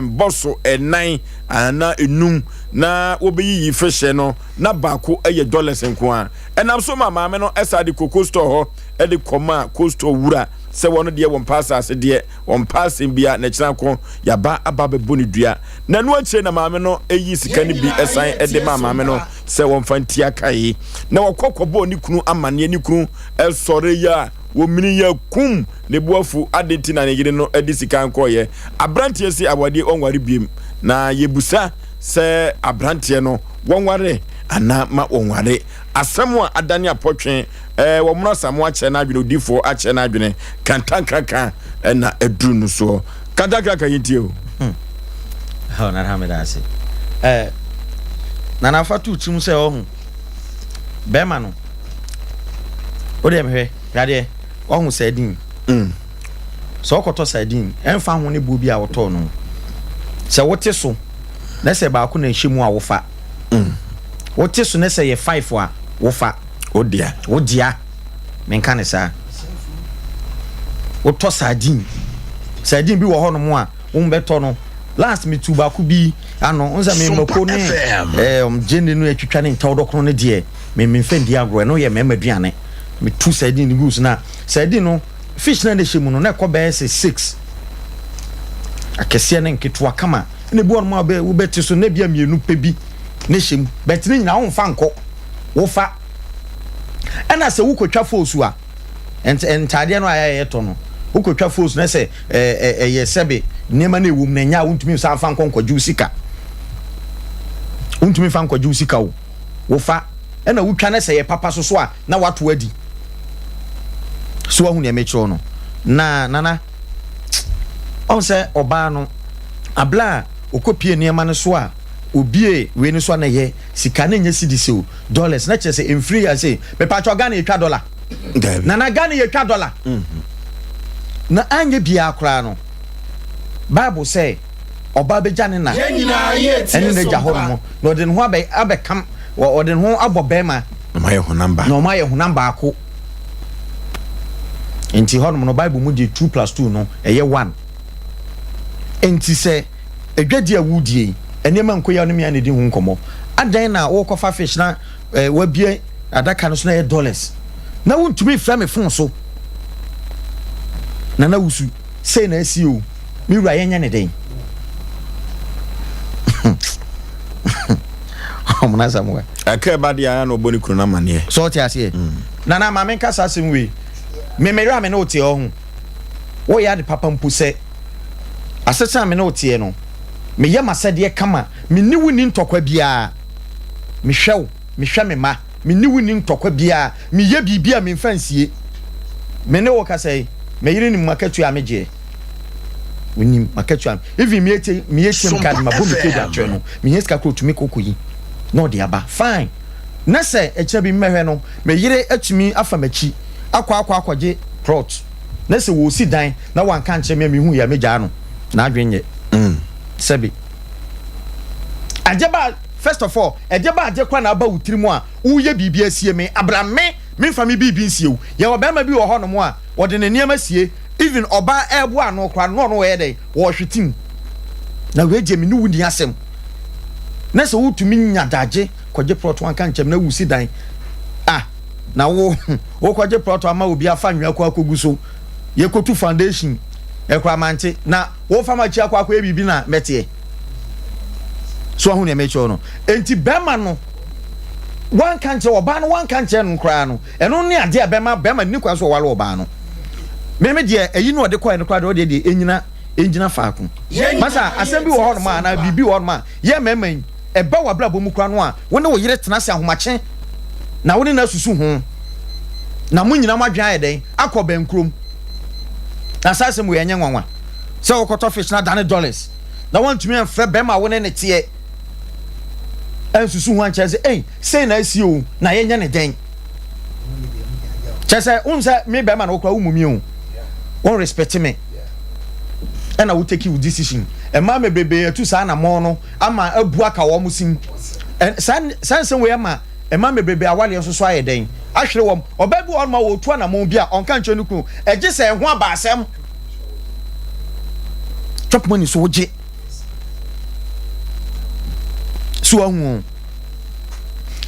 bosso enan ana enum na obeyi fish no na baako eye dollars nko a enam so mama me no esade cocoa store ho e de koma coast wura se wono de won pass ase de won pass bia na kira ko ya ba aba be boni dua na no ache na mama no eyi sika ni bi esan e de mama me no se won fanti akai na wakokɔbɔ ni kunu amane ni kunu sɔre ya wo mini ya kum ne boafu adenti na ne yire no edi sika nkoye abrantie si awade onware biem na yebusa se abrantie no wonware ana ma onware asɛm a adane apɔtwe wo mno samo akyɛ na adwene odifo akyɛ na adwene kantankaka na aduru no so kantankaka yintio ha na hamida ase na fatu chim sɛ ohun bema no o de mehwe rade ohun sadin so okoto sadin enfa ho ne bobi a woto no sɛ wote so na sɛ ba ko na hyimu a wofa wote so na sɛ ye 5 a wofa odia menka ne sa woto sadin bi wo ho no mo a wo mbeto no last me tu ba ku bi ano onza me mako ne jende no atwitwa ne ntaw dokro ne de me mfendi agro no ye me maduane me tu sadin ni goose na sadin no fish na ne hyimu no na ekobe 6 akese ne nketo kama ne bu on ma be wo beti so na bia mienu pebi ne hyem beti ne nyina wo mfa nko wo fa ana se wo kotwa fosu a entade no ayaye to no wo kotwa fosu na se ye sebe nema na ewum na nya wo ntumi sa fa nko nkwaju sika ntumi fa nkwaju sika wo fa ana wo twa na se ye papa so a na wato adi so ahu ne mecho no na on se oba no abla okopie niema no so a obie we ni so na ye sika na nya cedis o dollars na che se enfree ya se me pa cho Ghana etwa dollar na Ghana etwa dollar na anye bia akra no bible say oba beja ne na ene na ja ho no no de ho abekam o de ho abobema na ma ye ho number ako enti ho no bible mu de 2 + 2 no eye 1 enti se edwadi awudie enema nkoya no me di hu nkomo adan na wo kofa fish na wabie adaka no so na dollars na wontumi fra me fon so na wusu sei na asi o mi wura yenya ne den omna samwa aka ba dia na oboni kru na mane so ti ase na ma men kasa asem we me wura me na otie ohun wo ya de papa mpu se asesa me na otie no me yema sede kama me ni wuni ntokwa bia me hwew me hwe me ma me ni wuni ntokwa bia me ye bibia me mfansie me ne wo kasai me yiri ni makatu a meje woni makatu am even me etim card ma bo me keja twa no me yeska kro tumi kokoyi no de aba fine na se echa bi mehwe no me yiri atumi afamachi akwaje prot na se wo si dan na wanka nche me hu ya meja no na adwenye sebi ajeba first of all ajeba aje kwa na aba utirimu a uye bibia sie me abrame me fa me bi nsie o ye obema bi wo ho no mo a wo de ne niam asie even oba ebo ano kra no no ye dey wo hwetim na we je me no wudi asem na se wutumi nya daje kwaje proto anka nchem na wusi dan na wo kwaje proto ama obi afa nwa kwa akogu so ye kotu foundation e kwa mante na wo fa ma chi akwa ebibi na mete so ahu ne mecho no enti bema no one kanche oba no one kanche no kra no eno ne ade bema ni kwa so wale oba no me de eyi no de kwa no kra de enjina faako masa asem bi wo ho no ma na bibi wo no ma ye memen eba wa bla bomu kra no a wo ne wo yire tena se ahomache na wo ne na susu ho na munyina madwan eden akoba nkrom na sase mu yenye nwanwa se wo koto fish na dane dollars na want me enfre bema wo ne tie ensusu ho anche say na asi o na yenye ne den chese unse me bema na wo kra umumi o won respect me and I will take you decision e ma me bebe etu sa na mo no ama abu aka wo musim san we ma e ma me bebe awale nso so ayeden ahwere wom obabi won ma wo tu na mo bia onka nche nuku eje se ho aba asem chop money so je so ahu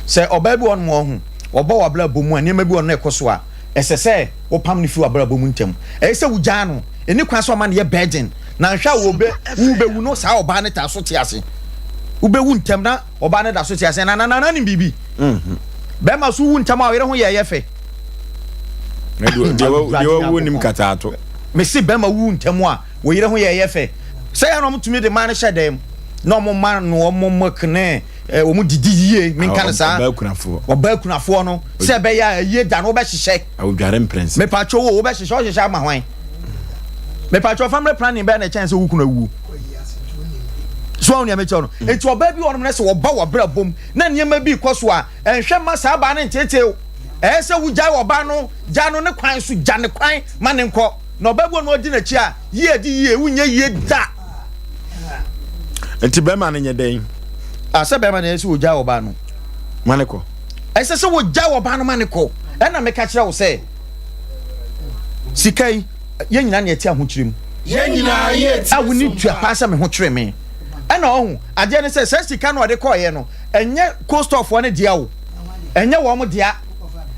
se obabi won mo hu oba wa bla bomu ani ma bi won na ekoso a esese wo pam ni fi wa bla bomu ntem ese wugya no eni kwa so ma ne burden na hwa wo be wu no sa oba ne ta so te ase wo be wu ntem na oba ne da so te ase na ni bibi be ma so wu ntem a were ho ye fe de wo nim katato me si be ma wu ntem a wo yere ho ye fe say ya no mutumi de man hye dem no mo man no mo mokne o mu didi yie me kan sa oba kunafo no se be ya ye da no be hye awu dware prince me pa cho wo be hye o hye ama hwan me patro family planning be na chance wu kuna wu so on ya me cho no enti oba bi wonum na se wo ba wo bra bom na niam bi koso a enhwe ma sa ba na ntete se wu jai oba no ja no ne kwan so ja ne kwan ma ne nko na oba bi wonum odi na chi a ye di ye wunye ye da enti be ma ne nye den se be ma na se wu jai oba no ma ne ko se wu jai oba no ma ne ko na me ka kire wo se sikai ye nyina ne ati ahokyirem ye nyina ye ti awu ni tua paasa me ho kyere me ana ohu ade ne se sika no ade koye no enye cost of one dia wo enye wo mo dia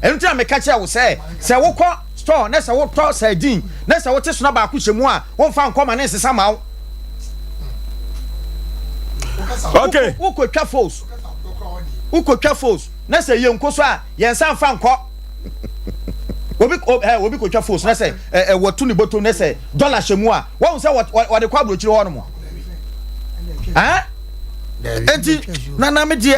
enti na me ka kire wo se wo kɔ store na se wo to sardine na se wo te so na ba ko hyemu a wo fa nkoma ne sesa ma wo okay wo ko twa force na se ye nkoso a ye nsa fa nkɔ obi ko twa force na say watu ni boto na say dollar shemu a won say what de kwa brochire ho no mo enti na me de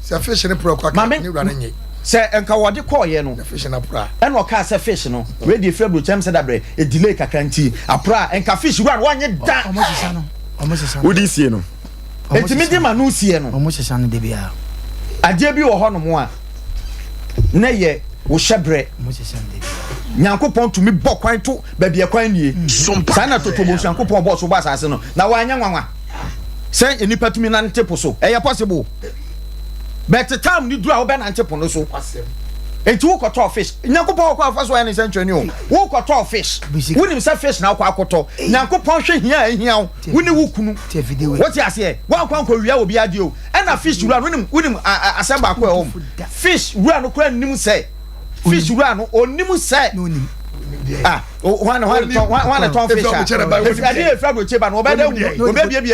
se fish ne pro kwa ni wura nye se enka wode ko ye no fish na pra en o ka se fish no we dey free brochem say that bre e delay kakranti apra enka fish wura won nye da omo sesa wodi sie no enti me de ma no sie no omo sesa no de bia ade bi wo ho no mo a na ye wo hyebre nyankopon tumi bɔ kwan to ba bia kwan nie sana totobo nyankopon bɔ so bɔ asase no na wanya nwanwa sɛ enipa tumi na ntepo so ɛyɛ possible but time ni dura wo bɛ na ntepo no so enti wo kɔtɔ fish nyankopon kɔ afa so ɛne sɛntwani o wo kɔtɔ fish wonim sɛ fish na kɔ akɔtɔ nyankopon hwɛ hia woni wo kunu what you say wo akwan kɔ wia obi ade o ɛna fish wura wonim asɛm ba kɔ ɛwɔ fish wura no kɔ nim sɛ fish wura no onimu sɛ one ton fish if I did a frag with cheba no better obebi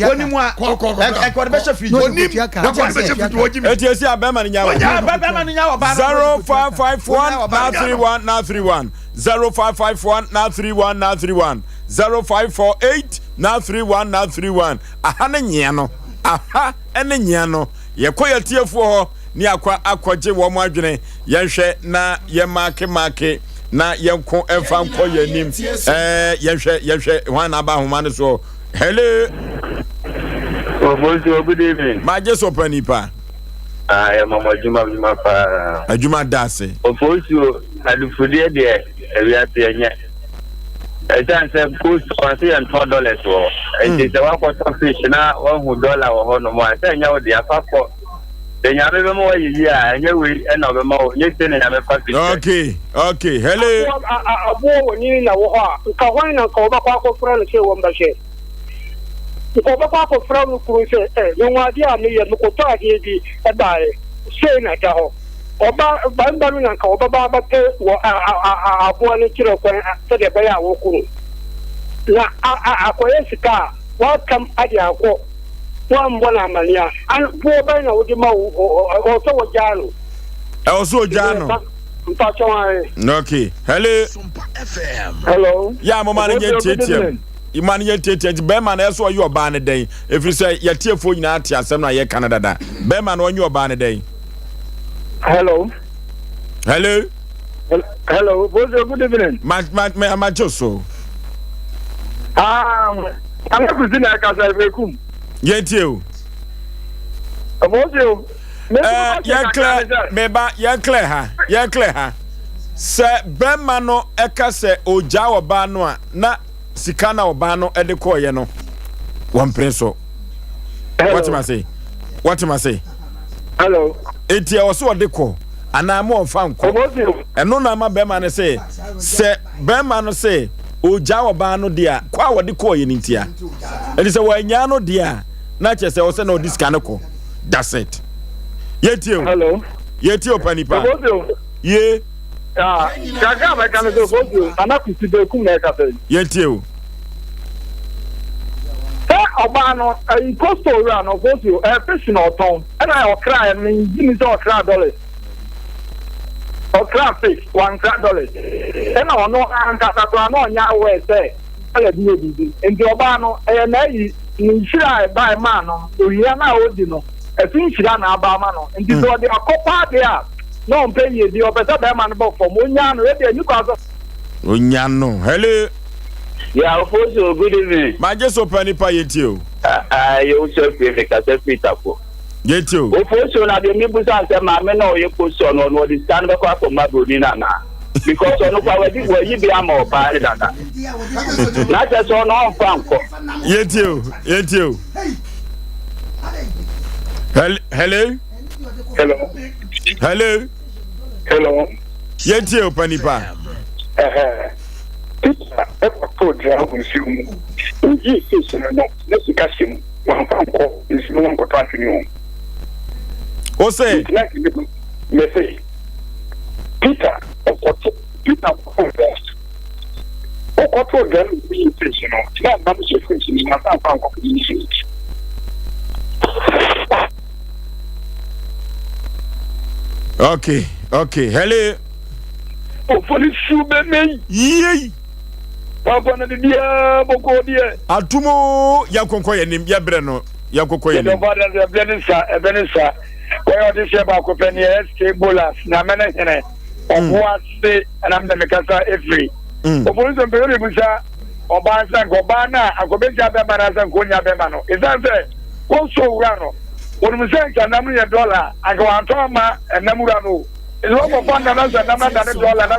onimu a ekɔ de bɛhyɛ fridge etiesi abema ni nyawo 0551 931 0551 931 0548 931 aha ne nyia no aha ene nyia no yekoya tiefo ho ni akwaje wo mo adwene yenhwe na ye make na yenko emfa nko yanim yenhwe wan aba homa ne so hello Osei good evening Aboagye Mpe Nipa ya mama juma pa adwuma dase Osei adufudie de ewiate enye ejan se cost on say $100 wo e se wa ko fish na $1 wo ho no mo ase nya wo de afakọ Enyame be mo yi a enye we e na be ma o nye se na me fa fi. Okay. Hello. Abo woni na wo ha. Ka hwan na ka ba kwa fra le se wo mba she. Ko ba kwa fra no ku se no wa dia me ye no ko ta die di e ba e. Se na ta ho. Oba ba na ka oba ba te wo abo ne kiro ko se de ba ya wo ku. Na akoye sika wa kam adi akọ wa mbọ na amalia an bo ba na wo di ma o so wo jano o so jano nta chwa okay hello hello ya mo man nye tietiem iman nye tietiem be man na so yo ba ne den efiri se ye tiefo nyina ate asem na ye Canada da be man onye oba ne den hello good evening ma joso I'm going to say Yetio. Ya clear ha. Se bemano eka se oja oba no a na sika na oba no e de ko ye no. One prinso. What am I say? Hello. Eti e wo de ko ana mo onfa nko. Eno na ma bema ne say se bema no say oja oba no dia kwa wo de ko ye ntia. Edi se wo anya no dia na che se wo se na odiska no ko. That's it. Yetio. Hello. Yetio panipa. Ye. Gaga ba kan do bodu ana kuti be kum na ka fe. Yetio. Oba no costo ra no bodu fish no ton. E na o kra ni gimi so kra $. O kra fish $1. E na ono anka ta to na onya we se. Ala bi obi. Ndi oba no e na yi ni shira e ba ma no. Oya na odi no. E fin shira na aba ma no. Ndi so de akopa de a no pay ye di opesa be man bo for onya no e de ni kwa so onya no hello Yeah, Oforisuo, good evening. Ma jeso panipa Yetio. You self me ka se Peter ko. Yetio. Oforisuo na de mi busa se ma me na oye position no the stand be kwa for mabodi na na. Because ono kwa we yi bi ama opa ni dada. Na je so no onfa nko. Yetio. Hello. Hello. Yetio panipa. Epa program consume. Yi fish no nesikasim. Wan fanko is no one contract ni. Osei. Me say. Peter first. O program bi fish no. Na ba se fish ni na fanko ni fish. Okay. Hello. Oforisuo be me. Yey. Papa na dia boko dia. Atumo ya konko ye nim ya bre no. Ya konko ye nim. Ya bada de benisa. Ko yo de se ba ko peni SK Bolas na mena hene. Obo ase na mda mekasa every. Oforisuo be re busa oba san ko ba na akobeja be ma na san ko nya be ma no. Izan se ko so wura no. Wonu se nka na mu ye $, aka wan to ma enamura no. Izo ko fanda na san na ma $, na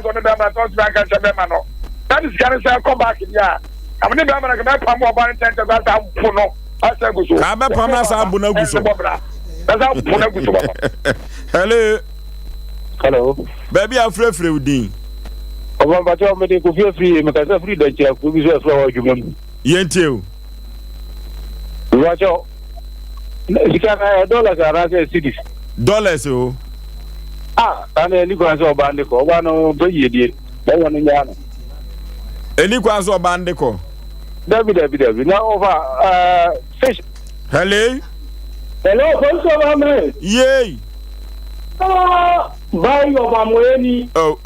so ne be ma to bank ka be ma no. That is going to come back here. I'm going to be able to pam about it and go to Puno. I said, go so. Kabe pam sa Abuna Guso. That's how Puno Guso. Hello. Baby, I'm free udin. Oba bacho me de ko free me ka free da chia ko bi so flower jumem. Yentio. Bacho. Sika na $, ara se cities. $, o. Ana ni ko so oba ndi ko. Oba no be yedie. Ba wonu nya no. Eni kwa so bande ko. David. Now over fish. Hello, Oforisuo me. Yey. Buy your mamweni. Oh.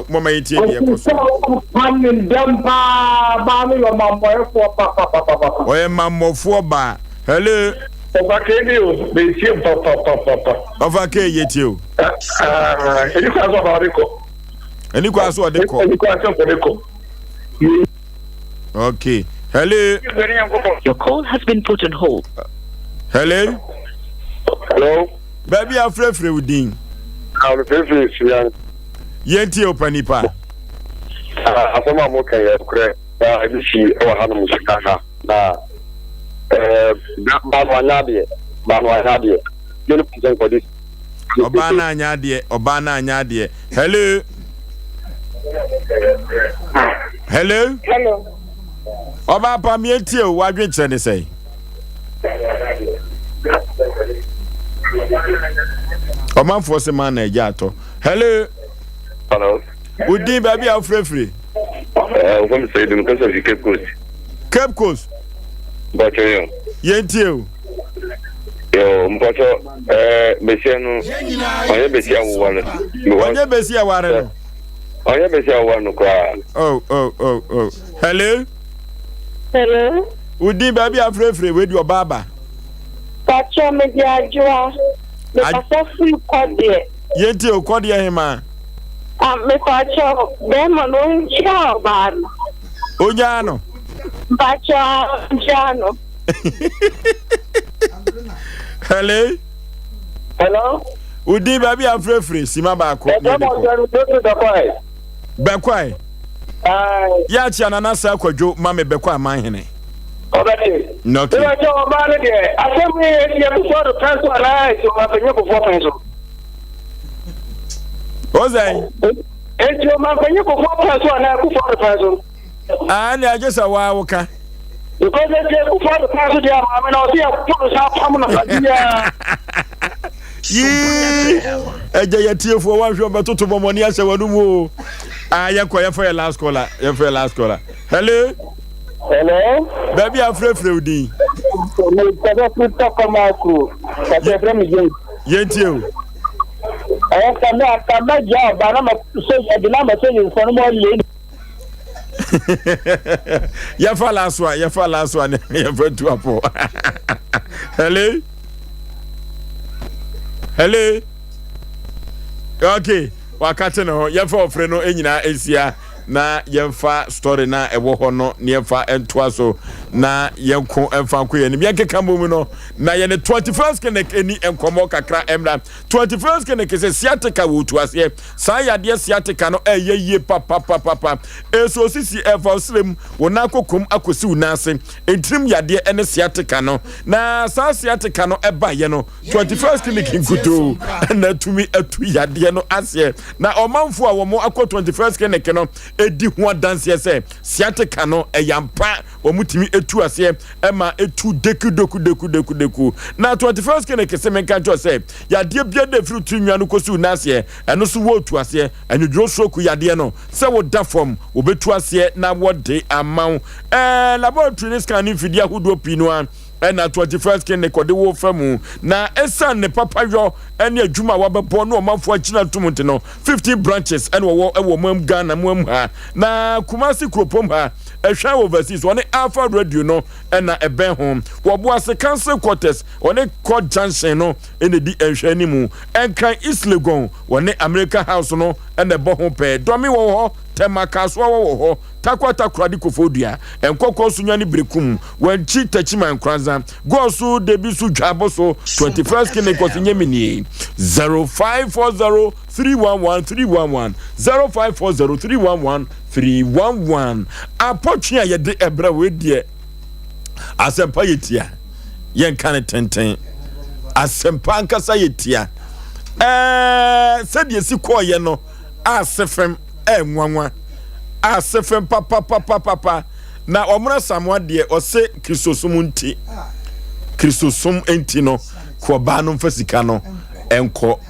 Mama yiti e ko so. Panin dempa ba me your mamwe papa. Oye mamofo ba. Hello. Ovakeni o, be see papa. Ovake Yetio. Eni kwa so ba reko. Eni kwa so de ko. Okay. Hello. Your call has been put on hold. Hello. Baby, I'm free udin. I'm free. Yentio panipa. Asema mo kan ya kure. Ba bi shi e wa hanu musika na. Ba no anabie. 20% for this. Obana anyade. Hello. Hello. Oba pa mi etie o wadwe kire ne sei. Omanfo se man na eja ato. Hello. Udi baby afrefre. From say the because of the Cape Coast. Cape Coast. But you. Yentie o. Yo, mpocho besia no. Onye besia wo no. Onye besia ware no. Onye besia wo no kwa. Oh. Hello. Udi baby afrefre we di obaba. Pacho me di ajua. Me pasa free code. Yentie o code ye hima. Me pacho demo no chia bar. Ojano. Pacho jano. Hello. Udi baby afrefre sima ba ko. Bekwai. Ya chi anana sa kwadwo ma me bekwa man hene. Okay. No. So I tell about it. Asem Mpe Nipa before the pencil and I so I can before pencil. Osei. And you man can before pencil and I before the pencil. And I just a while ka. Because they say before the pencil there I mean I'll see a put us permanent. Eje yetie fo wan hwe betoto bomoni ase wanu mu. Ya for your last caller. Hello. Baby afrefre udi. Me kada puta kama ku. Kada frame je. Yentie o. Kama ja bana ma so adina ma so yin fonu mo le. Ya fa last one ya fa tu apo. Hello. Okay, wakati no ya fa ofre no enyina esia na yemfa story na ewo ho no ne yemfa entoa so na yenko emfa ko ye ne biakeka mu no na ye ne 21st kenek eni enkomo kakra emra 21st kenek se siateka wo tuase sa yade siateka no eyeye papa eso sisi efa srem wona kokom akosi unase entrim yade ene siateka no na sa siateka no eba ye no 21st kenek nkuto na tumi atu yade no ase na omanfo a wo mo akọ 21st kenek no edi ho dance say siateka no eyampa omutimi etu ase ema etu deku na 21st kenek se menka jo say yade bia de fruit nwa no kosu na ase eno so wo tu ase anwudro soku yade no se wo da form obetu ase na wo de amount laboratory scan infidi ahodo pino an na 21st kenek ode wo famu na esan ne papa yo ene adwuma wabebo no omanfo agina tumunte no 50 branches ene wo mam Ghana mam ha na Kumasi kropom ha ehwa overseas one Alpha Radio no na eben home wo bo ase council quarters one court junction no ene di ehwa ni mu enkan East Legon one America House no ene bo ho pe domi wo ho temakaso wo ho takwata kradi kofodua enkoko sunwa ni brekum wanchi tachiman kranza gosu debisu dwaboso 21st kenek nyemini 0540311311 0540311311 apotwe yede ebra wedie asempa yetia yenkane tenten asempa ankasa yetia sedi esi koye no asefem enwanwa asefem papa na omra samwa de ose kristosum enti no ko ba no mfasika no enko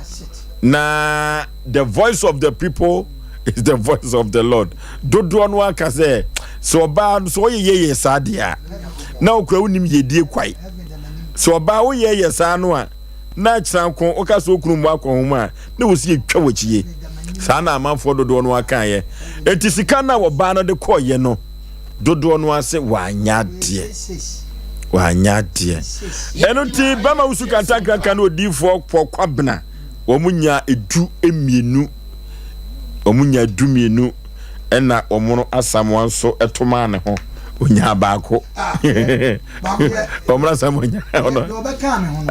na the voice of the people is the voice of the Lord dodo no aka say so ba so ye sadia na okura unim yedie kwai so ba wo ye sa no a na chanko oka so okuru mu akohoma na wosi etwa wachiye sana amanfo dodo no aka ye etisika na wo ba no de koye no dodo no ase wanyade eno ti bama usuka ntakra na odifo kwabna omunya edu emienu omunya dumienu ena omono asamwa nso etoma ne ho onya baako omra samonya ono do beka me ho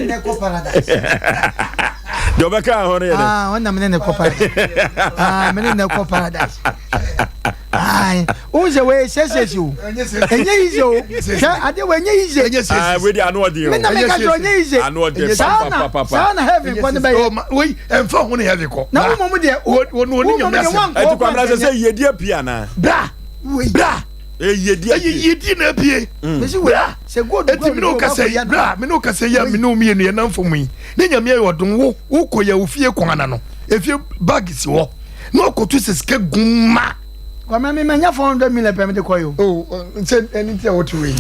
ne ko paradise do beka ho ne wonna me ne ko paradise me ne ko paradise Ai, who say we says you? Enye easy o. Ade we enye easy. We dey anu odi o. Me na make sure enye easy. Anu odi papa. Sana heaven kwa ne be. We emfa ho ne heaven ko. Na wo mo de wo ni nyam na se. E ti kwa mra say yedi apia na. Bra. Yedi na pie. Mesi we se go do. Eti me no ka say bra, me no ka say ya me no mi ne na mfo mu yi. Ne nyame ayo don wo koya ofie kwana no. Efie bag si wo. No ko tu se ske gumma. Kwa me nya 400 million pe me de koyo. Oh, say anything what we.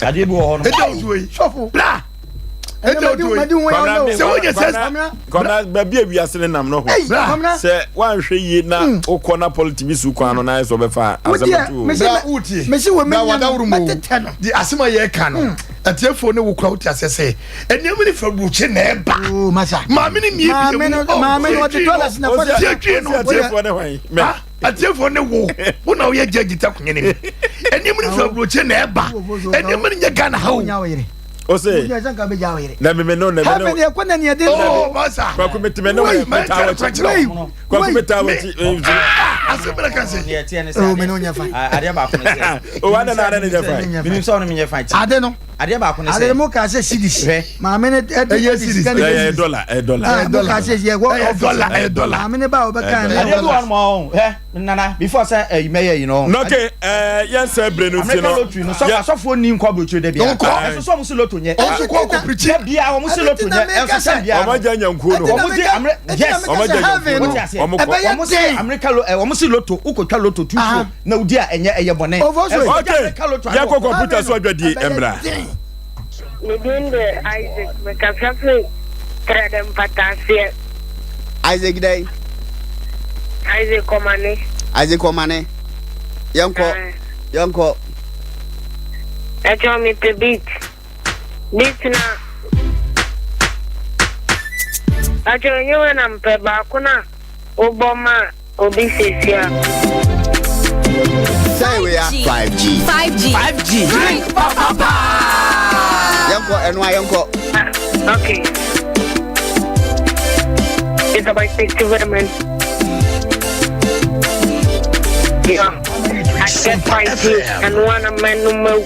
Ade bi wo ho no. Shofo. Bra. Kona baby awiase ne nam no ho se wan hwe yi na ukona politics ukwan no na so be fa azamatu mesi we me wadawru mo di asema ye ka no atiefo ne wukura uti asese eniam ni fabruche na eba o masa ma me ni mi ma me no $20 na for atiefo ne hwan atiefo ne wo na wo ye jagita kunye ne eniam ni fabruche na eba eniam ni nya Ghana ha Osei na me no oh masa kwa kumetime no metawo kwa kumetawo asebra kan se oh me no nya fa ade ba ko ne o wana na ade ne nya fa minim so no me nya fa ade no ade ba ko ne se ade mo ka se cedis ma me ne dollar ka se ye go dollar ma me ne ba o be kan ade do one mo nana before say you know no okay yes bre no ti no so fo ni nkwa brochu de bia so mo si loto nye o ko ko preach bia o mo si loto nye enso se bia o ma janya nkuo no o mo di yes o ma janya o mo si America o mo si loto ukotwa loto tu na udi a enye eye bone okay ya ko computer so adwadi embra me dinde Isaac me ka fafe tredem patasie Isaac dai Isaac komane yanko echo me te beat na acho nyewe na mpe ba kuna oboma obi sesia say we are 5G drink papa yanko okay it's about 60 women yeah I said 5G and one of my number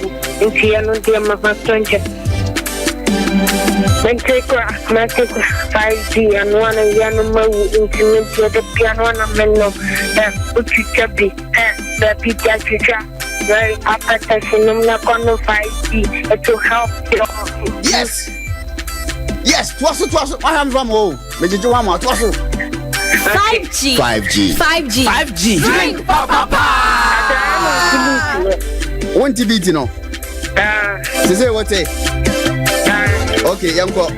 into your pastor Mexico 5G and one of your number into the piano and menno Uchichabi the pizza very appetizing number 5G to help you. Yes twaso I am from home mejeje wa ma twaso 5G drink papa want to beat no say what okay yanko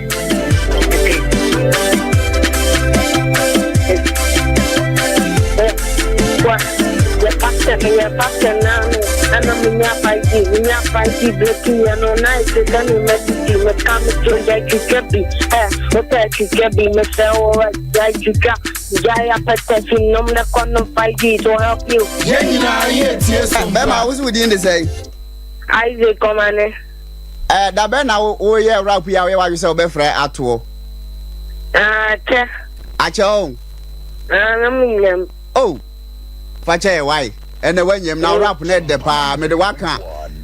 your pastor now and I'm in 5G blocking and on night to tell me message me come to that you can be what you can be me say alright you got Jaya Peterson number 5G to help you yes Bema who's within the say Isaac Komane da be na wo ye rap ya we wa you say obefra ato che ache o na oh fache why and the when you now rap net the pa me the waka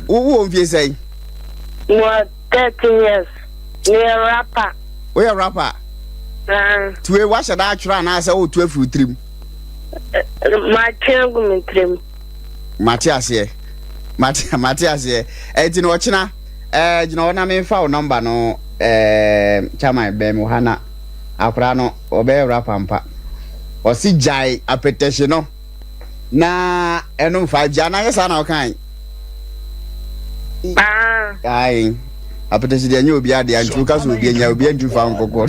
who mfie say no 13 years near rapper we a rapper to wa should I try na say o 12 trim my changu trim Matias here enti no china you know na me fa number no chama be me hana akra no obe rapper mpa o si jai appetition no na eno 5G na yesa na okan ai appetition de nya obi ade antu ka so obi nya obi antu fa nkokor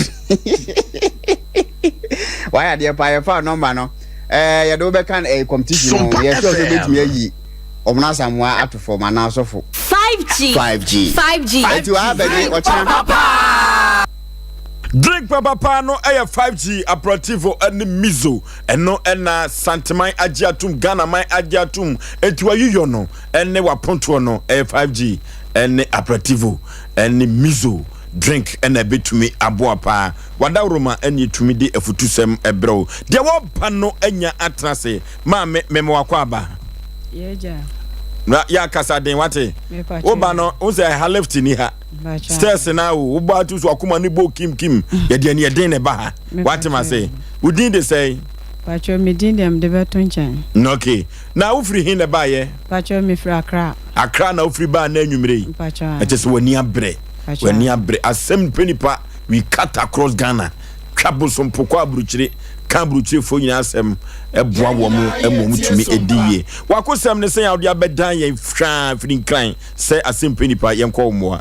why ade pa fa number no ya do be kan competition no yes so betumi ayi omna samwa atofo mana asofo 5G ati wa abege ochina drink papa no 5G aperitivo and mizo eno na santemai agiatum Ghana mai agiatum etiwa yiyo no ene wa ponto no 5G ene aperitivo ene mizo drink ena betumi aboa pa wada roma eni tumi di efutusem ebro de wo ba no enya atrase ma me wakwa aba yeja na ya kasa den wate wo ba no wo say ha left ni ha stress na wo ba tu so akoma ni bo kim ye de ne den ne ba ha wate ma say wo din de say pacho mi din dem de beto nchan okay na wo free hin ne ba ye pacho mi free Accra na wo free ba na anwumre pacho e just wani abre Asem Mpe Nipa we cut across Ghana trouble some pokwa bruchire kan bruchire fo nyina asem eboa wo mu emomutumi ediye wakosem ne sen ya odi abedan ye fran frin clan say Asem Mpe Nipa ye nko mo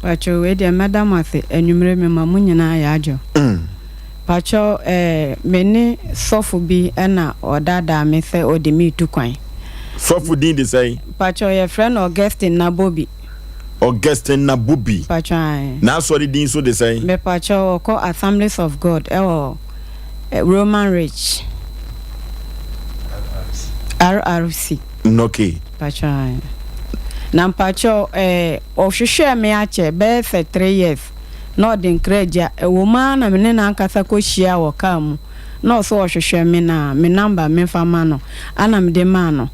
pacho we de madam ase anwumre me mamu nyina ya ajo pacho meni sofu bi na odada me se odi mi tukwan sofu din de say pacho ye friend Augustine Nabobi Pacho na sorry din so de say me pacho ko Assemblies of God Roman Rich RRC okay pacho na pacho ohwehwe me ache be for 3 years no den kreja woma na me na nkasa ko hia wo kam no so ohwehwe me na me number me fama no ana me de ma no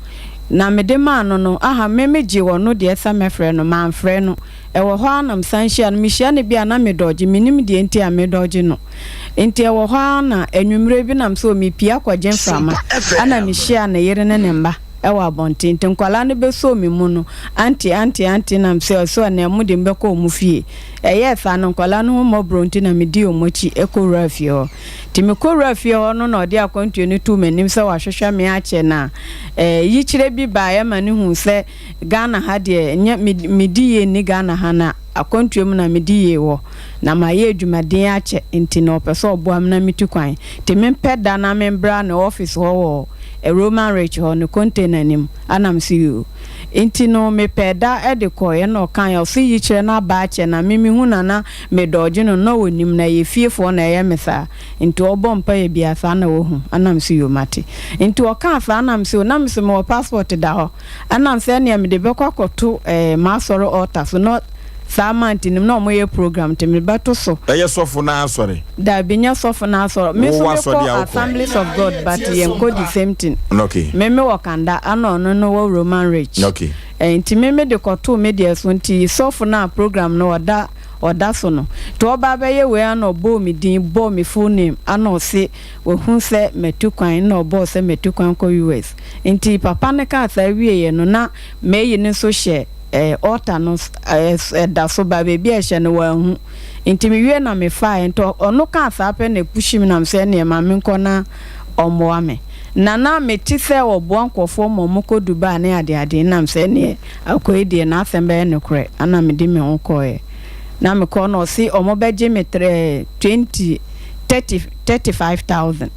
na me de ma no aha me meji wo no de esa me frɛ no man frɛ no wo ho anam sanhia no me hia ne bia na me doge minim de enti a me doge no enti wo ho ana anwumre bi nam so me pia kwaje mframa ana me hia na yere ne mba ewa bonti nkwala ne be so me mu no anti nam so na mu de mbekọ mu fie yes an nkwala no mo bronti na me di omochi ekora fie ho ti me kora fie ho no na odi akwantu ne tu manim se wa hwehwe me ache na yi kire bi ba ya ma ne hu se Ghana ha de nya me di ye ni Ghana ha na akwantu mu na me di ye wo na ma ye adwumaden ache enti na opeso oboam na mitu kwan ti me peda na me bra na office ho a Roman Rich ho no container nim anam see you enti no me peda e de koye no kan ya so yi kire na ba che na mimi hu na me doje no no wonim na ye fiefo na ye mesa enti obom pa ye bia fa na wo hu anam see you mate enti o kan fa anam see na me se mo passport da ho anam se na me de be kwakoto ma soro altar so not Samanti no mo ye program te me bato so eye sofo na sorry da binya sofo na sorry me so call Assemblies of God but ye go the same thing okay me wakanda ano no wo Roman Rich okay enti me de koto media so nti sofo na program no oda so no to oba be ye we ano bo mi din bo mi full name ano se we hu se metukwan no bo se metukwan ko US enti papa ne ka sa wie ye no na me yi ne so share altar no da so ba be bia hye no wa hu intimi wie na me fa ento ono ka sa pe na pushi mi na me se ne ma me nko na omoa me na me ti se obo ankofo momoko Dubai na ade na me se ne akoedie na asembe ne kure ana me di me nko na me ko no si omo beje me 35,000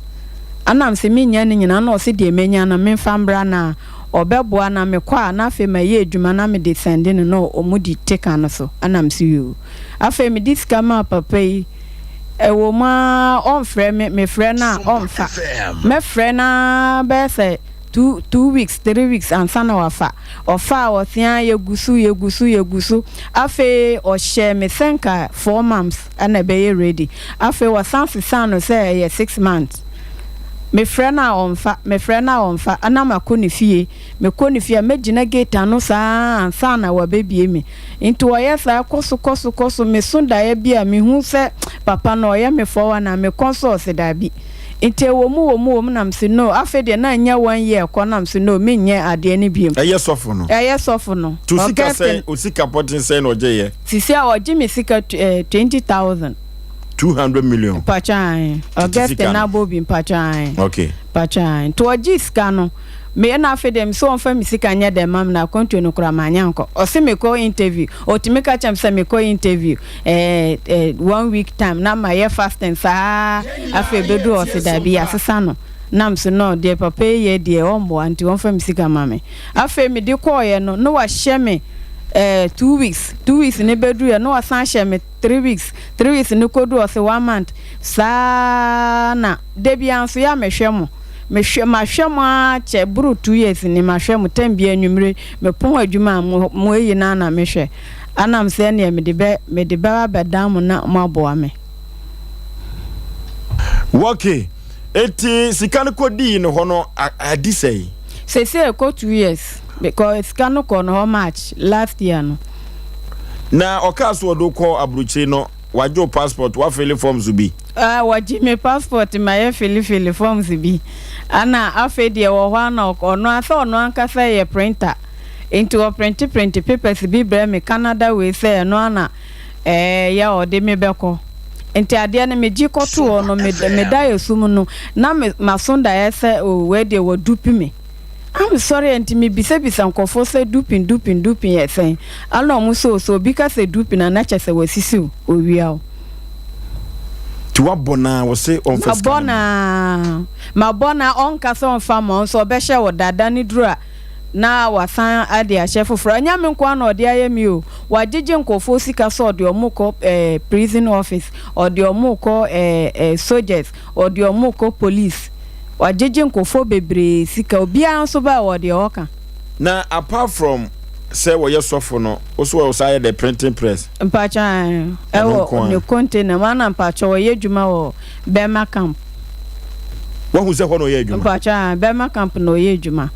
ana me se me nya ne nyina na o si de menya na me fambra na obeboa na me kwa na afa ma ye adwuma na me de send no omudi take an so anam see you afa me dis kama papa yi ewo ma on frɛ me frɛ na on fa me frɛ na be say 2 weeks 3 weeks and sana wafa ofa otia yegusu afa o share me senka 4 months ana be ye ready afa o sanfi sano say 6 months me friend na onfa ana makoni fie me koni fie megina gate anu saa na wa bebie me into oye saa koso me sunda ya bia me hu se papa no oye me forwa na me consult da bi inte wo mu na mse no afede na nya 1 year ko na mse no me nye ade ni biem eye sofo no to sika say osika potin say no je ye sisi a oje me sika 20,000 200 million pachan Auguste na bobi pachan okay pachan to ojiska no me na afedem so on fa misika nya dem mam na kontu no kura manyanko o se me ko interview o ti me ka cham se me ko interview 1 week time na ma ye fasting sa afe bedu o se da bi asesa no nam se no de papa ye de ombo anti on fa misika mame afe me de ko ye no wa hye me 2 weeks ne bedu ya no asan hye me 3 weeks ne kodu o se 1 month sana debia so ya mehwemo mahwemo che buru 2 years ni mahwemo tambia nwumre me pon adwuma mo yi na mehwe anam sɛ ne me de ba bedam na maboa me okay eti sika no kodi no ho no adi sei say go 2 years because sika no ko no how much last year no na okaso do ko abruchi no wajo passport wa fill forms bi waji me passport my fill forms bi ana afi de wo ho na ono asa ono ankasa ye printer into a print papers bi bre me Canada we say no ana ya ode me beko enti ade na me ji koto ono me da yesum no na me masonda yese o we de wo dupi me I'm sorry enti me bisa nkofo say dupin yesen ala mu so because say dupin na chese wasisi o wia ti wabona wo say on first mabona on kasa on fama so be hye wo dada ni dura na wasan ade a chef fro anya me nkwa na ode ayemi o wagege nkofo sika so ode omukọ prison office ode omukọ soldiers ode omukọ police wagege nkofo bebre sika obia nso ba ode oka na apart from say wo yesofo no oso wo say the printing press mpacha ewo ne container mana mpacha wo yedwuma wo Bema camp wo hu se ho no yedwuma mpacha Bema camp no yedwuma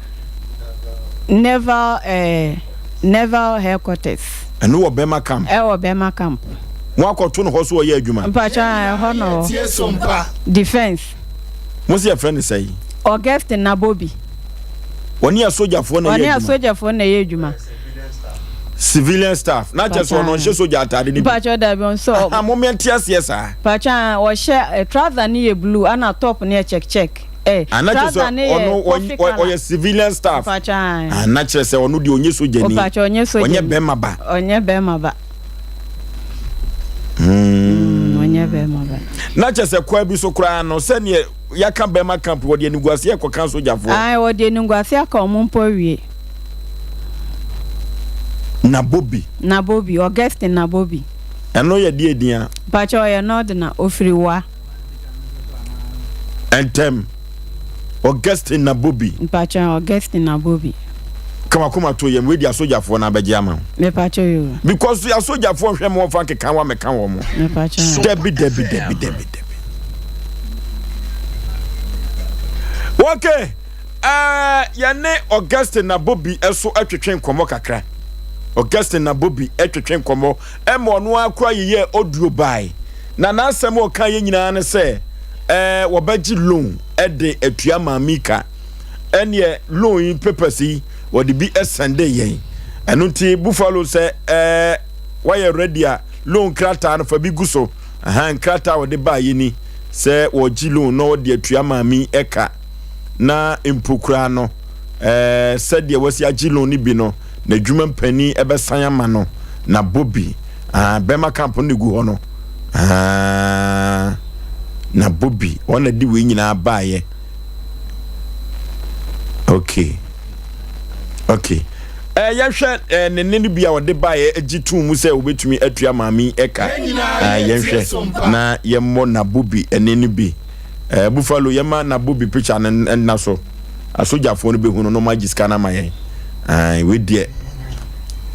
never headquarters eno wo Bema camp Bema camp mo akoto no ho so wo yedwuma mpacha ho no Sompa defense mo se friend say August na Bobby woni a soldier fo na yedwuma civilian staff na just one on soldier atade ni pacha da bi on so moment yes sir pacha wo share trouser ni ye blue ana top ni check trouser ni ono civilian staff pacha na chere se ono di onye soldier ni pacha onye bema ba onye bema ba na chere se kwa bi so kra no se ne yaka Bema camp wo de niguase e kwa kan soldier fo wo de niguase aka omumpo wie na Bobby August na Bobby eno ye die dia pacha ye no de na ofiriwa entem August na Bobby pacha August na Bobby kama to yem we dia soldier fo na abeje ama me pacha yo because ya soldier fo hwe mo fa keka wa meka wo mo me pacha debi okay ya ne August na Bobby eso atwetwen komo kakra Augustin na Bobby etwetwen komo emo no akwa yeye oduo bai na nasem o kan ye nyina ne se wo bagi loan de atua mamika ene loan in papers yi wo de bi esende yen eno ti buffalo se why ready a loan krata no fa bi guso krata wo de bai ni se wo gi loan no de atua mami eka na impokura no se de wasi agi loan ni bi no na dwuma mpani ebesan ama no na Bobby Bema camp no gu ho no na Bobby wona di we nyina baaye okay ya hwe ne ne bia wo de baaye agitu mu se obetumi atua mami eka ya hwe na yemmo na Bobby ene ne bi buffalo yema na Bobby picture na so asojafo no behu no magiska na mayen we die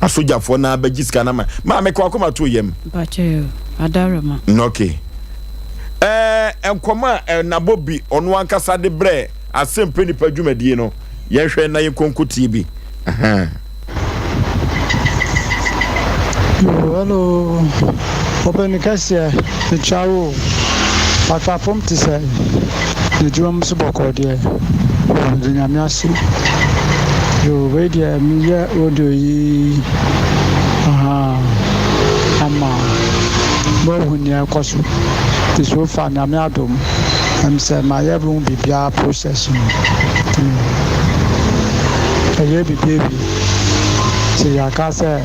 asojafo na bagiska na ma me kwa koma to yem bache adarama okay enkoma na Bobby ono ankasa de bre Asem Mpe Nipa dwumadie no ye hwe na ye konkuti bi hello open kasia the chawo papa pom ti say the drum so bokode the nyamiasu yo radio mi ya audio yi ama bo ni akoso ti so fa na mi adom am say my everyone be bia process aye bi baby so ya ka say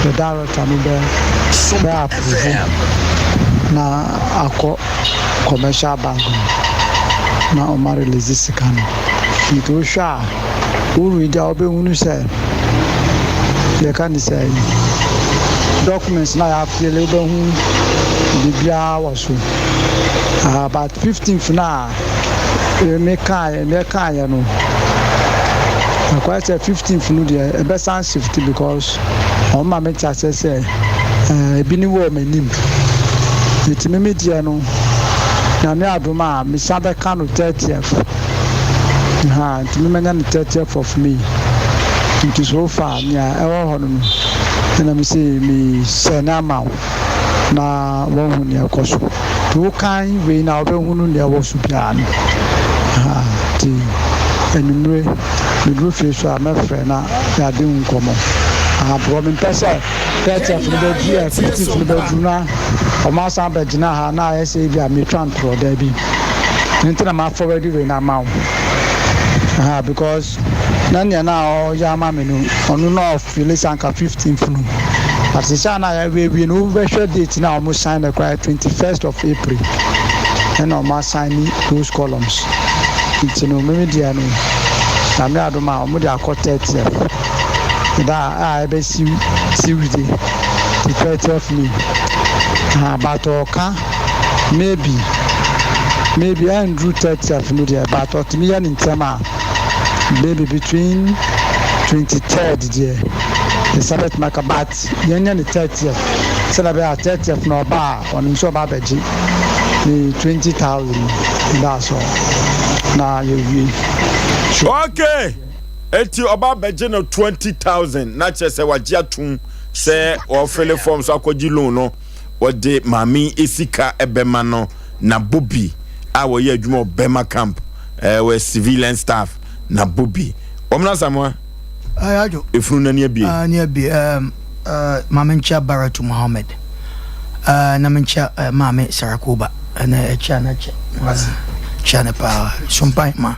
the director mi be na ako commercial bank na o ma release scan nto sha uru ida obe hunu say le kan say documents na ya feel obe hu bibia waso about 15th na me kan no quite 15th no there e be san shift because on ma me cha say ebi ni wo m'anim yetimi media no na me adoma me sabe ka no 30th ha timi menya no 30th of me into so far me ewo ho no na me say me sena ma na wo hu ne akoso to kan we na obehunu ne wo so bia no ha ti enumre me do fe so a me frɛ na ya de nkomo bro me pese 30th me do dia 50th me do na o ma sa be gina ha na ya say bia me twantro da bi ntina ma forward we na ma because nanya na o ya ma me no onu no feel sanka 15th no but se sana ya we no we share date na almost sign the 21st of April and o ma sign those columns it's no me dia no na me adoma o mo dia ko 30th da be see the 30th me but oka maybe Andrew 30th no there but to me in tema maybe between 23rd there Elizabeth Makabat yenya ni 30th celebrate 30th no ba on so ba beji ni 20,000 that's all na you okay eti oba beji no 20,000 na chese waji atum se o fele form so akoji loan no wode mami esika ebema no na Bobby a wo ye adwuma Bema camp we civilian staff na Bobby omna samwa ayo efunu na ne bie ne bie mamencha Baratu Muhammad na mencha mame Sarakuba na chana chana pa Sompa ma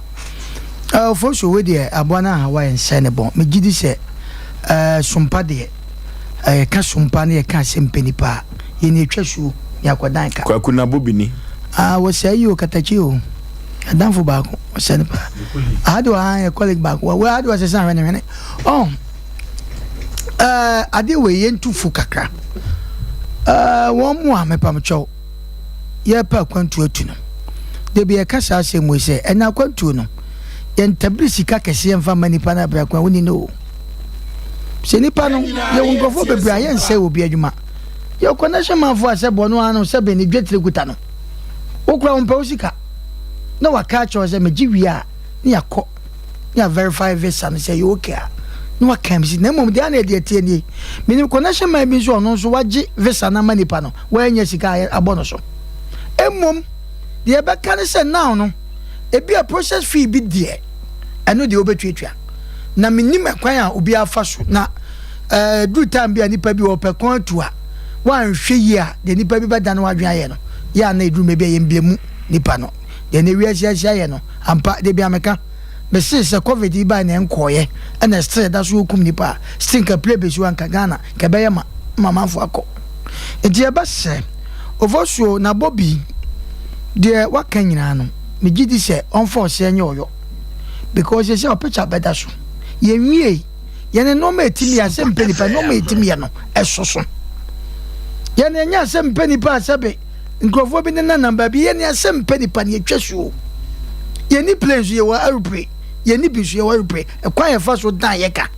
for so we dey abwana Hawaiian senebo me gidi se Sompa de ka Sompa ne ka Asem Mpe Nipa ye ne twasu ya kwadan ka kwa kuna Bobby ni wo say you katachi o adanfo ba ko sene pa ado a colleague ba ko we ado se san rene ade we yentufu kakra wo mu a mepa mcho ye pa kwantu atu no de bi e kasa asem we se ena kwantu no ye ntabrisi ka kese ye mfa manipa na bra kwa woni no se nipa no ye wongofo bebra ye nse obi adwuma ye connection man fo asebo no anu se be ni dwetire guta no okura mpa osika na waka cho se meji a ni yakọ ni verify visa no say you okay no waka mi na mom dia na de tie ni minim connection man bi so no so waji visa na manipa no wa nya sika abo no so emom de be kan se now no e bi a process fee bi de eno de obetuatua na minim akwan a obi afa so na do time bi a nipa bi opekon atua wan hwe yi a de nipa bi beda na wadwan aye no ya na edu me bi yemblemu nipa no de na wi asia ye no ampa de bi ameka me se covid ba na enkoye na stress da so okum nipa stinka play be so anka Ghana ke be ma mama fo akọ enti e ba se Oforisuo na Bobby de wakanyina no me gidi se on force enye oyo because you say o picture better so ye wie ye ne no ma etimi Asem Mpe Nipa no ma etimi ye no esoso ye ne nya Asem Mpe Nipa asabe nkrofo bi ne na number bi ye ne Asem Mpe Nipa ne twasuo ye ni place ye wa aeroplane ye ni bisu ye wa aeroplane e kwa ye fa so dan ye ka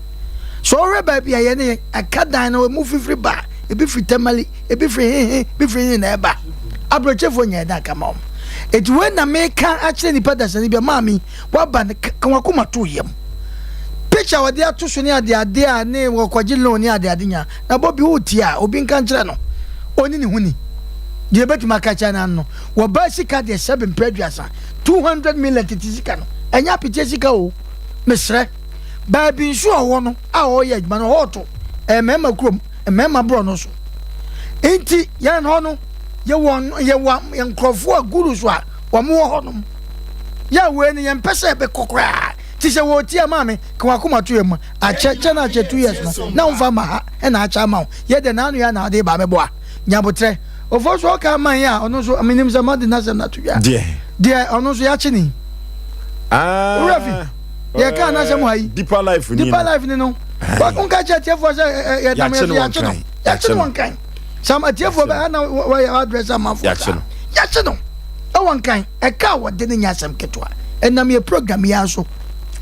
so reba bi ye ne akadan na mu fifiri ba e bi firi tamali e bi firi na eba abrochefo nya da kama it when na meka actually nipa da sani bi mami wa ba kan wa kuma to yem picture wa dia to so ne ade a ne wo kwaji loan ne ade nya na Bobby oti a obi nkan kire no oni ni huni de betu makacha na no wo ba sika de 7 preduasa 200 million titisika no enya pite sika o mesre ba bi nso owo no a o ye aduma no hoto mema krom mema bro no so enti ya no no ye nkrofo aguru so a wo mo ho no ya we ni ye mpese be kokra ti se wo ti amame kan akoma to yem a che na che 2 years no na umfa ma ha e na acha ma ye de na anu ya na de ba me boa nyabotre Oforisuo ka man ya ono so minim za mad na na to ya de ono so ya chini Urafi ye ka na se mo hayi deeper life ni no ba kun ka che tiefo se ye na me ya chino one kind some tiefo ba na wa address am for ya chino one kind e ka wo de nya Asem ketwa e na me program ya so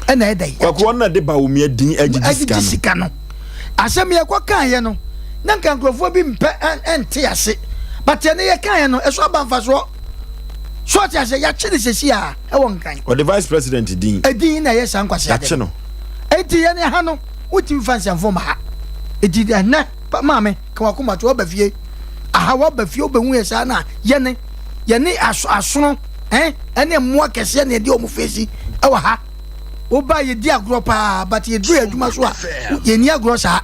e na e dai kwa na de ba wo me din agidi sika no asɛm yɛ kɔ kan yɛ no na nka nkurɔfoɔ bi mpɛ ɛnte ase but yɛ ne yɛ kan yɛ no ɛso aba mfasoɔ so ɔte ase yɛakye ne sɛsi a ɛwɔ nkan ɔde vice president din ɛdin na ɛyɛ saa nkwasi yɛakye no ɛnti yɛ ne ha no wotumi fa nsɛmfo ma ha ɛti ɛnɛ maame ka wakoma to wɔba fie aha wɔba fie wobɛhu yɛ saa na yɛne asono ɛne mmoa kɛseɛ ne ɛde ɔmo fesi ɛwɔ ha woba yɛdi agorɔ paa but yɛduru adwuma so a yɛni agorɔ saa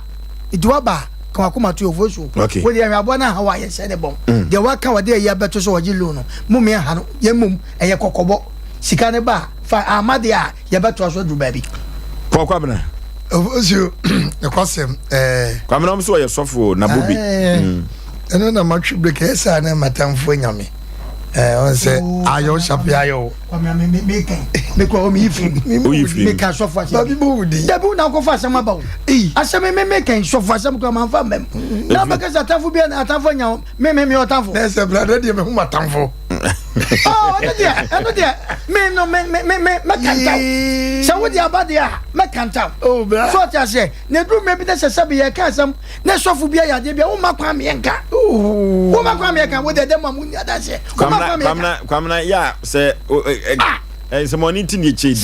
ɛti wɔba ka wakoma to Oforisuo wode yɛhwɛ aboa no aha wɔ a yɛnsɛ ne bɔn deɛ waka wɔde ɛyɛ bɛto so wɔgye loan no momɛ ha no yɛmmom ɛyɛ kɔkɔbɔ sika ne ba fa amade a yɛbɛtoa so aduru baabi Kwabena Oforisuo ɛkɔsɛm Kwabena ɔmo so ɔyɛ sɔfo na bobi ɛno na matwe break ɛsa na matamfo nyame on say ayo shapi ayo me ko mi ifri me ka sofo asem baby budi da bu na ko fa asem aba o asem me kan sofo asem ko man fa mem na ba ka sa tafo bia na tafo nya me o tafo na se brother de me hu matamfo oh eno dia me no me kanta se wo dia ba dia me kanta oh bra so tia se na dru me bi na se sabe ye ka asem na sofo bia ya de bia wo makwa me enka wo makwa me enka wo de dem amu nya da se Kwamna ya se se money tin ye chedi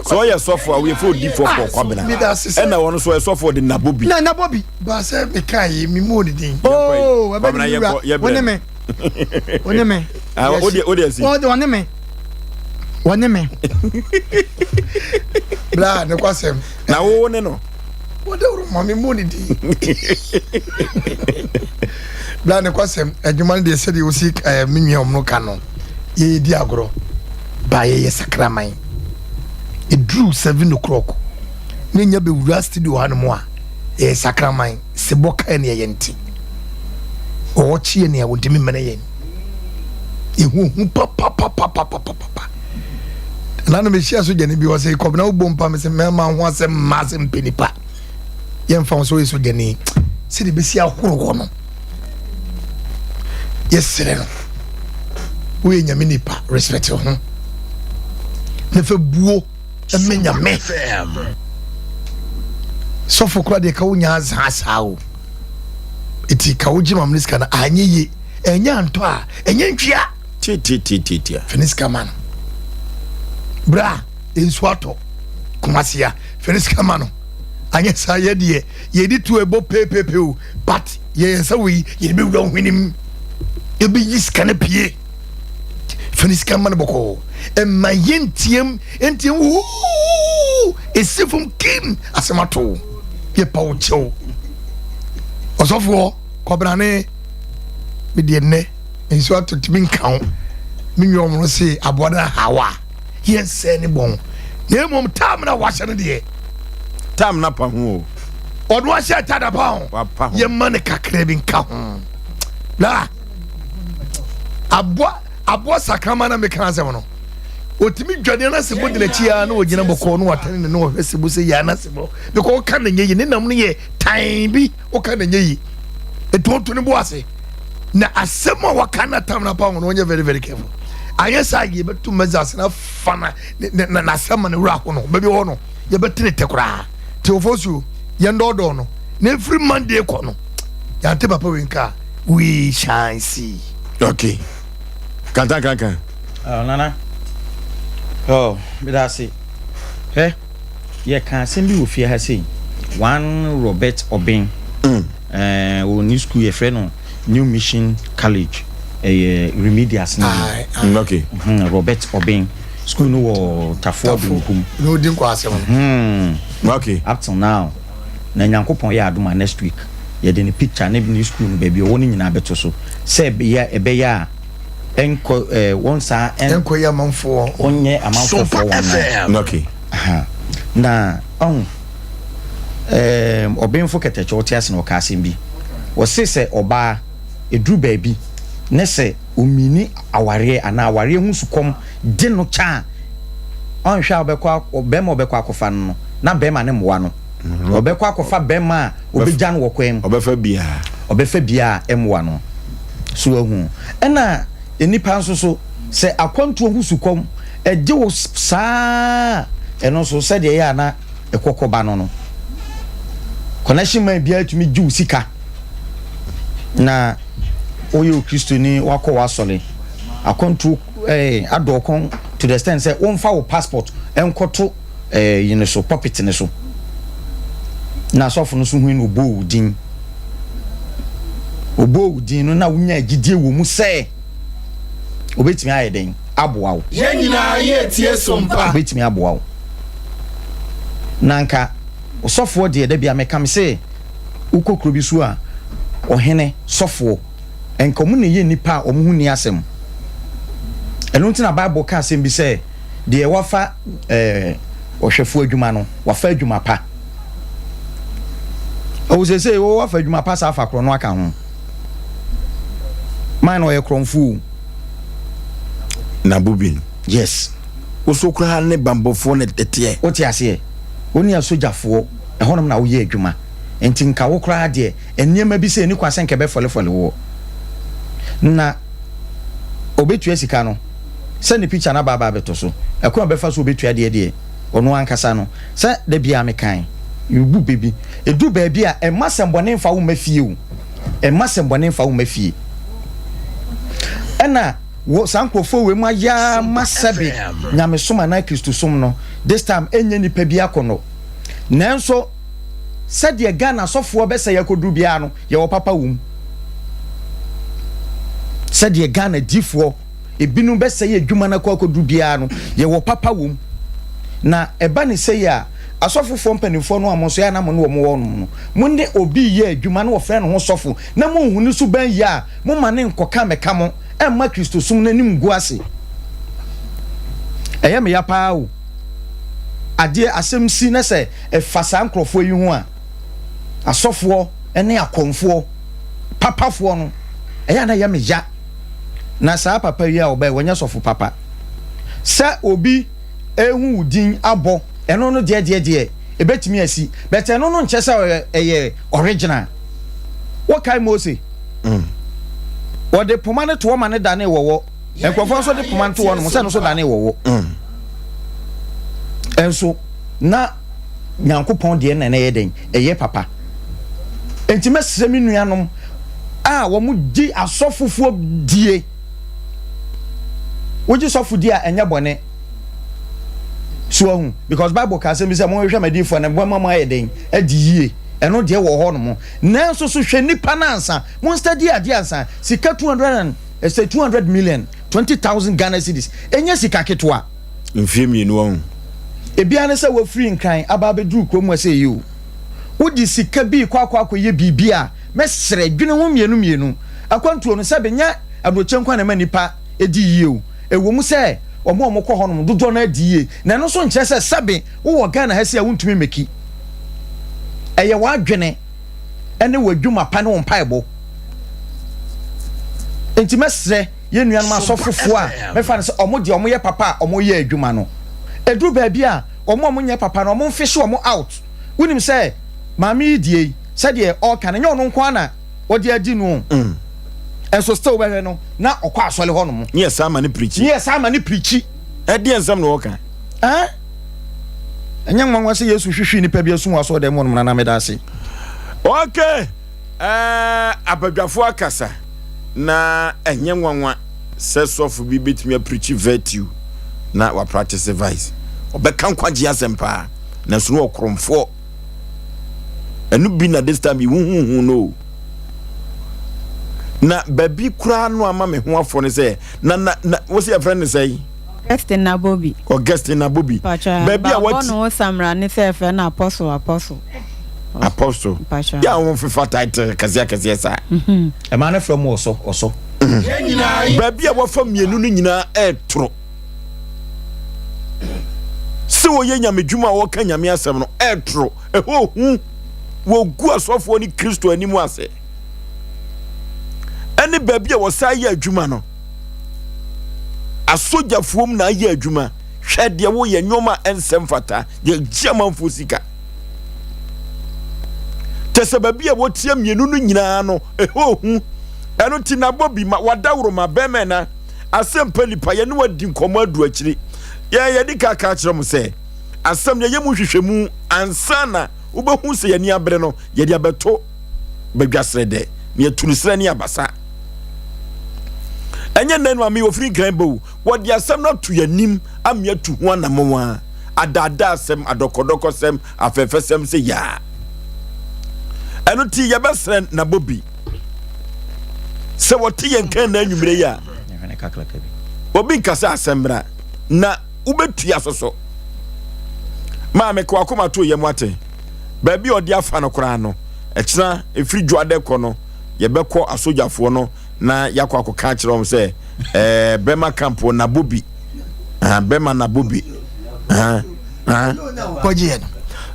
so ye sofo a we for di for Kwabena e na wono so e sofo de nabobi ba se me kan yi mi mo din oh Kwabena ye wone me odi si wone me bla ne kwasem na wo ne no wo de ro mami mo ni din bla ne kwasem adwuma de se de osi minwom no ka no ye di agoro ba ye sakraman it drew 7 o'clock ne nya be wura studio ha no mo a ye sakraman se boka ne ye nti o chie ne wo dimi mene ye ehu pa na no me share so gene bi wo se ko na wo bompa me se me ma ho asem Asem Mpe Nipa ye mfa so so gene se de be si ahoro ho no yesere no we nyame nipa respect ho ne fe buo e nyame so for kwa de ka wonya azasa o iti ka woji mamniska na anyeye enya nto a enya ntwia ti finiska man bra ensuato kumasia finiska man anya sa ye de ye di to ebo pepepe o but ye sa we ye be wura hwenim ye be yiska na pie finiska man boko e ma yentiem esifum kim asemato ye pawo chew osofo Kwabena me de ne ensuato timi nkan minwom no se aboda hawa yes any bon na mom tam na wahye ne de tam na pa ho odo wahye tada pa ho ye mane kakra bi nka ho la abo sakama na me kan asem no otimi dwane na sebo de na chia na ogina boko no watane ne no hwesebo se ya na sebo because kan na nyeyi ne nam ne ye tan bi o kan na nyeyi etonto ne bo ase na asem a wakana tam na pa ho no onye very very careful ayesa ye betu mazas na fana na asem na wura ho no baby ho no ye betene tekura te Oforisuo ye ndodo no na every Monday ko no ya te papa we nka we shall see okay kan nana oh bidasi ye kan asem bi wo fie ha sei one Robert Obin o new school ye friend no New Mission College remedials na okay Robert Obin school no wo tafo binkum no din kwa asem okay up till now na nyankopon ya adoma next week ye de ne picture na new school no baby wo ni nyina beto so se ebe ya enko wonsa enko ya manfo onye amanfo for one okay na Obinfo keteche otiase na okasem bi wo se oba edru baabi ne se omini aware ana aware hu sukom de no cha onhwa obekwa akofa no na bema ne mwa no obekwa akofa bema obeja no wokwem obefa bia emwa no so hu ena enipa nso so se akwantu hu sukom eje wo saa eno so se de ya na ekokoba no connection man bia tumi giu sika na oyo Kristo ni wako wasole akontu adokon to the extent say won fa wo passport enkoto yine so pocket ne so na sofo no so hu no bo din obo din no na wunya gidie wo mu say obetimi ayeden aboawo yenyina ye tie Sompa obetimi aboawo nanka osofo de da bia meka me say ukokro bi so a ohene sofo enkomu ne ye nipa omu ni asem enu ntina Bible ka asem bi say de wafa ohwefo adwuma no wafa adwuma pa o se wo wafa adwuma pa sa afa kro no aka ho man o ye kromfu na bubin yes osokra ne bambofo ne tete o ti ase oni asojafo ehonum na wo ye adwuma enti nka wo kra de eniema bi se ni kwasen ke be folefole wo na obetua sika no se ni picture na baba betoso ekwa be fa so obetua de ono ankasa no se da bia mekan yubu bebi edu ba bia e masembone mfa wo mafie o e masembone mfa wo mafie ena wo sankrofo we ma ya masabe nyame soma na Kristo som no this time enye nipa bi akono nanso said ye Ghana sofo be say yakodu bia no ye wo papa wum said ye Ghana difo ebinu be say adwuma na kwakodu bia no ye wo papa wum na eba ni say ya asofo mpanimfo no amonso ya na mo no wo mo no munde obi ye adwuma na wo frɛ no ho sofo na mo hunu so ban ya mo mane nkoka meka mo emma Kristo sum na nim gu ase eye me ya paa o ade asem si na se efasa nkrofo yi ho a asofo ene akonfo papafo no eye na ya me ya na saa papa yi a oba wonya sofo papa sa obi ehu udin abo eno no de ebetimi asi but eno no nche se eye original what kai Mose o de pomane to wo mane dane wowo enkrofo so de pomane to wo no se no so dane wowo enso na nyankopon de na ye den eye papa enti mesese mi nuanom a wo mu di asofofo die woji sofu die a enye bone so because Bible ka say me say mo hwe madifo na bo mama ye den adi yie eno de wo ho no mo nanso so hwe nipa na ansa mo study ade ansa sika 200 million 20,000 Ghana cedis enye sika ketwa mfie mi no ho ebia ne se wo free nkran aba bedru krom ase yi o wodi sika bi kwakwa ye bibia mesre dwene ho mienu akwantuo no se benya abroche nkwa na manipa edi yi o ewo mu se omo kɔ hɔ no dodo na adie na no so nkyɛ sɛ sabe wo Ghana ha si a wontumi meki ɛyɛ wadwene ɛne wadwuma pa ne wompaebo enti mesrɛ ye nuanom asɔfofo a mefa ne sɛ omo de omo yɛ papa a omo yɛ adwuma no eduru baabi a omo nyɛ papa no omo mfihye omo out wonim sɛ maame die sɛ de all kan nyɛ ono nko na odi adi no enso still we no na okwa asole ho no mo yes ama ne preach e de ensam no woka enya nwanwa se Yesu hwehwe ni pa bi asu waso de mo no na meda ase okay abadwafo akasa na enya nwanwa se sofu bi betumi preach virtue na wa practice vice obeka nkwaje asempa na so no okromfo enu bi na this time hu no na baby kura no ama me ho afo ne say na wo say friend say Augustine na Bobby baby a what no samra ne say friend na apostle ya won fifa title kazia sa e ma na from oso baby a wo fam mienu no nyina etro se wo ye nyame dwuma wo ka nyame asem no etro eho hu wo gu asofo ni Kristo animu ase ene baby a wo sa ye adwuma no asojafuom na ye adwuma hwe de wo ye nyoma ensem fata ye giamanfo sika tese baby a wo tie mienu no nyina no eho hu eno ti na Bobby ma wadawro ma bema na Asem Mpe Nipa ye ne wadi nkomo adu akiri ye di kaka kire mo se asem ye mu hwehwemu ansa na wobɛhu sɛ yɛni abrɛ no yɛde abɛto badwasrɛ dɛ ne yɛtunisrɛ ne abasa ɛnyɛ nanu a me ofiri gran bawu wɔde asɛm no to yɛnim amea tu ho anamoa adada asɛm adɔkɔdɔkɔ sɛm afɛfɛ sɛm sɛ yaa ɛno ti yɛbɛsrɛ na bobi sɛ wɔte yɛn kan na anwummerɛ yi a obi nkasa asɛm bra na wobɛtua soso maame kɔ akoma to yɛm ate baabi ɔde afa no koraa no ɛkyena ɛfiri dwoade kɔ no yɛbɛkɔ asogyafoɔ no na yakɔ akɔka kyerɛ wɔm sɛ bɛma campo na bobi bɛma na bobi kɔgyeɛ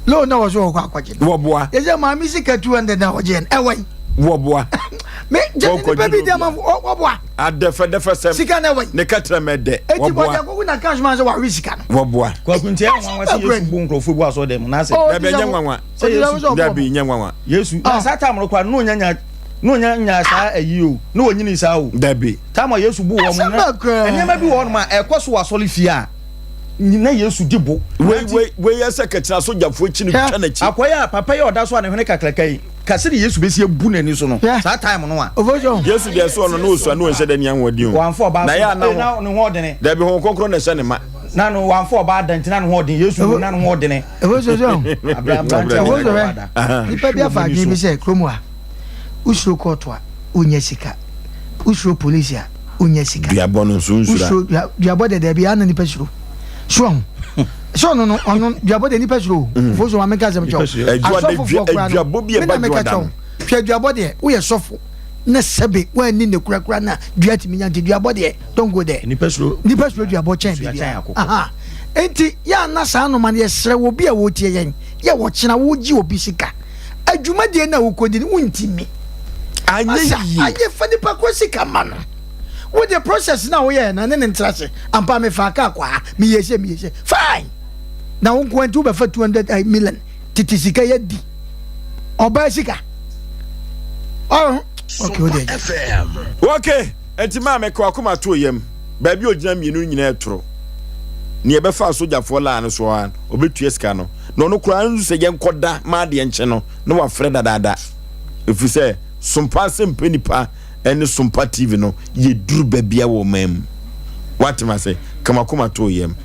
no lo na wɔ so wɔkɔ akɔgye no wɔboa yɛsɛ maame sika 200 na wɔgyeɛ no ɛwɔi wɔboa me gye nipa bi dɛma wɔboa adɛfɛdɛfɛ sɛm sika na ɛwɔi ne katrɛ mɛdɛ eti bɔde akɔku na cash man sɛ wɔawe sika no wɔboa kwakuntia nwanwa sɛ yesu bu nkrɔfo bu aso dem na sɛ dabi nyɛ nwanwa sɛ yesu dabi nyɛ nwanwa yesu sa tam ro kwa no nya saa ayi o no wonyini saa o dabi tam yesu bu wɔ mo na enema bi wɔ no ma ɛkɔ so wasɔle fie a na yesu dibo we yɛsɛ kɛkyina sogyafoɔ akyi no twa n'akyi akɔyɛ a papa yɛ ɔda so a ne hwene kakraka yi kase de yesu besi abu n'ani so no saa time no a yesu deɛ so ɔno no osua no nhyɛ dɛ nea wɔdi o wɔamfa ɔba na yɛ na ne ho ɔdene dabi ho konkro na ɛhyɛ ne ma na no wɔamfa ɔba adantina ne ho ɔdene yesu na ne ho ɔdene nipa bi afa adwene bi sɛ kurom a usuro kɔɔto a wonya sika usuro polisi a wonya sika duabɔ no nso nsura duabɔ de dabi ana nipa suro so no ɔno duabɔ de nipa suro fo so ma meka sɛm kyɛw asɔfo duabɔ bi ɛba duadam hwɛ duabɔ de woyɛ sɔfo na sɛbe wani ne kurakura na dua timi nya nti duabɔ de don't go there nipa suro duabɔ kyɛn bibia aha enti ya na saa no man yɛsrɛ wo bi a wotie yɛn yɛ wɔkyena wogye obi sika adwuma de na wokodi ne wontimi ayɛ fa nipa kɔ sika ma no wo the process na woyɛ na ne ntrase ampa me fa ka kwa me yɛhyɛ fine na wo nko antu be fa 200 million titi sika yɛ di ɔba sika okay enti ma me kɔ akoma to yam baabi ogyina mienu nyina ɛtoro ne yɛbɛfa asogyafoɔ laa no so a obetua sika no na ɔno koraa nso sɛ yɛnkɔda ma de nkyɛ no na wafrɛ dadaada ɛfiri sɛ Sompa Asem Mpe Nipa ɛne Sompa TV no ye duru babia wɔ mam watima sɛ kamakoma to yam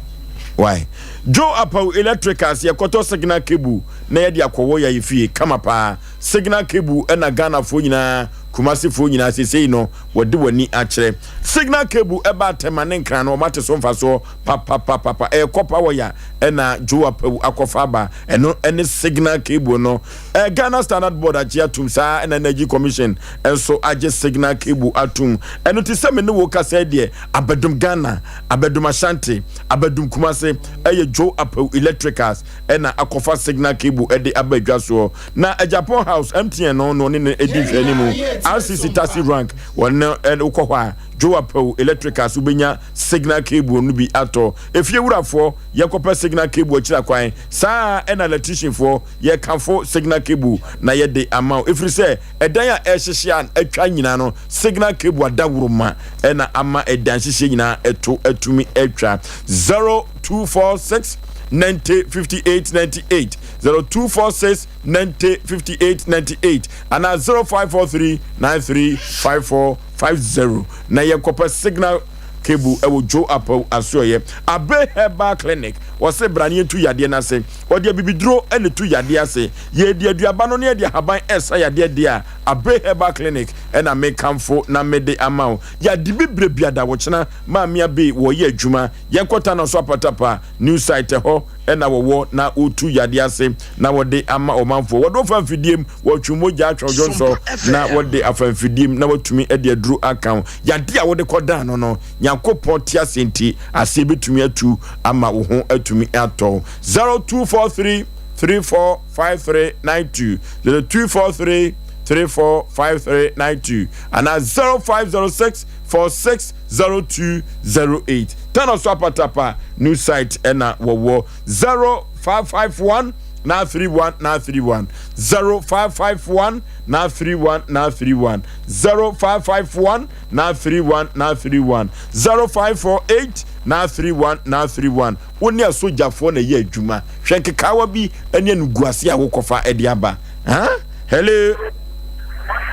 why Joe Apau Electricals ye koto signal cable na ye de akɔwɔ ya yefie kama pa signal cable ɛna Ghana fo nyina Kumasi fo nyina sesei no wɔde wani akyerɛ signal cable ɛba tema ne nkran no mate so mfa so papa kopa wɔ ya ɛna Joe Apau akɔfa ba ɛne signal cable no Ghana Standard Board agye atum saa ɛna Energy Commission ɛnso agye signal cable atum ɛno te sɛ me ne wo kasa de abedum Ghana abedum Ashanti abedum Kumasi ɛyɛ Joe Apau Electricals ɛna akɔfa signal cable ɛde abadwa so na Japan House MTN no ne edi hwɛ mu RCC taxi rank wɔn ukɔ hɔ a Joe Apau Electricals ubenya signal cable no bi ato efie wurafo yɛkɔpɛ signal cable akyira kwan saa ɛna electrician fo yɛkanfo signal cable na yɛde ama efiri sɛ ɛdan a ɛhyehyɛ atwa nyina no signal cable adawuruma ɛna ama ɛdan hyehyɛ nyina ɛto atumi atwa 0246 90 58 98 0246 90 58 98 and 0543 93 54 50 na yekopa signal cable ewo Joe Apau asoye abe herbal clinic wose brane tu yade na se ode bibiduro ene tu yade ase ye de aduaba no ne de haban esa yade de a abe herbal clinic ena me kamfo na me de amao ya de bibre biada wo kyena ma mia be wo ye adwuma ye kota no so apatapa new site ho ena wo na otu yade ase na wo de ama omanfo wo do fa mfidiem wo twumoja atwojo nso na wo de afamfidiem na watumi e de aduru account yade a wo de koda no no Yankopɔn tia senti ase betumi atu ama wo ho atumi ato 0243 345392 0243 345392 and 0506 460208 turn us up at new site ena wo 0551 now 31 now 31 0551 now 31 now 31 0551 931 931 0548 931 931 woni asojafo na ye adwuma hwenke kawa bi ene nuguase a wokofa ede aba ha hello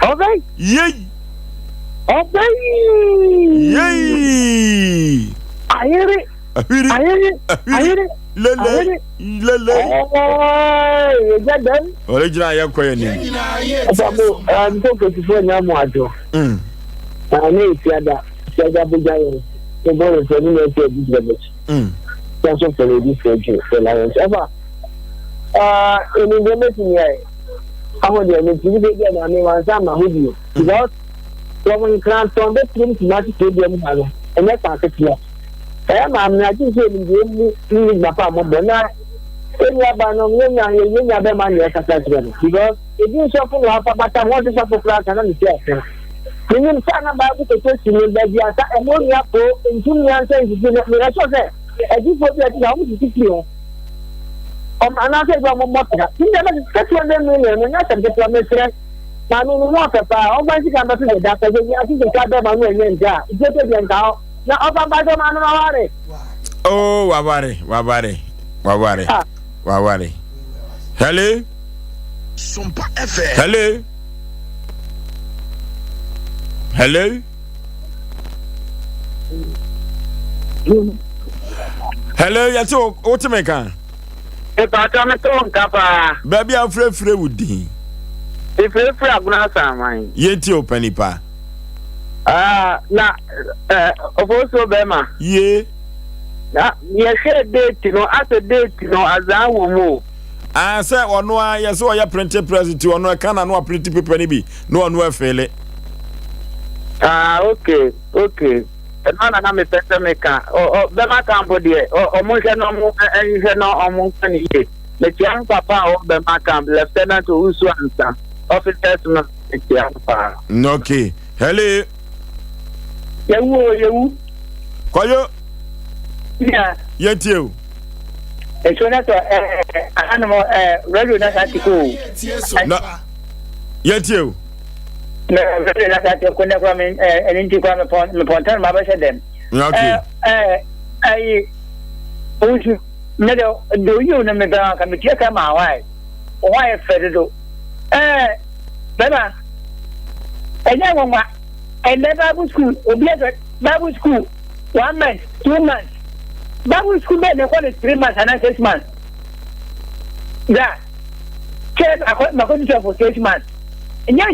Okay. Yay. Okay. Yay. Ayere. Ayere. Lele. Oh, is that done? Original yakwa ni. Ababu, I'm talking to for nyamu ajo. I need Siada Bujayo. The boy is telling me to be the That's what for this for Lions. Ever. In the meeting here. I want to make you get on me once I'm with you. Because when Crown from the team to not to them, and that's our clear. I'm not just saying you my farm, but not any abandon you never mind your attachment. Because if you suffer, but I want to suffer class and understand. When you stand about the question, that you are a more yapo in 2 years, I just hope that you have to clear. And I said, I'm not you never discuss 1 million and not a diplomat. I mean, what a power. Oh, my God, I think the cat of my name. It's just now. Now, over by the man. Oh, Wawari. Hello? Sompa FM. Hello? Hello, yato, what to make on? If I come at home, Papa. Baby, I'm free with thee. If you're free, I'm going to mine. Yet, Yaw Osei Nipa. Also, Bema. Ye. You share date, as a date, as I will move. I said, or no, I saw your printed president, or no, I can't know pretty people, no one will fail it. Okay. And I'm a better maker. Or Bema Cambodia, or Moshano, and you know, or Monkani. The young papa of Bema Camp, Lieutenant Usuansa, officers, not the young papa. Okay. Hello. You. Koyo. Yeah. Yet you. It's one of animal radio article. No. Yet you. No, radio article couldn't come in and into come upon the Pontan Baba said them. Okay. I do you know me down? Can be check my wife? Why, Federal? Bella. I never want. And then Bible school, Bible school, 1 month, 2 months. Bible school, they call it 3 months and 6 months. Yeah. Church, I got my condition for 6 months. And you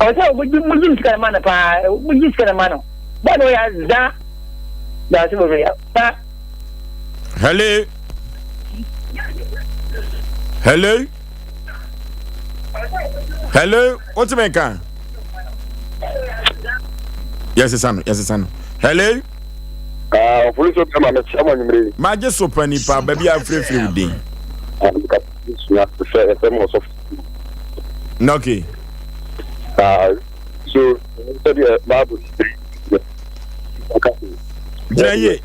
I was saying, we use Caramana, we use Caramano. But we are that. That's what we are. Hello, what's the maker? Yes, it's on. Hello? Maje Osei Nipa, baby, I'm free with thee. Okay. So, Bible. Jinaye.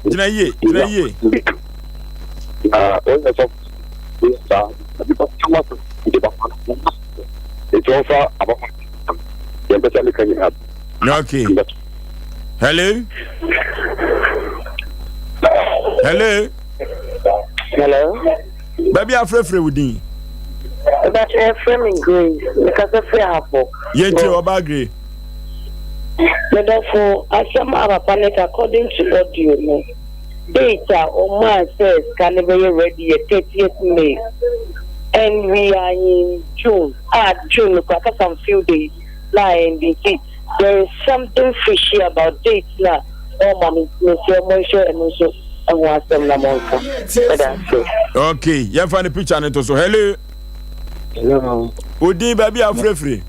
It's also about okay. Hello? Baby, I'm free with thee. But I'm framing grace because of free apple. Yet you Aboagye. Therefore, Asem Mpe Nipa, according to what you know, data on my says can be ready at 30th May. And we are in June. June, look at some few days. Lying the heat. There is something fishy about dates now. Oh, mommy, Monsieur Moshe, and also, I want them Lamonka. Okay, you find a picture and it also. Hello. Udi, baby, I'm free.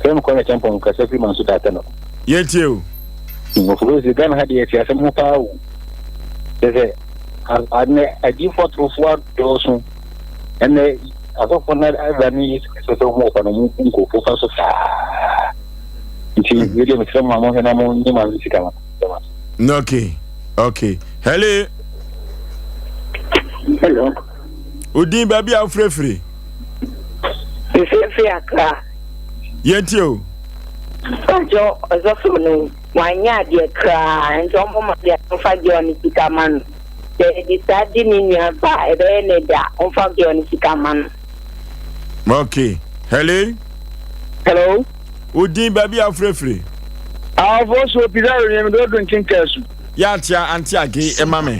I'm going to jump on because every man should attend. Yet you. You don't have the Asem Mpe. There's a default of what goes on. And I don't want to need to move on a moving go for us. Okay. Hello. Hello. Udin baby, I'm free. You say free Accra. Yentio. Ojo ozo no wanya de kra njo mo de fa de oni sikaman. De decide ni nya ba e be ne da on fa de oni sikaman. Okay. Hello. Hello. Udin baby afrefre. Avoso pidaro ni me do drinking kesu. Ya tia anti age emame.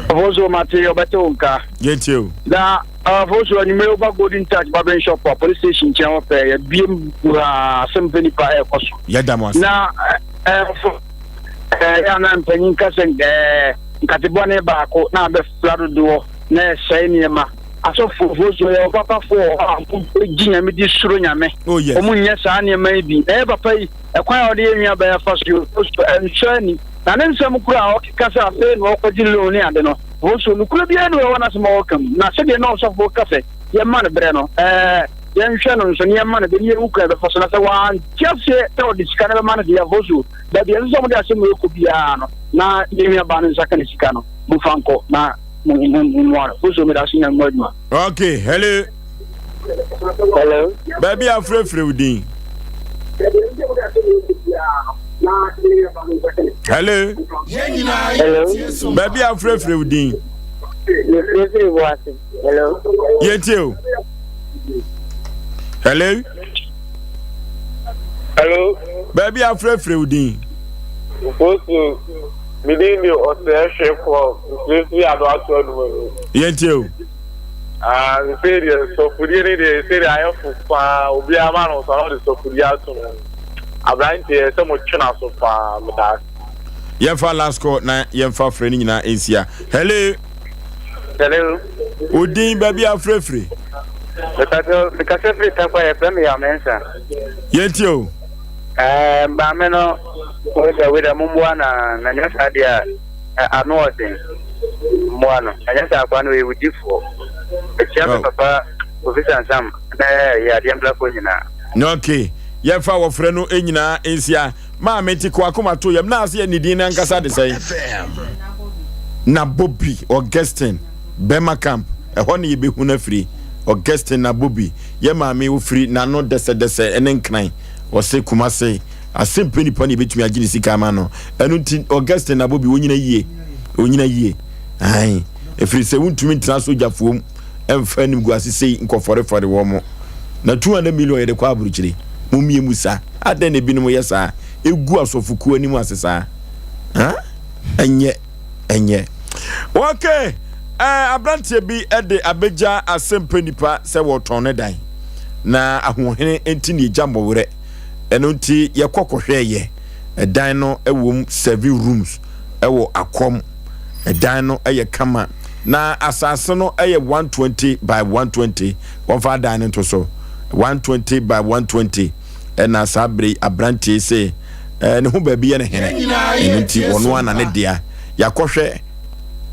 Avoso Mateo Batonka. Yentio. Na avoso ni me oba golden touch barber shop police station chen wo pe ya biem Asem Mpe Nipa e koso. Ya damos. Na ya na mpanyin kasen nkatebo ne ba ko na be flado do na sei ni ma. Aso fofoso ya papa fo ginya me di suro nyame. Oh yes. Omunya sa ne ma bi. Papa yi ekwan ode enua ba ya faso enhwani. Na ne nsɛm kura a ɔkeka sɛ afei na ɔkɔgye loan ne ade no wɔso no kura biara ne wɔwɔ n'asɛm a wɔka mu na sɛdeɛ na ɔsɔfo ka sɛ yɛmma no berɛ no yɛnhwɛ no nso ne yɛmma no bɛ ne yɛwu kura bɛfa so na sɛ wɔante aseɛ sɛ ɔde sika no bɛma no deɛ ɛhɔ so baabi ɛnso sɛ mode asɛm ɛkɔ biara no na yɛnua ba no nsa ka ne sika no mofa nkɔ na mmoa no wɔso mede ase nya mmoa adwuma. Okay, hello. Hello. Baabi afrefre udin. Hello. Hello. Baby afrefre udin. Hello. Yentio. Hello. Hello. Baby afrefre udin. Oso midin ni Osei Shefo, Osei Aboagye Oforisuo. Yentio. Serious so fudi ni de serious ayo fa obi ama no so no de so fudi ato no. Abrante se mo twena so fa meda. Yemfa last call na yemfa frɛ ni nyina ensia. Hello. Hello. Udin baby afrefre. The cafe takwa e premi ya mensa. Yentio. Ba me no we da mumwa na nyasa dia anoden. Mwano. Nyasa kwa no e wudifo. Etia papa officer Sam na ya dia mbla ko nyina. No okay. Yemfa wo frɛ no enyina ensia. Ma meti ko akoma to yem na ase ni din na nkasa de sey. Na Bobby Augustine Bema Camp ɛhɔ ne yɛbɛhu na firi Augustine na Bobby yɛ maame wo firi na no dese ene nkran wɔse Kumase Asem Mpe Nipa ne betumi agye ne sika ma no ɛno nti Augustine na Bobby wonyina yie ai efiri sɛ wontumi ntra so gyafoom ɛmfa nim gu ase sei nkɔfɔrefɔre wɔ mo na 200 million yɛde kɔ aburukyire mumie musa adan ne binom yɛ saa egu asofuku anim asesa enye okay abrantie bi de abeja Asem Mpe Nipa se woton ne dan na ahohene enti ne jambowre eno nti yekokohwe ye dan no ewom 7 rooms ewo akom dan no eye kama na asase no eye 120 by 120 one fa dan nto so 120 by 120 ena sabre abrantie se ne ho baabi ye ne hene nti wono ana ne dia yakohwe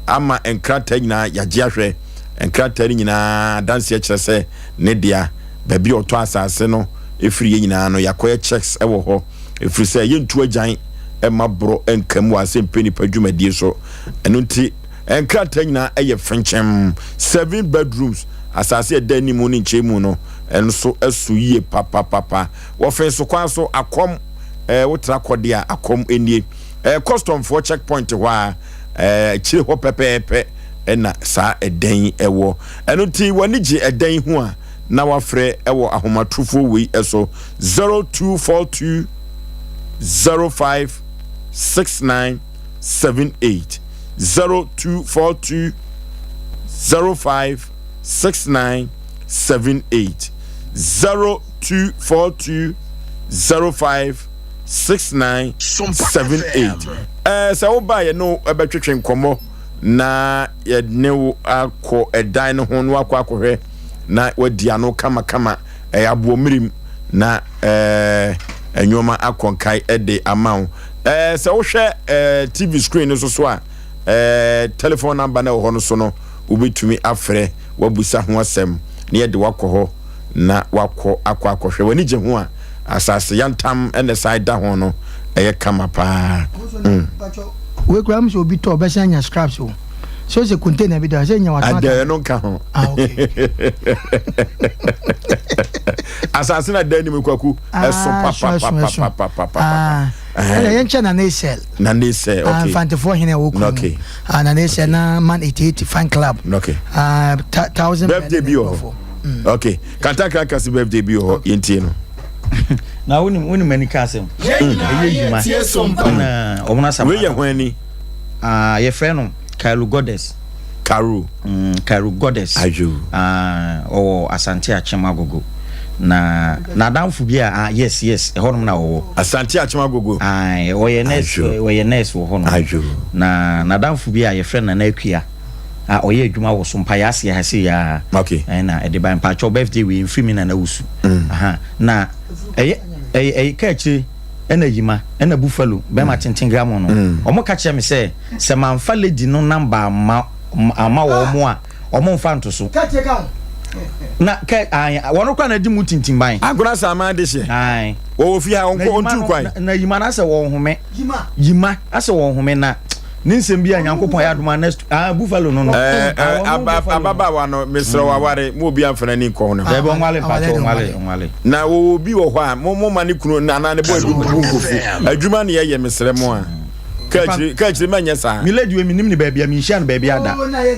ama enkrata nyina yagye ahwe enkrata nyina danse kyerɛ sɛ ne dia baabi ɔtɔ asase no efiri ye nyina no yakoye checks ɛwɔ hɔ efiri sɛ ye ntu agyan ɛmabro enkam wa Asem Mpe Nipa dwumadie so ɛno nti enkrata nyina ɛyɛ fenkyem 7 bedrooms asase ɛda ni mu ne nkyemu no ɛnso asu yie papa wɔfen so kwan so akom wotra kɔde a akom enie custom for checkpoint hɔ a chire ho pepepe na sa eden ewo eno ti wani gye eden ho a na wafrɛ ewo ahomatrofo wei eso 0242 05 6978 0242 05 6978 0242 05 6978 so oba ye no ebetwetwe nkomo na ye ne akọ edan no ho no akọ akọhwe na wadi ano kama abomirim na enwoma akonkai ede amount so wo hwe TV screen no so a telephone number na ho no so no ubetumi afre wabusa ho asem na ye de wakọ na wakọ akọhwe wani gye ho a asase yantam ene side da ho no eye kama pa we kura mso obi to be sanya scraps o so se container bi da se nya wa ta ade no nka ho okay asase na dani mu kwaku eso papa yen chana na sel okay fante for hine wo ku okay na na sel na man 88 fan club okay 1000 birthday bi o okay kanta kasi birthday bi o yentie no na woni mani kasem yeyima na omuna sama we ye hwani ye friend no Kairu Goddess Kairu Goddess ajo o Asante Achemagogo na damfu bia yes e honum na wo Asante Achemagogo o ye nurse wo honum ajo na damfu bia ye friend na akua o ye adwuma wo Sompa ya ase hase ya okay na e de ban pa cho birthday we mfimi na wusu na ka chi ena yima ena buffalo be ma tenten gram no omo ka che me se manfa lady no number ama wo mo a omo mfa nto so ka che ka na ka wono kwa na di mu tintin ban agora sama de she wo fi ha onko ontu kwan na yima na se wo home yima ase wo home na ninsem bia nyankopon ya adoma next buffalo no ababa wa no mesro wa ware mo bia mfana ni ko no be onwale pato onwale na wo bi wo ho a mo ma ni kunu na na ne bo nkofu adwuma ne ye mesre mo a kachiri manya sa mi lady we minim ne baabia mi hia ne baabia da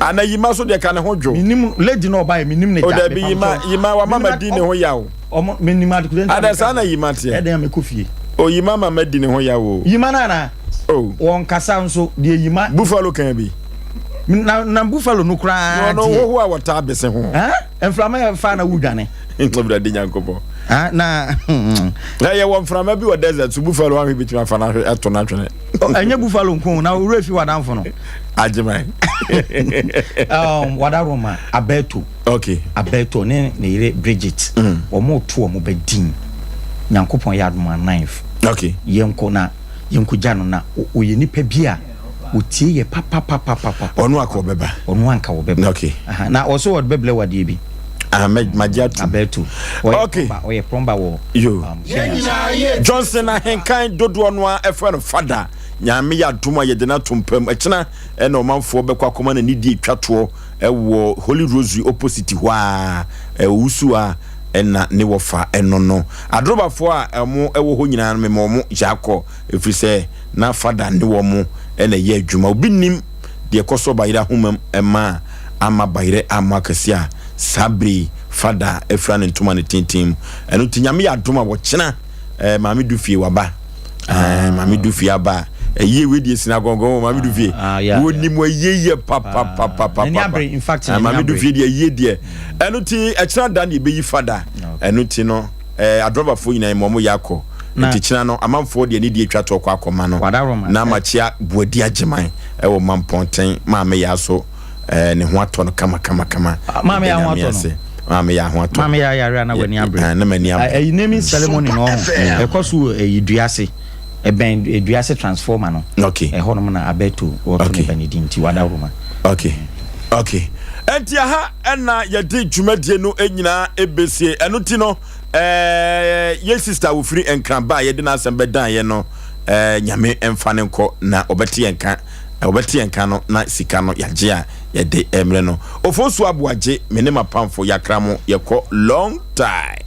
ana yima so de ka ne ho dwo minim lady no ba minim ne ja o da bi yima wa mama di ne ho yawo omo minim adukuden ada sa na yima te e den me kofie o yima mama di ne ho yawo yima na oh won kasa nso de yima buffalo kan bi na buffalo no kra no ho a wata abese ho enframa ya fa na wudwane nklobra de nyankopo na ye won frama bi wa desert so buffalo ahwe bituma fa na eto na twene anya buffalo nko na ore fi wadanfo no ajimai wada Roma abeto okay abeto ne ire Bridget omo to omo bedin nyankopon ya adoma knife okay yenko na yenkujano na oye nipa bia otie ye papa onu aka obeba onu anka obeba okay na also word beble wade bi majatu abetu okay oye promba wo yo Johnson ahenkan dodo no a efere fada nyame ya doma ye de na tompam akina na omanfo bekwa koma na nidi twato wo Holy Rosary opposite ho a wusu a ena ne wofa eno no adrobafo a emo ewo ho nyina no memo jako efrise na fada ne wo mo ena ye adwuma obi nim de koso bayira homam ema ama bayire ama kasia sabri fada efra ne ntoma ne tintim eno tinyame ya adoma wo kina maame du fie waba maame du fie aba ye we die sinagogo maame du fie woni mo yeye papa in fact maame du fie die ye die eno ti ekira dan ye beyi fada eno ti no adrobafo nyina mo yakọ nti kina no amanfo de ne die twa to kwa akoma no na machia buadi ageman wo mamponten maame ya so ne ho ato no kama maame ya ho ato no maame ya ho ato maame ya yare na wani abre na mani abre naming ceremony no ekoso eduase ben eduase transformer no okay hono na abeto wo to benedinti wada Roma okay enti aha na yede dwumadie no enyina ebesie eno ti no ye sister wo free enkran ba yede na asem bedan ye no nyame emfane nko na obeti enka no na sika no yaje a yede emre no Oforisuo Aboagye menema pamfo yakramo yekọ long time